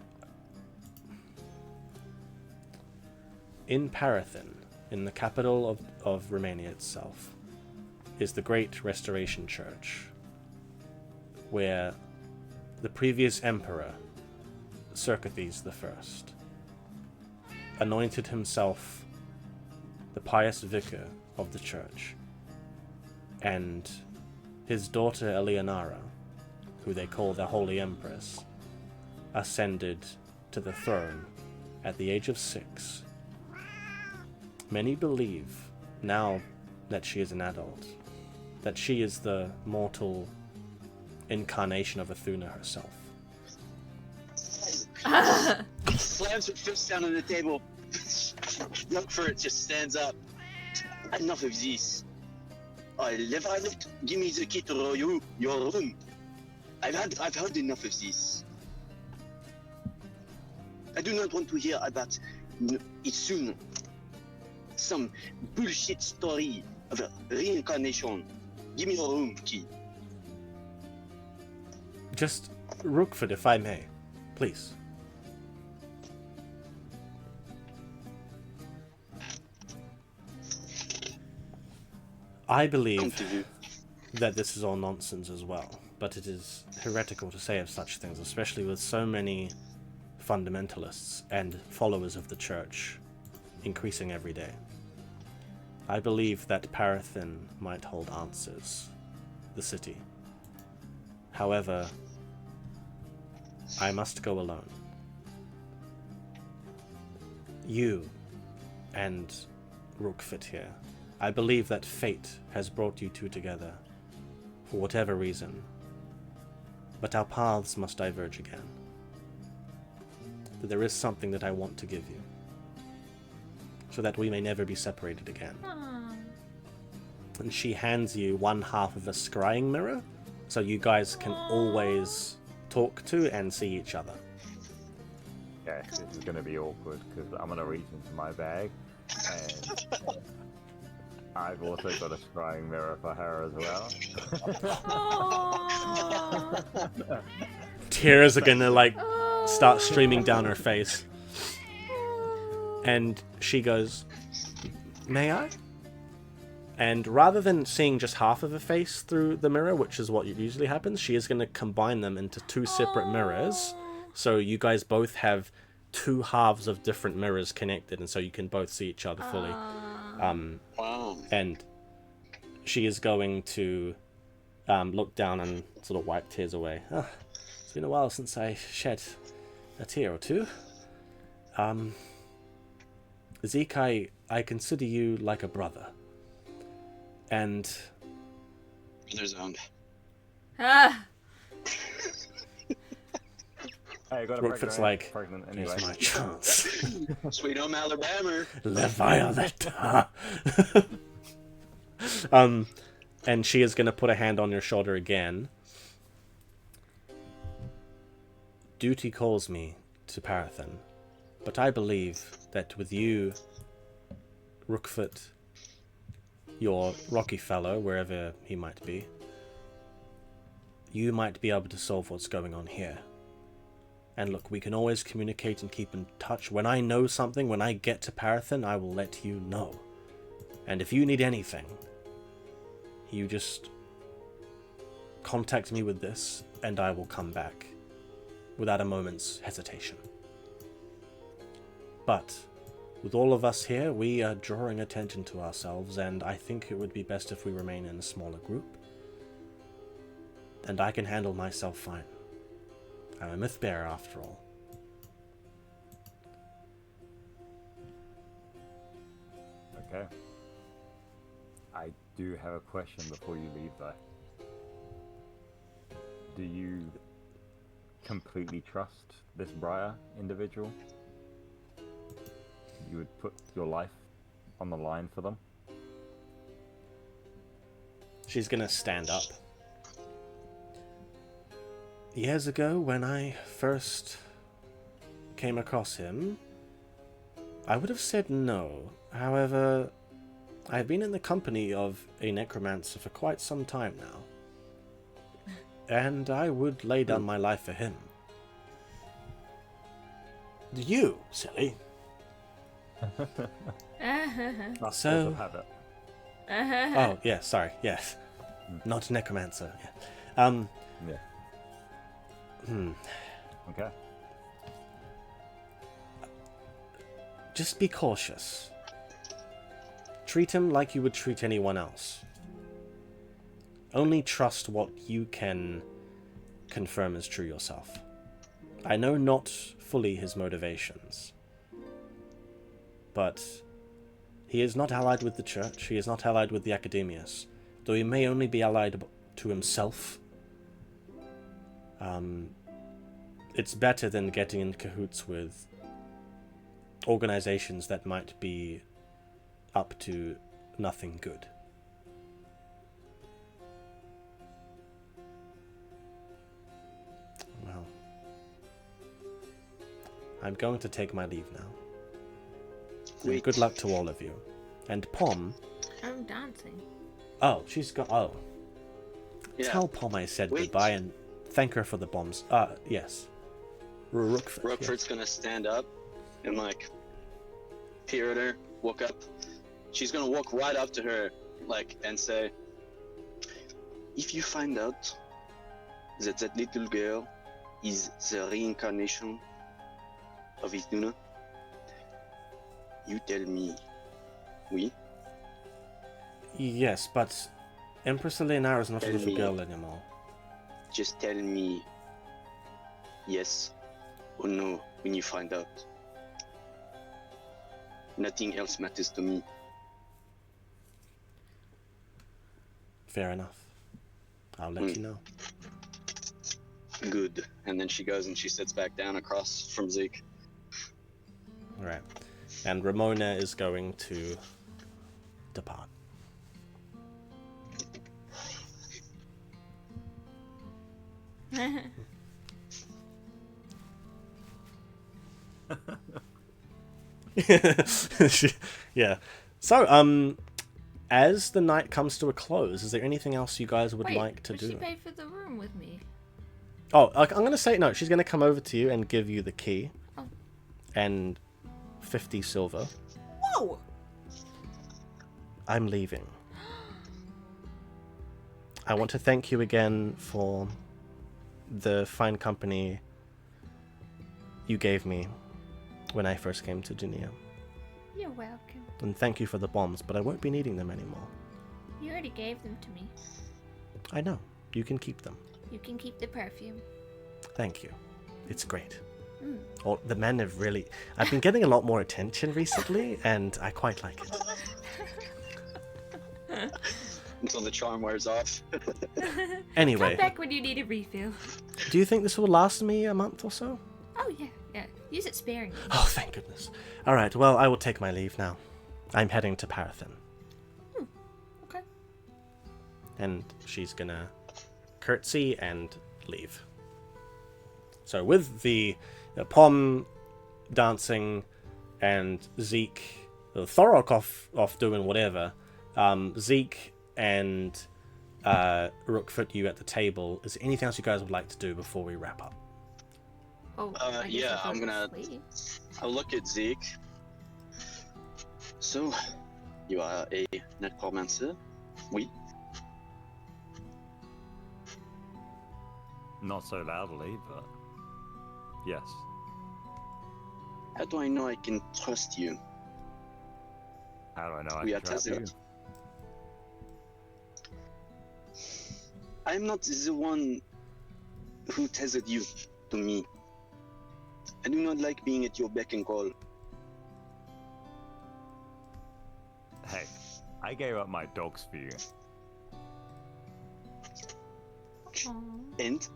In Parathin, in the capital of Romania itself, is the Great Restoration Church, where the previous emperor, Circathes I, anointed himself the pious vicar of the church, and his daughter Eleonara, who they call the Holy Empress, ascended to the throne at the age of 6. Many believe, now that she is an adult, that she is the mortal incarnation of Athena herself. Slams her fist down on the table. Look for it, just stands up. Enough of this. Leviathan, give me the key to your room. I've heard enough of this. I do not want to hear about it soon. Some bullshit story of a reincarnation. Give me your room key. Just Rookford, if I may, please. I believe that this is all nonsense as well, but it is heretical to say of such things, especially with so many fundamentalists and followers of the church increasing every day. I believe that Parathin might hold answers, the city. However, I must go alone. You and Rookfit here, I believe that fate has brought you two together, for whatever reason, but our paths must diverge again. that there is something that I want to give you, so that we may never be separated again. Aw. And she hands you one half of a scrying mirror, so you guys can always talk to and see each other. Okay, this is going to be awkward because I'm going to reach into my bag and I've also got a scrying mirror for her as well. Aw. Tears are gonna start streaming down her face. And she goes, "May I?" And rather than seeing just half of a face through the mirror, which is what usually happens, she is going to combine them into two separate mirrors. So you guys both have two halves of different mirrors connected, and so you can both see each other fully. Wow. And she is going to look down and sort of wipe tears away. It's been a while since I shed a tear or two. Zeke, I consider you like a brother. And Brother's owned. Ah. Hey, I got a Rookfoot's pregnant anyway. here's my chance. Sweet home Alabama. Leufaya. And she is going to put a hand on your shoulder again. Duty calls me to Parathan, but I believe that with you, Rookfoot, your rocky fellow, wherever he might be, you might be able to solve what's going on here. And look, we can always communicate and keep in touch. When I know something, when I get to Parathan, I will let you know. And if you need anything, you just contact me with this, and I will come back without a moment's hesitation. But with all of us here, we are drawing attention to ourselves, and I think it would be best if we remain in a smaller group. And I can handle myself fine. I'm a myth bearer after all. Okay. I do have a question before you leave, though. Do you completely trust this Briar individual? You would put your life on the line for them? She's gonna stand up. Years ago, when I first came across him, I would have said no. However, I've been in the company of a necromancer for quite some time now, and I would lay down my life for him. You, silly. So... habit. Oh, yeah, sorry, yes. Not necromancer, yeah. Yeah. Okay. Just be cautious. Treat him like you would treat anyone else. Only trust what you can confirm is true yourself. I know not fully his motivations, but he is not allied with the church, he is not allied with the academias, though he may only be allied to himself. It's better than getting in cahoots with organizations that might be up to nothing good. Well, I'm going to take my leave now. And good luck to all of you. And Pomme... I'm dancing. Oh, she's got... Oh. Yeah. Tell Pomme I said goodbye and thank her for the bombs. Yes. Rookfoot. Rookfoot's gonna stand up and peer at her, walk up. She's gonna walk right up to her, and say, "If you find out that little girl is the reincarnation of Iduna, you tell me." Oui? Yes, but Empress Eleanor is not a little girl anymore. Just tell me yes or no when you find out. Nothing else matters to me. Fair enough. I'll let you know. Good. And then she goes and she sits back down across from Zeke. All right. And Rymona is going to depart. Yeah. So, as the night comes to a close, is there anything else you guys would like to do? She paid for the room with me. Oh, I'm going to say no. She's going to come over to you and give you the key. Oh. And 50 silver. Whoa! I'm leaving. I want to thank you again for the fine company you gave me when I first came to Genea. You're welcome. And thank you for the bombs, but I won't be needing them anymore. You already gave them to me. I know. You can keep them. You can keep the perfume. Thank you. It's great. Mm. Oh, the men have really... I've been getting a lot more attention recently, and I quite like it. Until the charm wears off. Anyway. Come back when you need a refill. Do you think this will last me a month or so? Oh, yeah. Use it sparingly. Oh, thank goodness. All right, well, I will take my leave now. I'm heading to Parathin. Okay. And she's gonna curtsy and leave. So with the Pomme dancing and Zeke, Thorok off doing whatever, Zeke and Rookfoot, you at the table. Is there anything else you guys would like to do before we wrap up? Oh, yeah, I'm gonna. I'll look at Zeke. So, you are a necromancer? Oui. Not so loudly, but yes. How do I know I can trust you? How do I know I We can are trust you? tethered. I'm not the one who tethered you to me. I do not like being at your beck and call. Hey, I gave up my dogs for you. And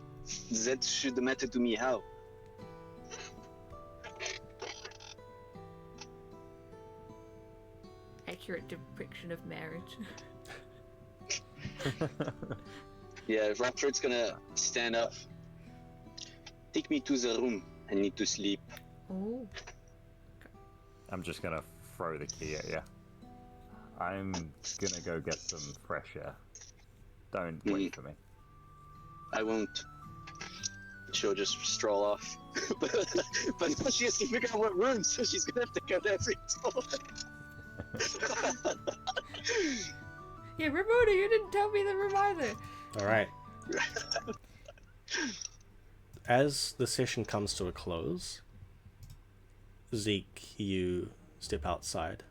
that should matter to me how? Accurate depiction of marriage. Yeah, Rockford's gonna stand up. Take me to the room. I need to sleep. Oh. I'm just gonna throw the key at you. I'm gonna go get some fresh air. Don't wait for me. I won't. She'll just stroll off. but now she has to figure out what room, so she's gonna have to go every time. Yeah, Rymona, you didn't tell me the room either. All right. As the session comes to a close, Zeke, you step outside.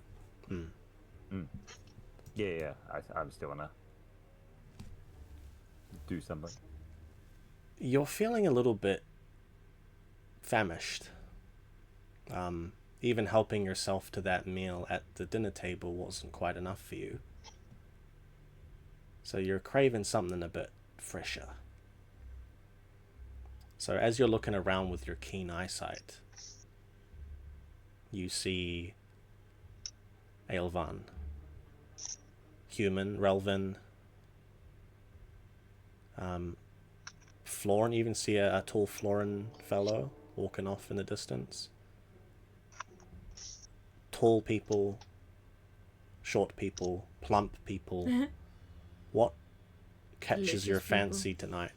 Yeah, I'm still gonna do something. You're feeling a little bit famished. Even helping yourself to that meal at the dinner table wasn't quite enough for you. So you're craving something a bit fresher. So as you're looking around with your keen eyesight, you see Aelvan, human, Relvin, Florin. You even see a tall Florin fellow walking off in the distance. Tall people, short people, plump people. What catches Delicious your people. fancy tonight?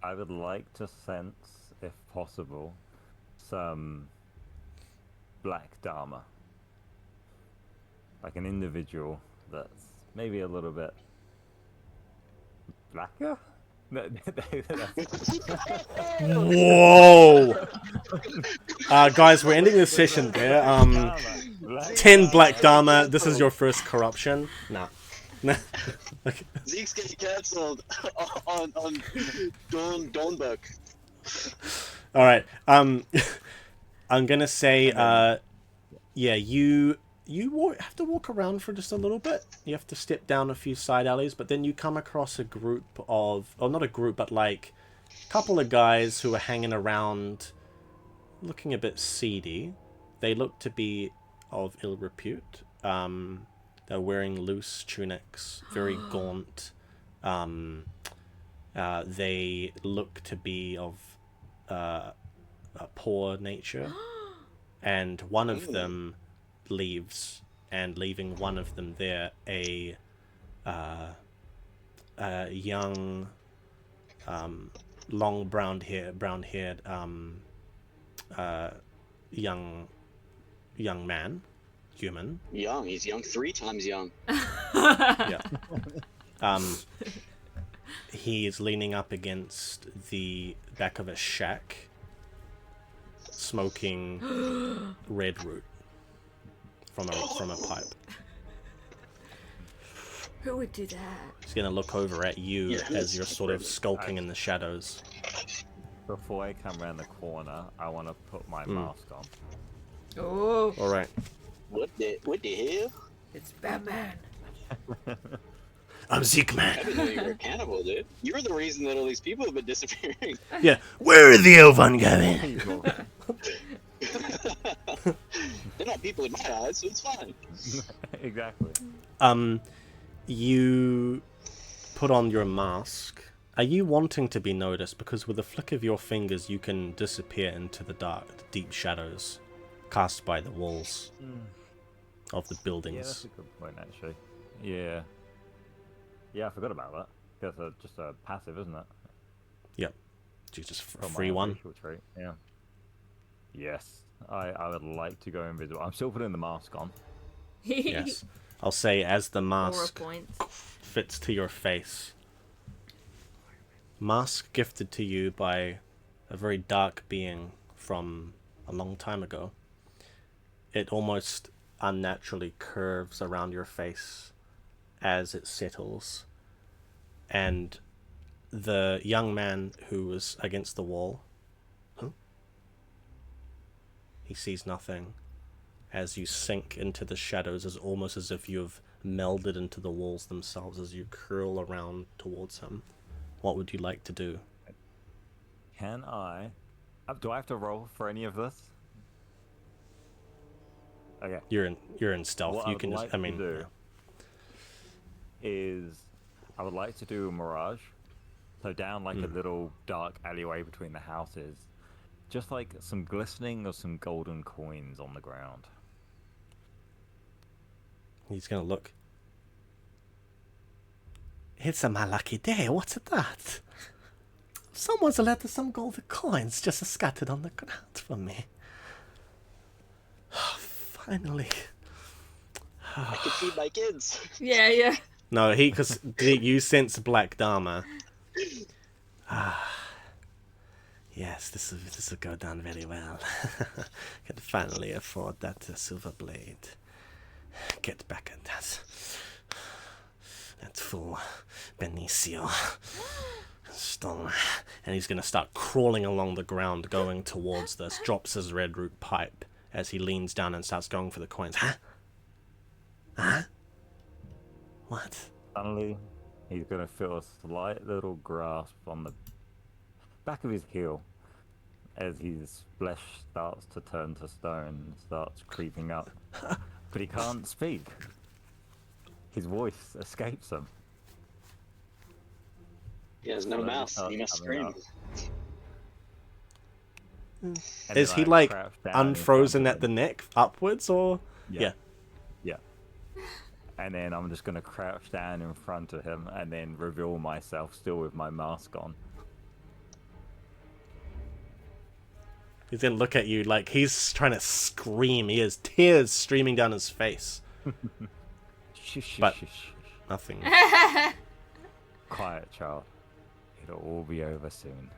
I would like to sense, if possible, some black dharma. Like an individual that's maybe a little bit blacker? Whoa! Guys, we're ending this session there. 10 Black Dharma. This is your first corruption. Nah. Okay. Zeke's getting cancelled on Dawnward. All right. I'm gonna say, yeah, you have to walk around for just a little bit. You have to step down a few side alleys, but then you come across a group of, or not a group, but like a couple of guys who are hanging around looking a bit seedy. They look to be of ill repute. They're wearing loose tunics, very gaunt. They look to be of a poor nature. And one of them leaves, and leaving one of them there, a young, long brown-haired, young man, human. Young. He's young. 3 times young. Yeah. He is leaning up against the back of a shack, smoking red root from a pipe. Who would do that? He's gonna look over at you as you're sort of skulking in the shadows. Before I come around the corner, I want to put my mask on. Oh. All right. What the hell? It's Batman. I'm Zeke, man. I didn't know you were a cannibal, dude. You're the reason that all these people have been disappearing. Yeah. Where are the Elven going? They're not people in my eyes, so it's fine. Exactly. You put on your mask. Are you wanting to be noticed? Because with a flick of your fingers, you can disappear into the dark, deep shadows cast by the walls of the buildings. Yeah, that's a good point, actually. Yeah. Yeah, I forgot about that. That's just a passive, isn't it? Yep. Just a From free my one. racial trait. Yeah. Yes. I would like to go invisible. I'm still putting the mask on. Yes. I'll say as the mask points. fits to your face. Mask gifted to you by a very dark being from a long time ago. It almost unnaturally curves around your face as it settles. And the young man who was against the wall, he sees nothing. As you sink into the shadows, as almost as if you've melded into the walls themselves as you curl around towards him. What would you like to do? Can I... do I have to roll for any of this? Okay. You're in stealth. What You I would can like just, I mean, to do is I would like to do a mirage. So down like a little dark alleyway between the houses. Just like some glistening of some golden coins on the ground. he's gonna look. It's a my lucky day. What's that? Someone's left some golden coins just scattered on the ground for me. Finally. I can feed my kids. Yeah. No, because you sense Black Dharma. Yes, this will go down very well. Can finally afford that silver blade. Get back at that fool Benicio. Stone. And he's going to start crawling along the ground, going towards this. Drops his red root pipe as he leans down and starts going for the coins. Huh? What? Suddenly, he's going to feel a slight little grasp on the back of his heel as his flesh starts to turn to stone and starts creeping up. But he can't speak. His voice escapes him. He has no mouth. He must scream. Is he like unfrozen at the neck upwards or? Yeah. And then I'm just going to crouch down in front of him and then reveal myself still with my mask on. He's going to look at you like he's trying to scream. He has tears streaming down his face. But nothing. Quiet, child. It'll all be over soon.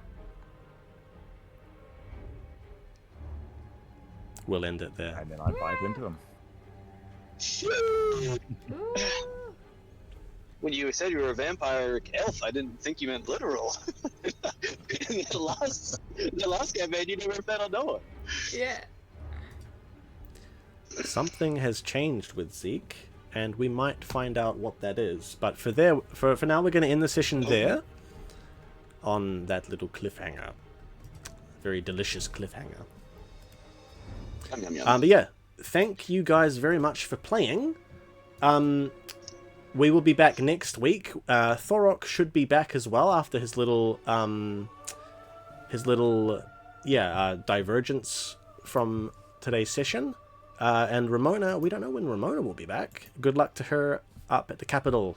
We'll end it there. And then I bite into him. When you said you were a vampire elf, I didn't think you meant literal. In the last campaign, you never met a Noah. Yeah. Something has changed with Zeke, and we might find out what that is. But for now, we're going to end the session there on that little cliffhanger. Very delicious cliffhanger. Yum, yum, yum. But yeah, thank you guys very much for playing. We will be back next week. Thorok should be back as well after his little divergence from today's session. And Rymona, we don't know when Rymona will be back. Good luck to her up at the capital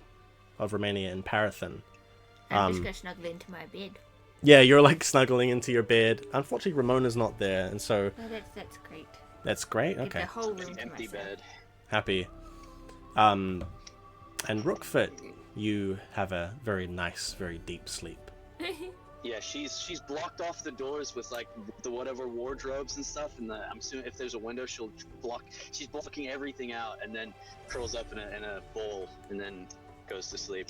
of Romania in Parathin. I'm just gonna snuggle into my bed. Yeah, you're like snuggling into your bed. Unfortunately, Ramona's not there, and so Oh, that's great. that's great. Get Okay, the whole room to Empty myself. bed. happy. And Rookfoot, you have a very nice, very deep sleep. Yeah, she's blocked off the doors with like the whatever wardrobes and stuff, and I'm assuming if there's a window, she's blocking everything out, and then curls up in a bowl, and then goes to sleep.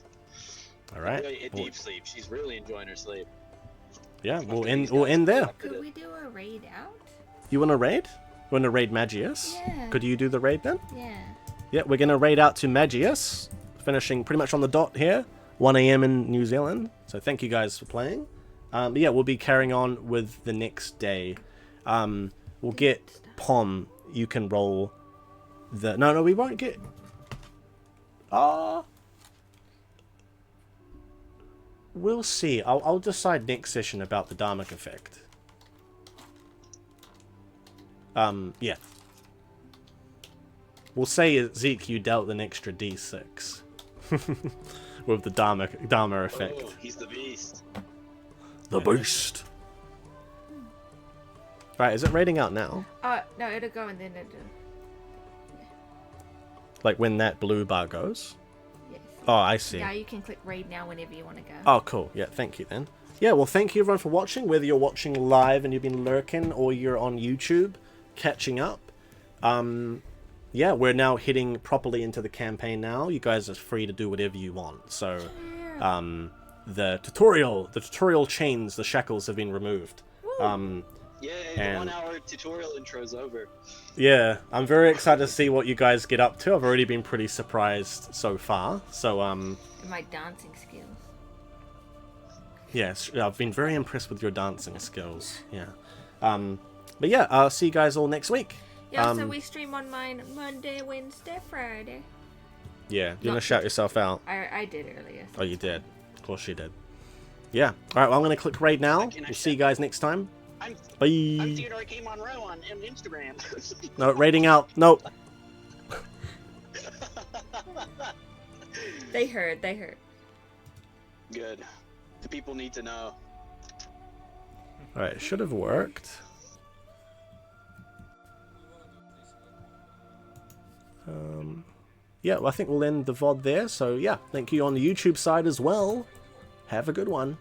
All right. Really, a deep sleep. She's really enjoying her sleep. Yeah, we'll After these end guys there. Could we do a raid out? You want to raid? You want to raid Magius? Yeah. Could you do the raid then? Yeah. Yeah, we're gonna raid out to Magius, finishing pretty much on the dot here, 1 a.m. in New Zealand. So thank you guys for playing. But yeah, we'll be carrying on with the next day. We'll get Pomme. You can roll the. No, we won't get. We'll see. I'll decide next session about the Dharmic effect. Yeah. We'll say, Zeke, you dealt an extra d6 with the Dharma effect. Oh, he's the beast. The beast. Right, is it raiding out now? No, it'll go and then it'll. Like when that blue bar goes? Yes. Oh, I see. Yeah, you can click raid now whenever you want to go. Oh, cool. Yeah, thank you then. Yeah, well, thank you everyone for watching, whether you're watching live and you've been lurking or you're on YouTube catching up. Yeah, we're now hitting properly into the campaign now. You guys are free to do whatever you want. So, the tutorial chains, the shackles have been removed. Yay, And- the 1 hour tutorial intro's over. Yeah, I'm very excited to see what you guys get up to. I've already been pretty surprised so far. So, And my dancing skills. yes, I've been very impressed with your dancing skills. Yeah. But yeah, I'll see you guys all next week. Yeah, so we stream on mine Monday, Wednesday, Friday. Yeah, you're gonna shout yourself out. I did earlier. Oh, you did. Of course you did. Yeah. All right. Well, I'm gonna click raid now. We'll see you guys next time. I'm Bye. Theodore K. Monroe on Instagram. No, raiding out. No. They heard. Good. The people need to know. All right. Should have worked. Yeah, well, I think we'll end the VOD there. So yeah, thank you on the YouTube side as well. Have a good one.